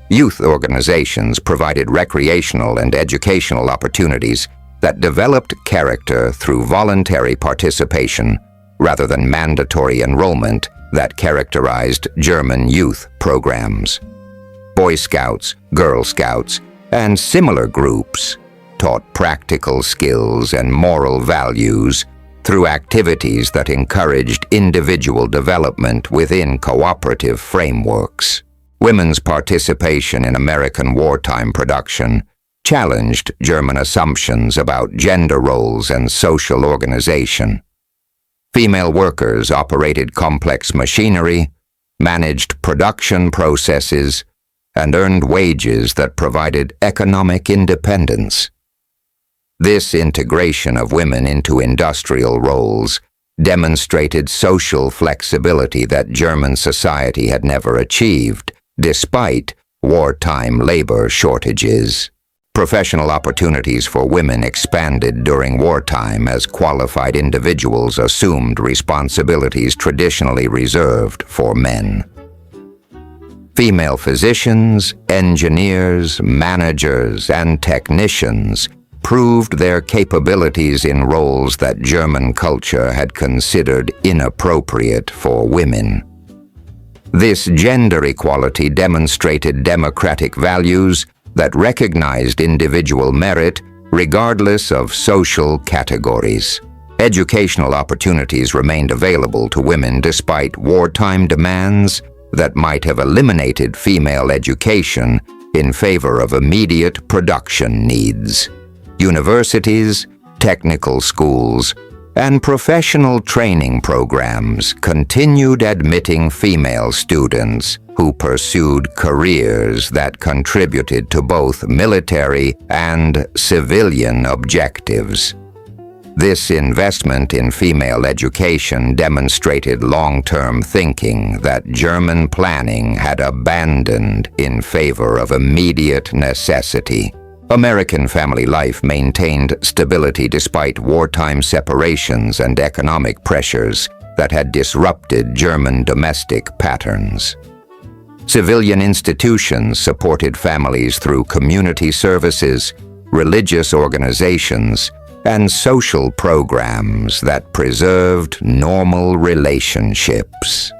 Youth organizations provided recreational and educational opportunities that developed character through voluntary participation rather than mandatory enrollment that characterized German youth programs. Boy Scouts, Girl Scouts, and similar groups taught practical skills and moral values through activities that encouraged individual development within cooperative frameworks. Women's participation in American wartime production challenged German assumptions about gender roles and social organization. Female workers operated complex machinery, managed production processes, and earned wages that provided economic independence. This integration of women into industrial roles demonstrated social flexibility that German society had never achieved, despite wartime labor shortages. Professional opportunities for women expanded during wartime as qualified individuals assumed responsibilities traditionally reserved for men. Female physicians, engineers, managers, and technicians proved their capabilities in roles that German culture had considered inappropriate for women. This gender equality demonstrated democratic values that recognized individual merit regardless of social categories. Educational opportunities remained available to women despite wartime demands that might have eliminated female education in favor of immediate production needs. Universities, technical schools, and professional training programs continued admitting female students who pursued careers that contributed to both military and civilian objectives. This investment in female education demonstrated long-term thinking that German planning had abandoned in favor of immediate necessity. American family life maintained stability despite wartime separations and economic pressures that had disrupted German domestic patterns. Civilian institutions supported families through community services, religious organizations, and social programs that preserved normal relationships.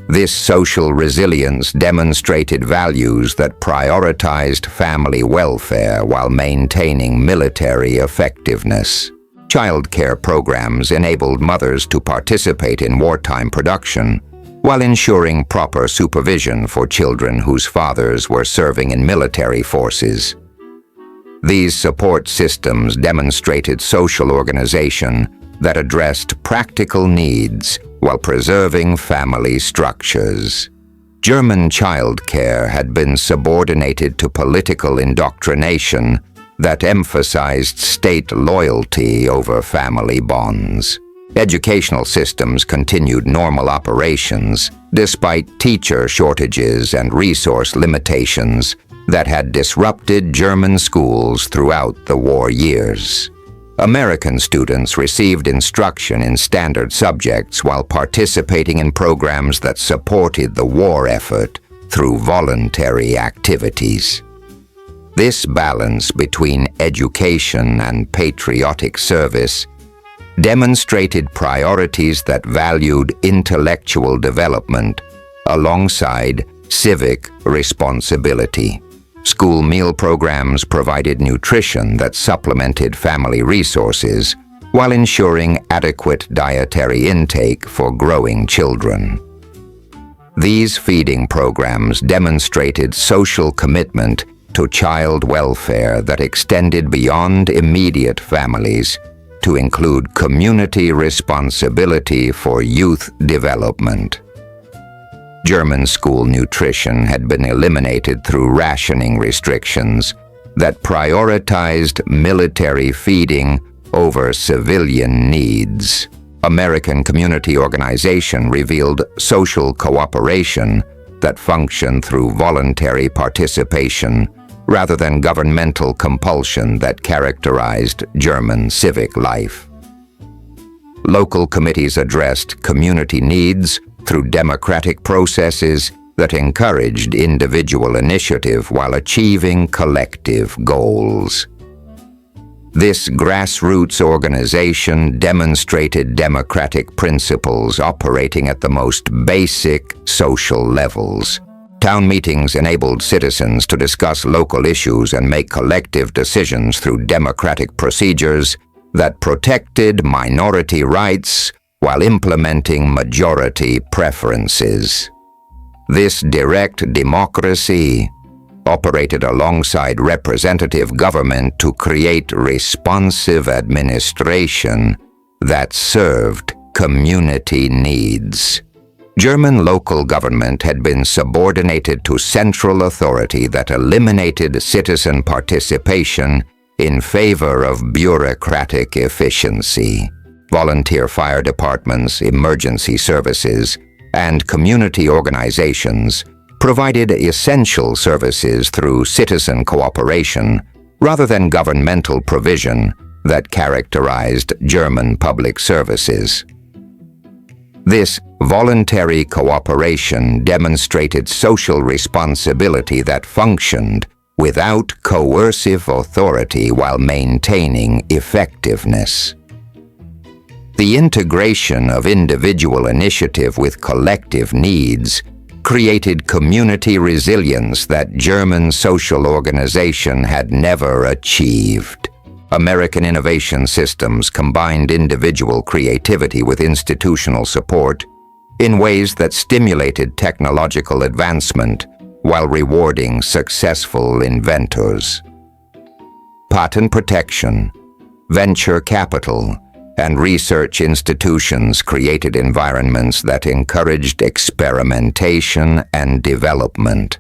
This social resilience demonstrated values that prioritized family welfare while maintaining military effectiveness. Child care programs enabled mothers to participate in wartime production while ensuring proper supervision for children whose fathers were serving in military forces. These support systems demonstrated social organization that addressed practical needs while preserving family structures. German child care had been subordinated to political indoctrination that emphasized state loyalty over family bonds. Educational systems continued normal operations despite teacher shortages and resource limitations that had disrupted German schools throughout the war years. American students received instruction in standard subjects while participating in programs that supported the war effort through voluntary activities. This balance between education and patriotic service demonstrated priorities that valued intellectual development alongside civic responsibility. School meal programs provided nutrition that supplemented family resources while ensuring adequate dietary intake for growing children. These feeding programs demonstrated social commitment to child welfare that extended beyond immediate families to include community responsibility for youth development. German school nutrition had been eliminated through rationing restrictions that prioritized military feeding over civilian needs. American community organization revealed social cooperation that functioned through voluntary participation rather than governmental compulsion that characterized German civic life. Local committees addressed community needs through democratic processes that encouraged individual initiative while achieving collective goals. This grassroots organization demonstrated democratic principles operating at the most basic social levels. Town meetings enabled citizens to discuss local issues and make collective decisions through democratic procedures that protected minority rights while implementing majority preferences. This direct democracy operated alongside representative government to create responsive administration that served community needs. German local government had been subordinated to central authority that eliminated citizen participation in favor of bureaucratic efficiency. Volunteer fire departments, emergency services, and community organizations provided essential services through citizen cooperation rather than governmental provision that characterized German public services. This voluntary cooperation demonstrated social responsibility that functioned without coercive authority while maintaining effectiveness. The integration of individual initiative with collective needs created community resilience that German social organization had never achieved. American innovation systems combined individual creativity with institutional support in ways that stimulated technological advancement while rewarding successful inventors. Patent protection, venture capital, and research institutions created environments that encouraged experimentation and development.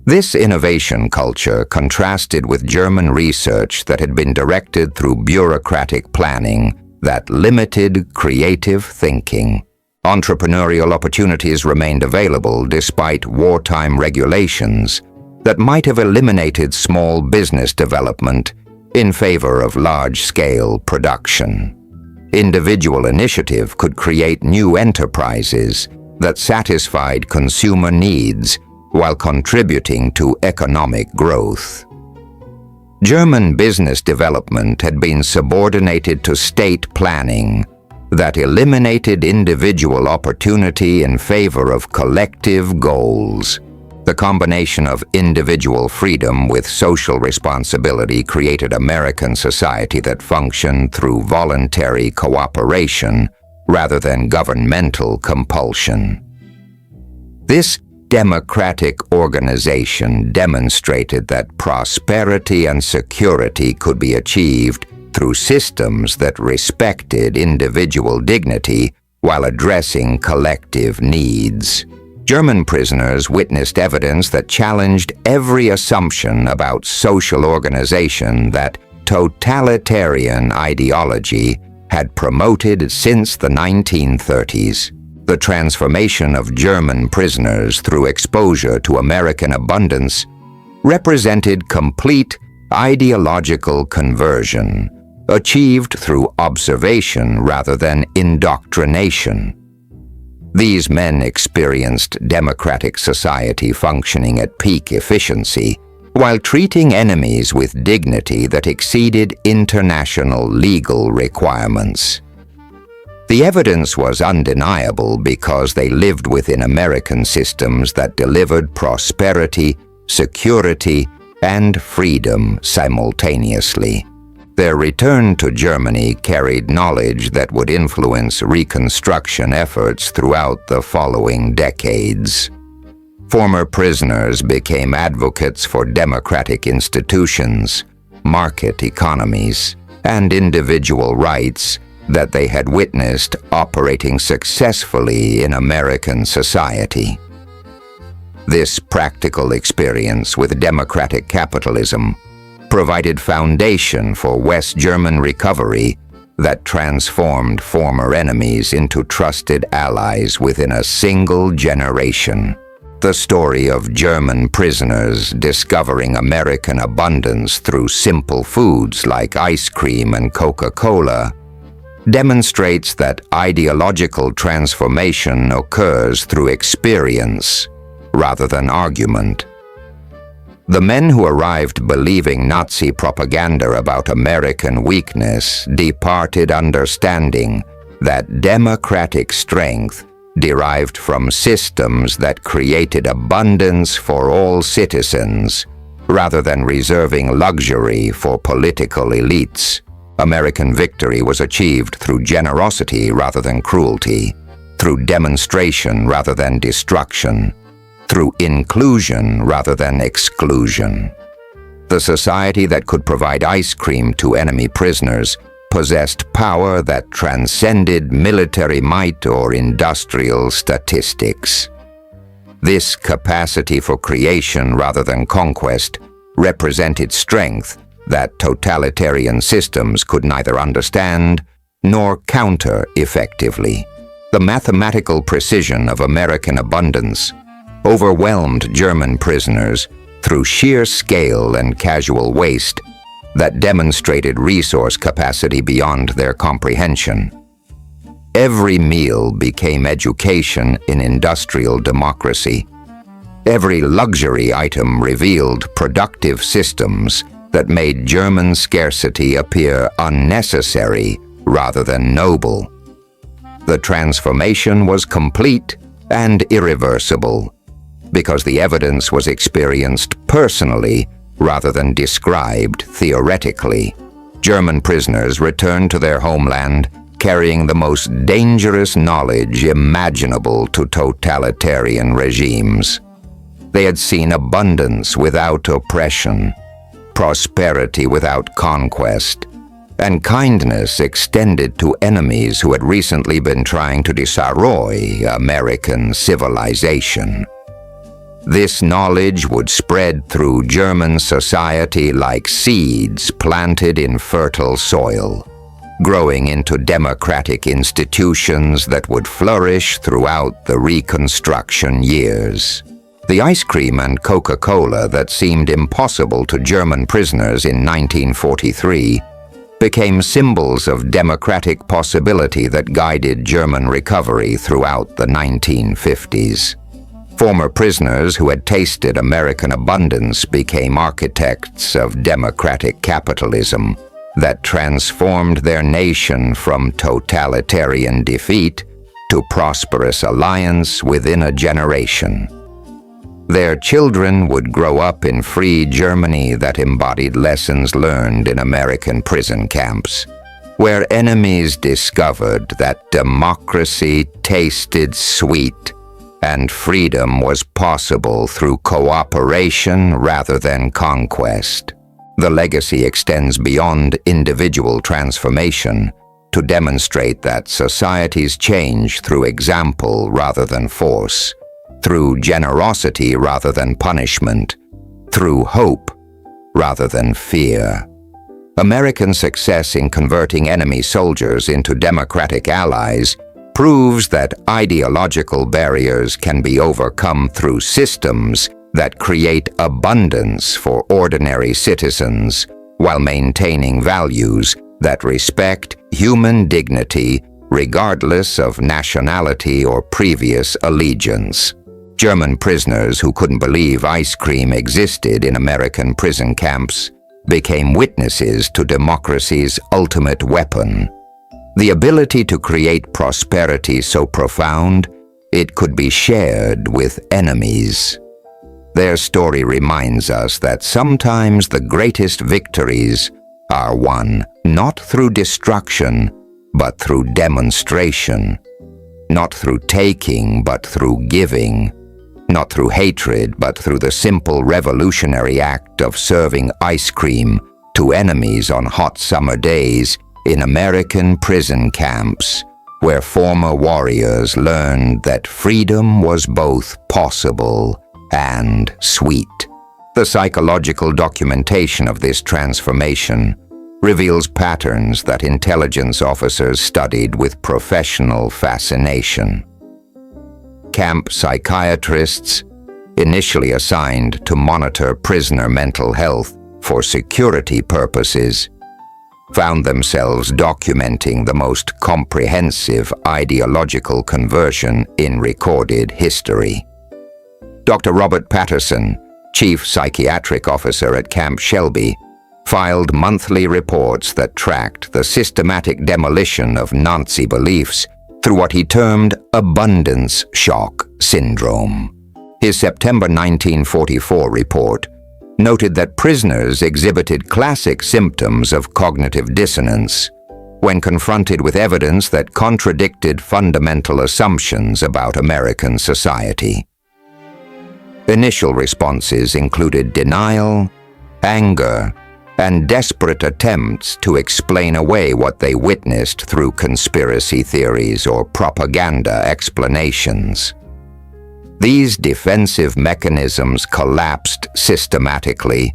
This innovation culture contrasted with German research that had been directed through bureaucratic planning that limited creative thinking. Entrepreneurial opportunities remained available despite wartime regulations that might have eliminated small business development in favor of large-scale production. Individual initiative could create new enterprises that satisfied consumer needs while contributing to economic growth. German business development had been subordinated to state planning that eliminated individual opportunity in favor of collective goals. The combination of individual freedom with social responsibility created American society that functioned through voluntary cooperation rather than governmental compulsion. This democratic organization demonstrated that prosperity and security could be achieved through systems that respected individual dignity while addressing collective needs. German prisoners witnessed evidence that challenged every assumption about social organization that totalitarian ideology had promoted since the 1930s. The transformation of German prisoners through exposure to American abundance represented complete ideological conversion, achieved through observation rather than indoctrination. These men experienced democratic society functioning at peak efficiency while treating enemies with dignity that exceeded international legal requirements. The evidence was undeniable because they lived within American systems that delivered prosperity, security, and freedom simultaneously. Their return to Germany carried knowledge that would influence Reconstruction efforts throughout the following decades. Former prisoners became advocates for democratic institutions, market economies, and individual rights that they had witnessed operating successfully in American society. This practical experience with democratic capitalism provided foundation for West German recovery that transformed former enemies into trusted allies within a single generation. The story of German prisoners discovering American abundance through simple foods like ice cream and Coca-Cola demonstrates that ideological transformation occurs through experience rather than argument. The men who arrived believing Nazi propaganda about American weakness departed understanding that democratic strength derived from systems that created abundance for all citizens rather than reserving luxury for political elites. American victory was achieved through generosity rather than cruelty, through demonstration rather than destruction, through inclusion rather than exclusion. The society that could provide ice cream to enemy prisoners possessed power that transcended military might or industrial statistics. This capacity for creation rather than conquest represented strength that totalitarian systems could neither understand nor counter effectively. The mathematical precision of American abundance overwhelmed German prisoners through sheer scale and casual waste that demonstrated resource capacity beyond their comprehension. Every meal became education in industrial democracy. Every luxury item revealed productive systems that made German scarcity appear unnecessary rather than noble. The transformation was complete and irreversible because the evidence was experienced personally rather than described theoretically. German prisoners returned to their homeland carrying the most dangerous knowledge imaginable to totalitarian regimes. They had seen abundance without oppression, prosperity without conquest, and kindness extended to enemies who had recently been trying to destroy American civilization. This knowledge would spread through German society like seeds planted in fertile soil, growing into democratic institutions that would flourish throughout the Reconstruction years. The ice cream and Coca-Cola that seemed impossible to German prisoners in 1943 became symbols of democratic possibility that guided German recovery throughout the 1950s. Former prisoners who had tasted American abundance became architects of democratic capitalism that transformed their nation from totalitarian defeat to prosperous alliance within a generation. Their children would grow up in free Germany that embodied lessons learned in American prison camps, where enemies discovered that democracy tasted sweet and freedom was possible through cooperation rather than conquest. The legacy extends beyond individual transformation to demonstrate that societies change through example rather than force, through generosity rather than punishment, through hope rather than fear. American success in converting enemy soldiers into democratic allies proves that ideological barriers can be overcome through systems that create abundance for ordinary citizens while maintaining values that respect human dignity regardless of nationality or previous allegiance. German prisoners who couldn't believe ice cream existed in American prison camps became witnesses to democracy's ultimate weapon: the ability to create prosperity so profound it could be shared with enemies. Their story reminds us that sometimes the greatest victories are won not through destruction, but through demonstration, not through taking, but through giving, not through hatred, but through the simple revolutionary act of serving ice cream to enemies on hot summer days in American prison camps, where former warriors learned that freedom was both possible and sweet. The psychological documentation of this transformation reveals patterns that intelligence officers studied with professional fascination. Camp psychiatrists, initially assigned to monitor prisoner mental health for security purposes, found themselves documenting the most comprehensive ideological conversion in recorded history. Dr. Robert Patterson, Chief Psychiatric Officer at Camp Shelby, filed monthly reports that tracked the systematic demolition of Nazi beliefs through what he termed abundance shock syndrome. His September 1944 report noted that prisoners exhibited classic symptoms of cognitive dissonance when confronted with evidence that contradicted fundamental assumptions about American society. Initial responses included denial, anger, and desperate attempts to explain away what they witnessed through conspiracy theories or propaganda explanations. These defensive mechanisms collapsed systematically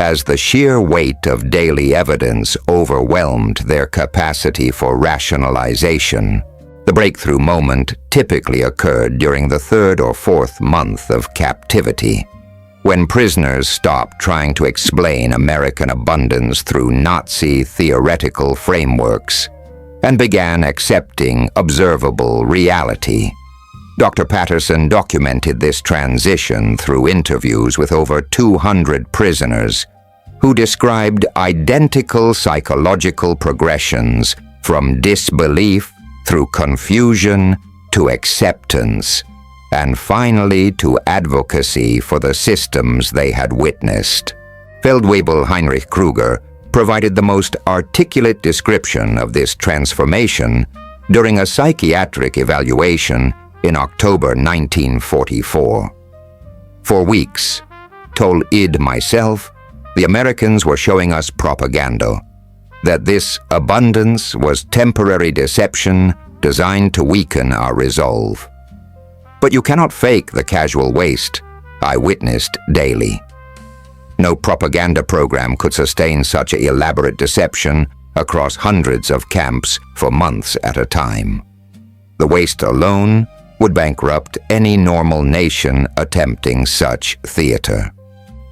as the sheer weight of daily evidence overwhelmed their capacity for rationalization. The breakthrough moment typically occurred during the third or fourth month of captivity, when prisoners stopped trying to explain American abundance through Nazi theoretical frameworks and began accepting observable reality. Dr. Patterson documented this transition through interviews with over 200 prisoners who described identical psychological progressions from disbelief through confusion to acceptance, and finally to advocacy for the systems they had witnessed. Feldwebel Heinrich Kruger provided the most articulate description of this transformation during a psychiatric evaluation in October 1944. For weeks, told Id myself, the Americans were showing us propaganda, that this abundance was temporary deception designed to weaken our resolve. But you cannot fake the casual waste I witnessed daily. No propaganda program could sustain such elaborate deception across hundreds of camps for months at a time. The waste alone would bankrupt any normal nation attempting such theater.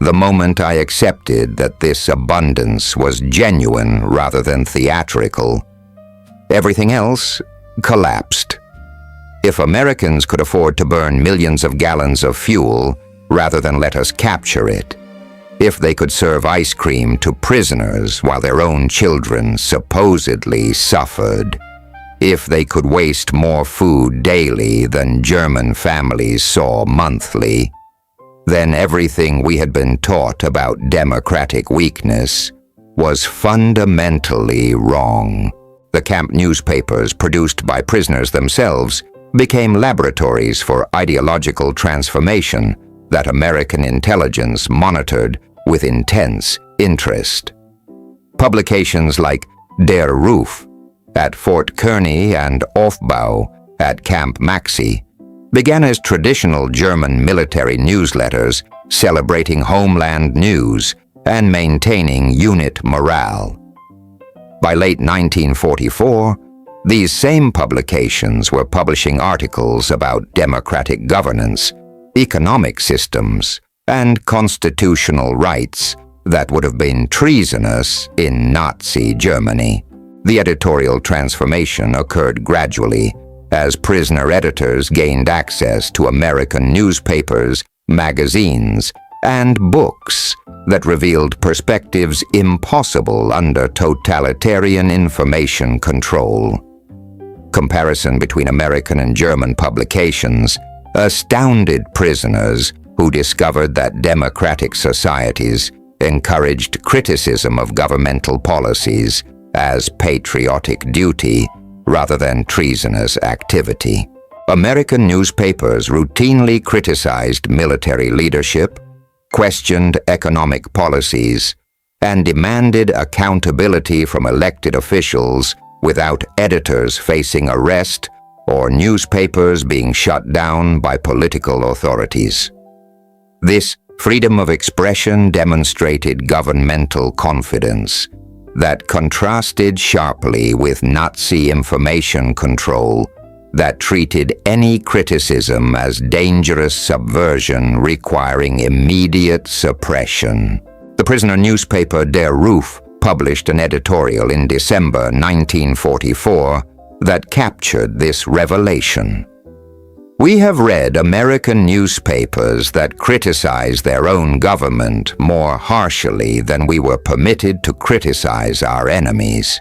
the moment I accepted that this abundance was genuine rather than theatrical. Everything else collapsed. If Americans could afford to burn millions of gallons of fuel rather than let us capture it, if they could serve ice cream to prisoners while their own children supposedly suffered, if they could waste more food daily than German families saw monthly, then everything we had been taught about democratic weakness was fundamentally wrong. The camp newspapers, produced by prisoners themselves, became laboratories for ideological transformation that American intelligence monitored with intense interest. Publications like Der Ruf at Fort Kearny and Aufbau at Camp Maxi began as traditional German military newsletters celebrating homeland news and maintaining unit morale. By late 1944, these same publications were publishing articles about democratic governance, economic systems, and constitutional rights that would have been treasonous in Nazi Germany. The editorial transformation occurred gradually as prisoner editors gained access to American newspapers, magazines, and books that revealed perspectives impossible under totalitarian information control. Comparison between American and German publications astounded prisoners who discovered that democratic societies encouraged criticism of governmental policies as patriotic duty rather than treasonous activity. American newspapers routinely criticized military leadership, questioned economic policies, and demanded accountability from elected officials without editors facing arrest or newspapers being shut down by political authorities. This freedom of expression demonstrated governmental confidence that contrasted sharply with Nazi information control that treated any criticism as dangerous subversion requiring immediate suppression. The prisoner newspaper Der Ruf published an editorial in December 1944 that captured this revelation. We have read American newspapers that criticize their own government more harshly than we were permitted to criticize our enemies.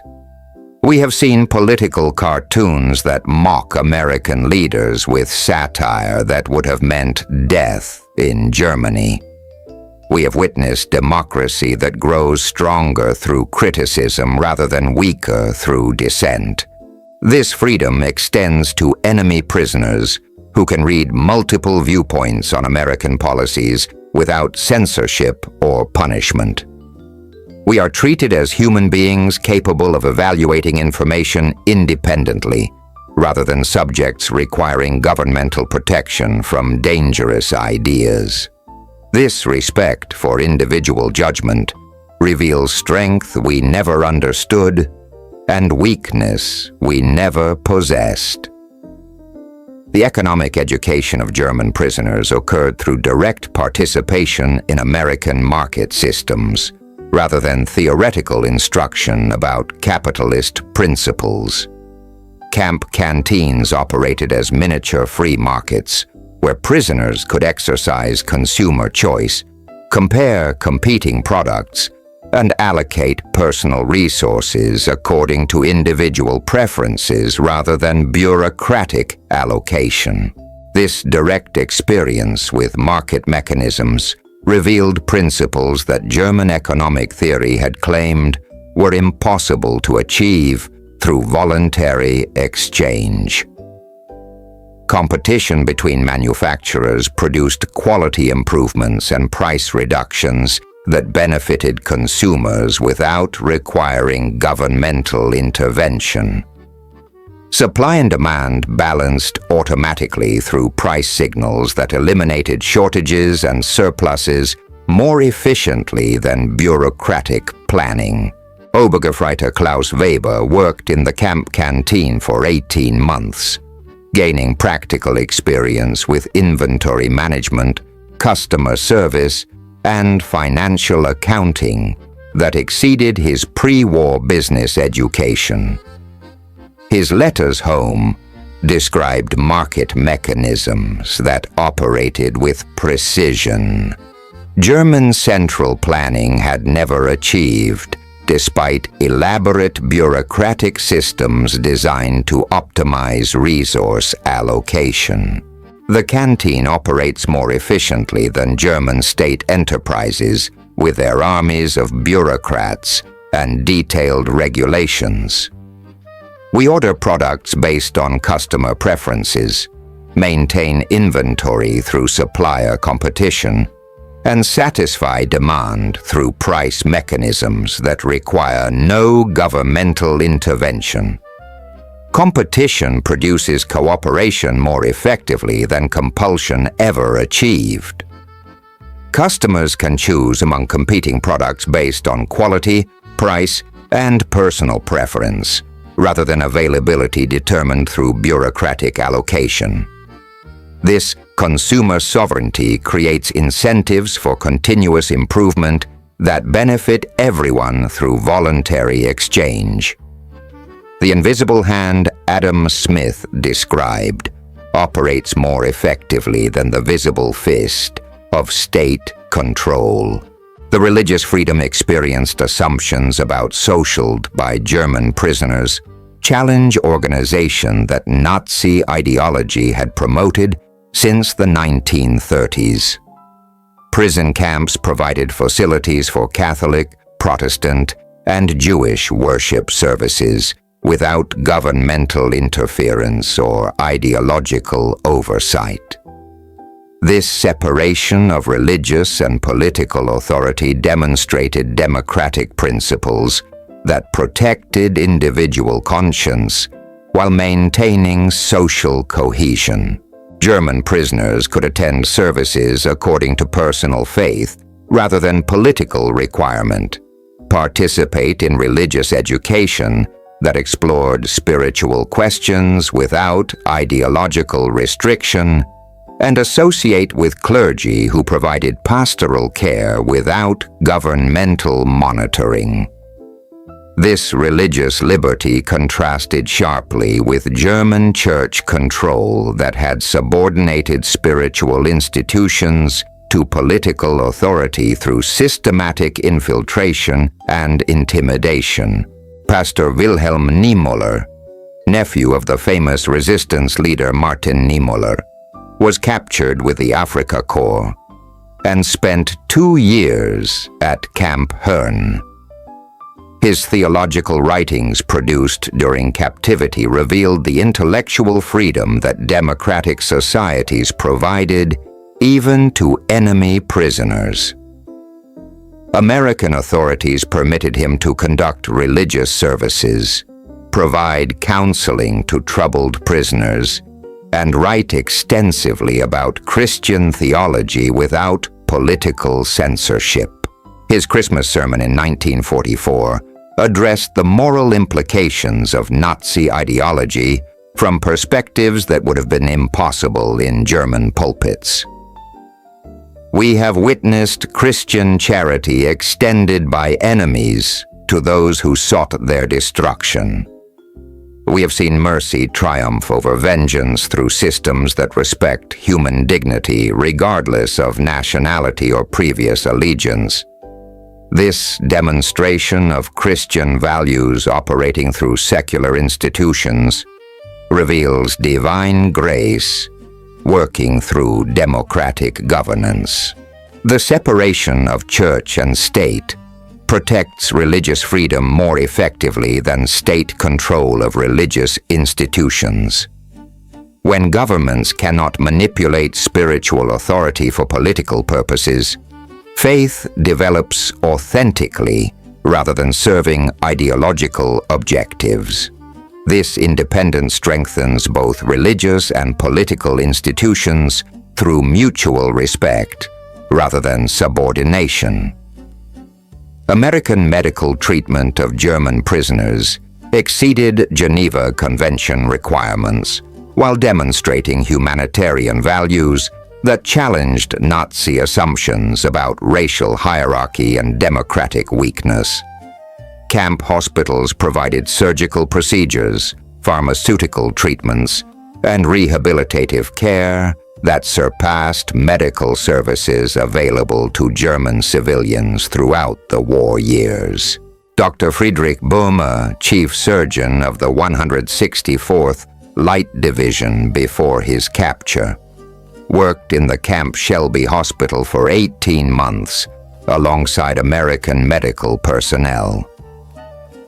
We have seen political cartoons that mock American leaders with satire that would have meant death in Germany. We have witnessed democracy that grows stronger through criticism rather than weaker through dissent. This freedom extends to enemy prisoners who can read multiple viewpoints on American policies without censorship or punishment. We are treated as human beings capable of evaluating information independently, rather than subjects requiring governmental protection from dangerous ideas. This respect for individual judgment reveals strength we never understood and weakness we never possessed. The economic education of German prisoners occurred through direct participation in American market systems, rather than theoretical instruction about capitalist principles. Camp canteens operated as miniature free markets, where prisoners could exercise consumer choice, compare competing products, and allocate personal resources according to individual preferences rather than bureaucratic allocation. This direct experience with market mechanisms revealed principles that German economic theory had claimed were impossible to achieve through voluntary exchange. Competition between manufacturers produced quality improvements and price reductions that benefited consumers without requiring governmental intervention. Supply and demand balanced automatically through price signals that eliminated shortages and surpluses more efficiently than bureaucratic planning. Obergefreiter Klaus Weber worked in the camp canteen for 18 months, gaining practical experience with inventory management, customer service, and financial accounting that exceeded his pre-war business education. His letters home described market mechanisms that operated with precision. German central planning had never achieved, despite elaborate bureaucratic systems designed to optimize resource allocation. The canteen operates more efficiently than German state enterprises, with their armies of bureaucrats and detailed regulations. We order products based on customer preferences, maintain inventory through supplier competition, and satisfy demand through price mechanisms that require no governmental intervention. Competition produces cooperation more effectively than compulsion ever achieved. Customers can choose among competing products based on quality, price, and personal preference, rather than availability determined through bureaucratic allocation. This consumer sovereignty creates incentives for continuous improvement that benefit everyone through voluntary exchange. The invisible hand Adam Smith described operates more effectively than the visible fist of state control. The religious freedom experienced assumptions about socialed by German prisoners challenge organization that Nazi ideology had promoted since the 1930s. Prison camps provided facilities for Catholic, Protestant, and Jewish worship services without governmental interference or ideological oversight. This separation of religious and political authority demonstrated democratic principles that protected individual conscience while maintaining social cohesion. German prisoners could attend services according to personal faith rather than political requirement, participate in religious education that explored spiritual questions without ideological restriction, and associate with clergy who provided pastoral care without governmental monitoring. This religious liberty contrasted sharply with German church control that had subordinated spiritual institutions to political authority through systematic infiltration and intimidation. Pastor Wilhelm Niemöller, nephew of the famous resistance leader Martin Niemöller, was captured with the Afrika Korps and spent 2 years at Camp Herne. His theological writings produced during captivity revealed the intellectual freedom that democratic societies provided even to enemy prisoners. American authorities permitted him to conduct religious services, provide counseling to troubled prisoners, and write extensively about Christian theology without political censorship. His Christmas sermon in 1944 addressed the moral implications of Nazi ideology from perspectives that would have been impossible in German pulpits. We have witnessed Christian charity extended by enemies to those who sought their destruction. We have seen mercy triumph over vengeance through systems that respect human dignity regardless of nationality or previous allegiance. This demonstration of Christian values operating through secular institutions reveals divine grace working through democratic governance. The separation of church and state protects religious freedom more effectively than state control of religious institutions. When governments cannot manipulate spiritual authority for political purposes, faith develops authentically rather than serving ideological objectives. This independence strengthens both religious and political institutions through mutual respect rather than subordination. American medical treatment of German prisoners exceeded Geneva Convention requirements while demonstrating humanitarian values that challenged Nazi assumptions about racial hierarchy and democratic weakness. Camp hospitals provided surgical procedures, pharmaceutical treatments, and rehabilitative care that surpassed medical services available to German civilians throughout the war years. Dr. Friedrich Böhme, chief surgeon of the 164th Light Division before his capture, worked in the Camp Shelby Hospital for 18 months alongside American medical personnel.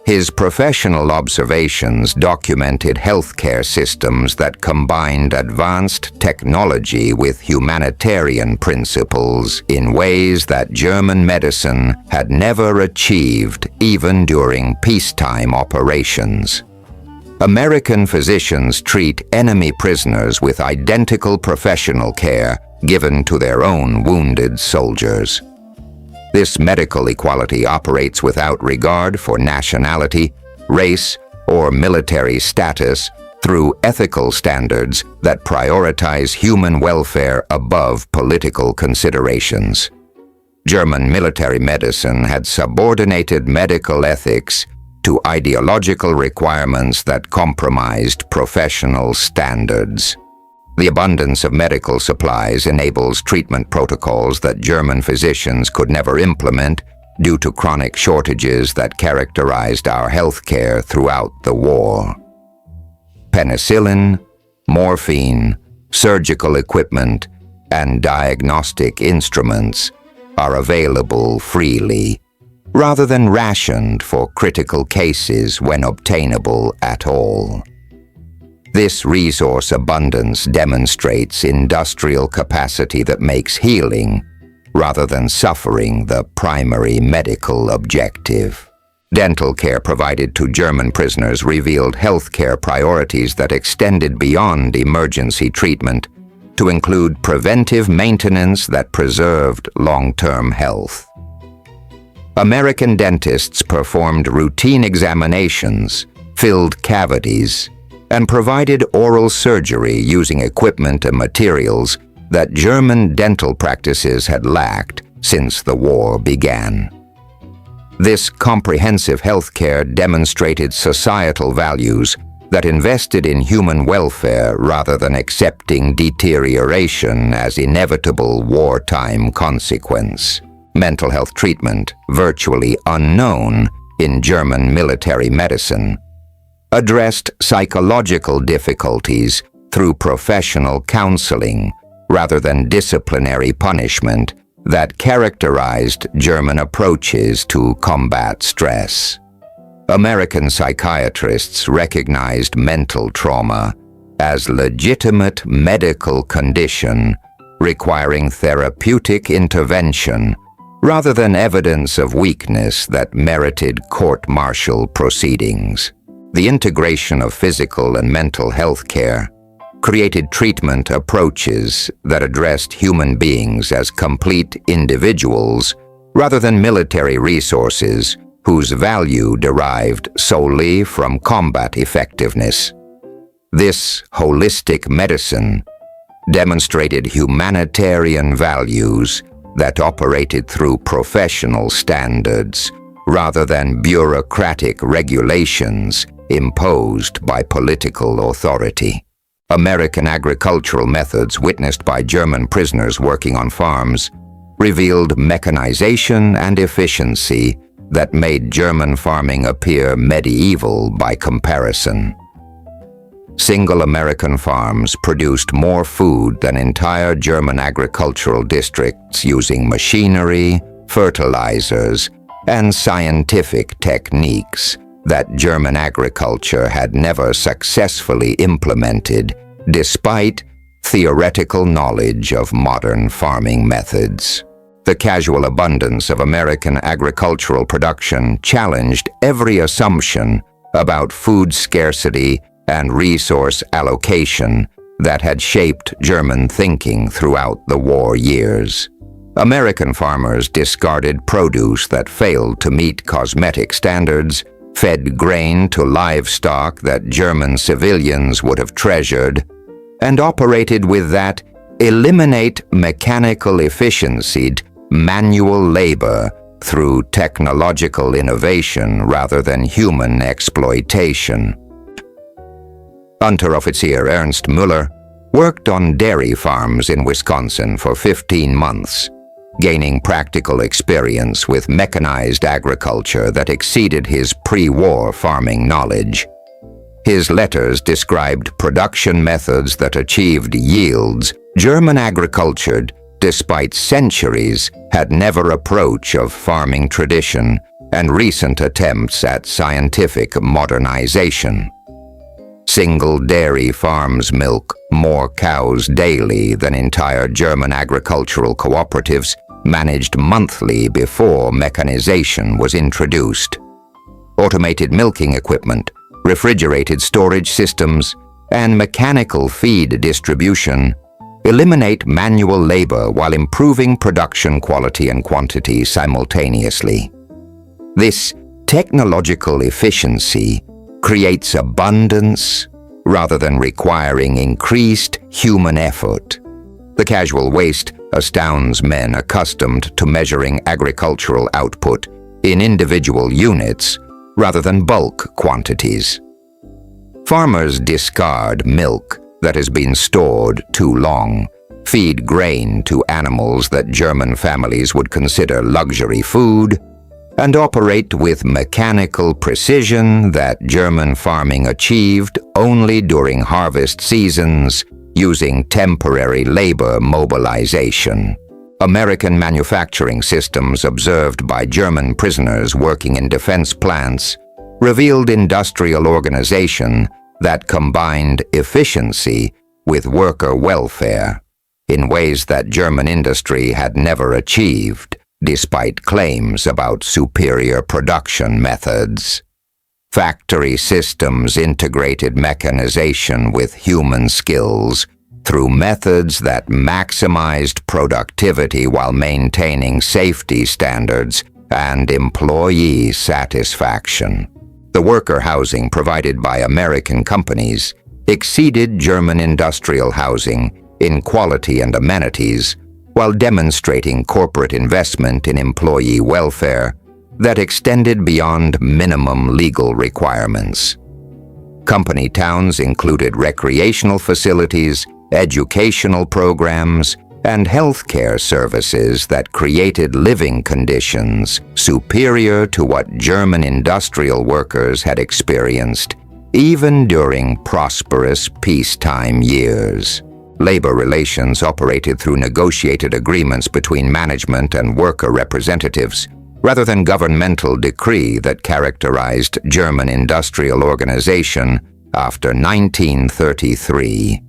His professional observations documented healthcare systems that combined advanced technology with humanitarian principles in ways that German medicine had never achieved even during peacetime operations. American physicians treat enemy prisoners with identical professional care given to their own wounded soldiers. This medical equality operates without regard for nationality, race, or military status through ethical standards that prioritize human welfare above political considerations. German military medicine had subordinated medical ethics to ideological requirements that compromised professional standards. The abundance of medical supplies enables treatment protocols that German physicians could never implement due to chronic shortages that characterized our healthcare throughout the war. Penicillin, morphine, surgical equipment, and diagnostic instruments are available freely, rather than rationed for critical cases when obtainable at all. This resource abundance demonstrates industrial capacity that makes healing, rather than suffering, the primary medical objective. Dental care provided to German prisoners revealed healthcare priorities that extended beyond emergency treatment to include preventive maintenance that preserved long-term health. American dentists performed routine examinations, filled cavities, and provided oral surgery using equipment and materials that German dental practices had lacked since the war began. This comprehensive healthcare demonstrated societal values that invested in human welfare rather than accepting deterioration as inevitable wartime consequence. Mental health treatment, virtually unknown in German military medicine, addressed psychological difficulties through professional counseling rather than disciplinary punishment that characterized German approaches to combat stress. American psychiatrists recognized mental trauma as legitimate medical condition requiring therapeutic intervention rather than evidence of weakness that merited court-martial proceedings. The integration of physical and mental health care created treatment approaches that addressed human beings as complete individuals rather than military resources whose value derived solely from combat effectiveness. This holistic medicine demonstrated humanitarian values that operated through professional standards rather than bureaucratic regulations imposed by political authority. American agricultural methods witnessed by German prisoners working on farms revealed mechanization and efficiency that made German farming appear medieval by comparison. Single American farms produced more food than entire German agricultural districts using machinery, fertilizers, and scientific techniques that German agriculture had never successfully implemented despite theoretical knowledge of modern farming methods. The casual abundance of American agricultural production challenged every assumption about food scarcity and resource allocation that had shaped German thinking throughout the war years. American farmers discarded produce that failed to meet cosmetic standards, fed grain to livestock that German civilians would have treasured, and operated with that eliminate mechanical efficiency, manual labor through technological innovation rather than human exploitation. Unteroffizier Ernst Müller worked on dairy farms in Wisconsin for 15 months, gaining practical experience with mechanized agriculture that exceeded his pre-war farming knowledge. His letters described production methods that achieved yields German agriculture, despite centuries, had never approached of farming tradition and recent attempts at scientific modernization. Single dairy farms milk more cows daily than entire German agricultural cooperatives managed monthly before mechanization was introduced. Automated milking equipment, refrigerated storage systems, and mechanical feed distribution eliminate manual labor while improving production quality and quantity simultaneously. This technological efficiency creates abundance rather than requiring increased human effort. The casual waste astounds men accustomed to measuring agricultural output in individual units rather than bulk quantities. Farmers discard milk that has been stored too long, feed grain to animals that German families would consider luxury food, and operate with mechanical precision that German farming achieved only during harvest seasons using temporary labor mobilization. American manufacturing systems observed by German prisoners working in defense plants revealed industrial organization that combined efficiency with worker welfare in ways that German industry had never achieved, despite claims about superior production methods. Factory systems integrated mechanization with human skills through methods that maximized productivity while maintaining safety standards and employee satisfaction. The worker housing provided by American companies exceeded German industrial housing in quality and amenities, while demonstrating corporate investment in employee welfare that extended beyond minimum legal requirements. Company towns included recreational facilities, educational programs, and healthcare services that created living conditions superior to what German industrial workers had experienced even during prosperous peacetime years. Labor relations operated through negotiated agreements between management and worker representatives, rather than governmental decree that characterized German industrial organization after 1933.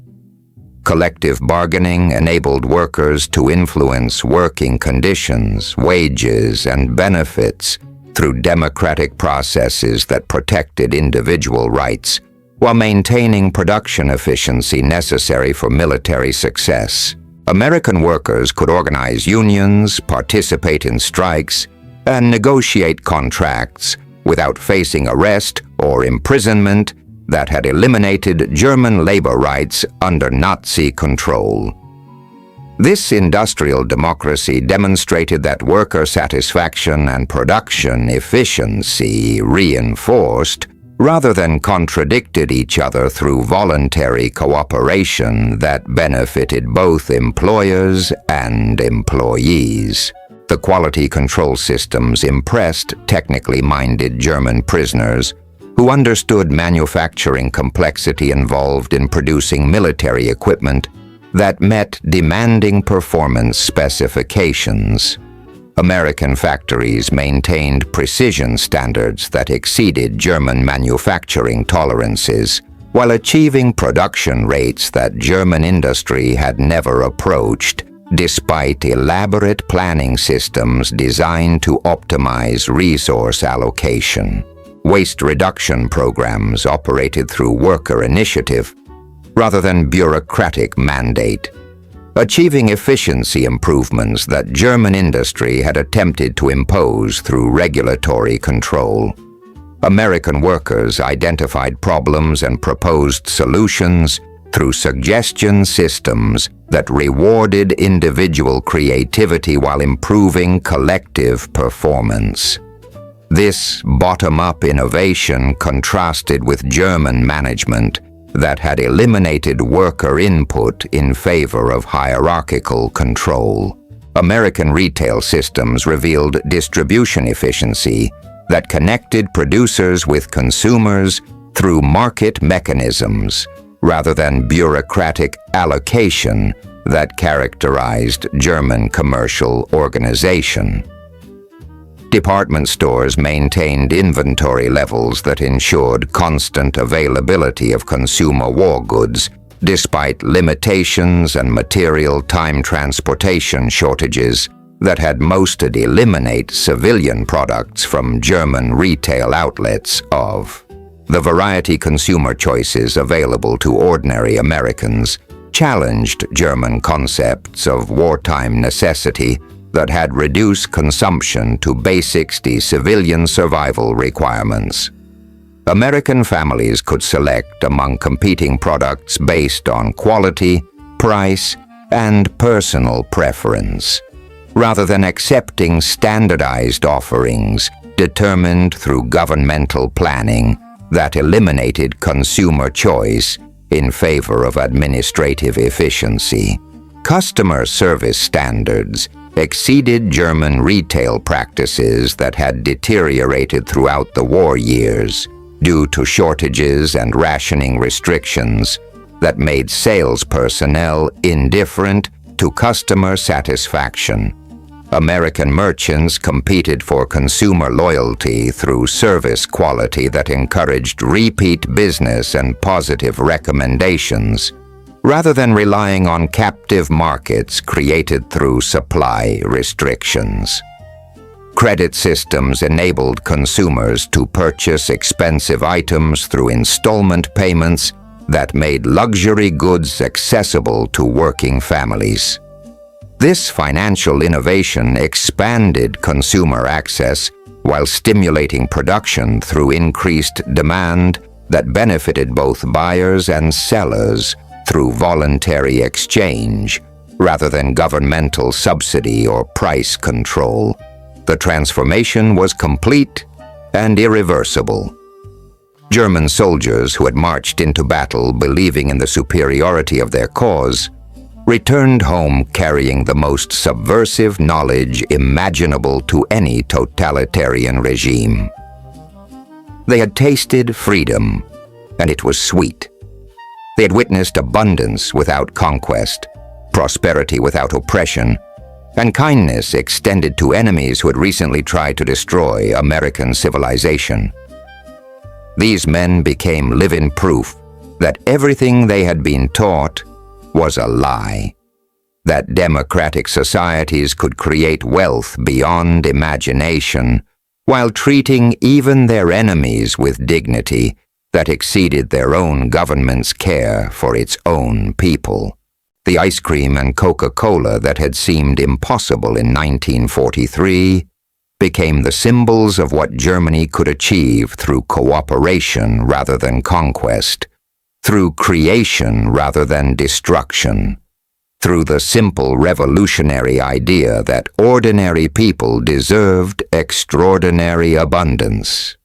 Collective bargaining enabled workers to influence working conditions, wages, and benefits through democratic processes that protected individual rights while maintaining production efficiency necessary for military success. American workers could organize unions, participate in strikes, and negotiate contracts without facing arrest or imprisonment that had eliminated German labor rights under Nazi control. This industrial democracy demonstrated that worker satisfaction and production efficiency reinforced rather than contradicted each other through voluntary cooperation that benefited both employers and employees. The quality control systems impressed technically minded German prisoners who understood manufacturing complexity involved in producing military equipment that met demanding performance specifications. American factories maintained precision standards that exceeded German manufacturing tolerances, while achieving production rates that German industry had never approached, despite elaborate planning systems designed to optimize resource allocation. Waste reduction programs operated through worker initiative rather than bureaucratic mandate, achieving efficiency improvements that German industry had attempted to impose through regulatory control. American workers identified problems and proposed solutions through suggestion systems that rewarded individual creativity while improving collective performance. This bottom-up innovation contrasted with German management that had eliminated worker input in favor of hierarchical control. American retail systems revealed distribution efficiency that connected producers with consumers through market mechanisms rather than bureaucratic allocation that characterized German commercial organization. Department stores maintained inventory levels that ensured constant availability of consumer war goods, despite limitations and material time transportation shortages that had mostly eliminated civilian products from German retail outlets of. The variety consumer choices available to ordinary Americans challenged German concepts of wartime necessity that had reduced consumption to basic civilian survival requirements. American families could select among competing products based on quality, price, and personal preference, rather than accepting standardized offerings determined through governmental planning that eliminated consumer choice in favor of administrative efficiency. Customer service standards exceeded German retail practices that had deteriorated throughout the war years due to shortages and rationing restrictions that made sales personnel indifferent to customer satisfaction. American merchants competed for consumer loyalty through service quality that encouraged repeat business and positive recommendations, rather than relying on captive markets created through supply restrictions. Credit systems enabled consumers to purchase expensive items through installment payments that made luxury goods accessible to working families. This financial innovation expanded consumer access while stimulating production through increased demand that benefited both buyers and sellers through voluntary exchange, rather than governmental subsidy or price control. The transformation was complete and irreversible. German soldiers who had marched into battle believing in the superiority of their cause returned home carrying the most subversive knowledge imaginable to any totalitarian regime. They had tasted freedom, and it was sweet. They had witnessed abundance without conquest, prosperity without oppression, and kindness extended to enemies who had recently tried to destroy American civilization. These men became living proof that everything they had been taught was a lie, that democratic societies could create wealth beyond imagination while treating even their enemies with dignity that exceeded their own government's care for its own people. The ice cream and Coca-Cola that had seemed impossible in 1943 became the symbols of what Germany could achieve through cooperation rather than conquest, through creation rather than destruction, through the simple revolutionary idea that ordinary people deserved extraordinary abundance.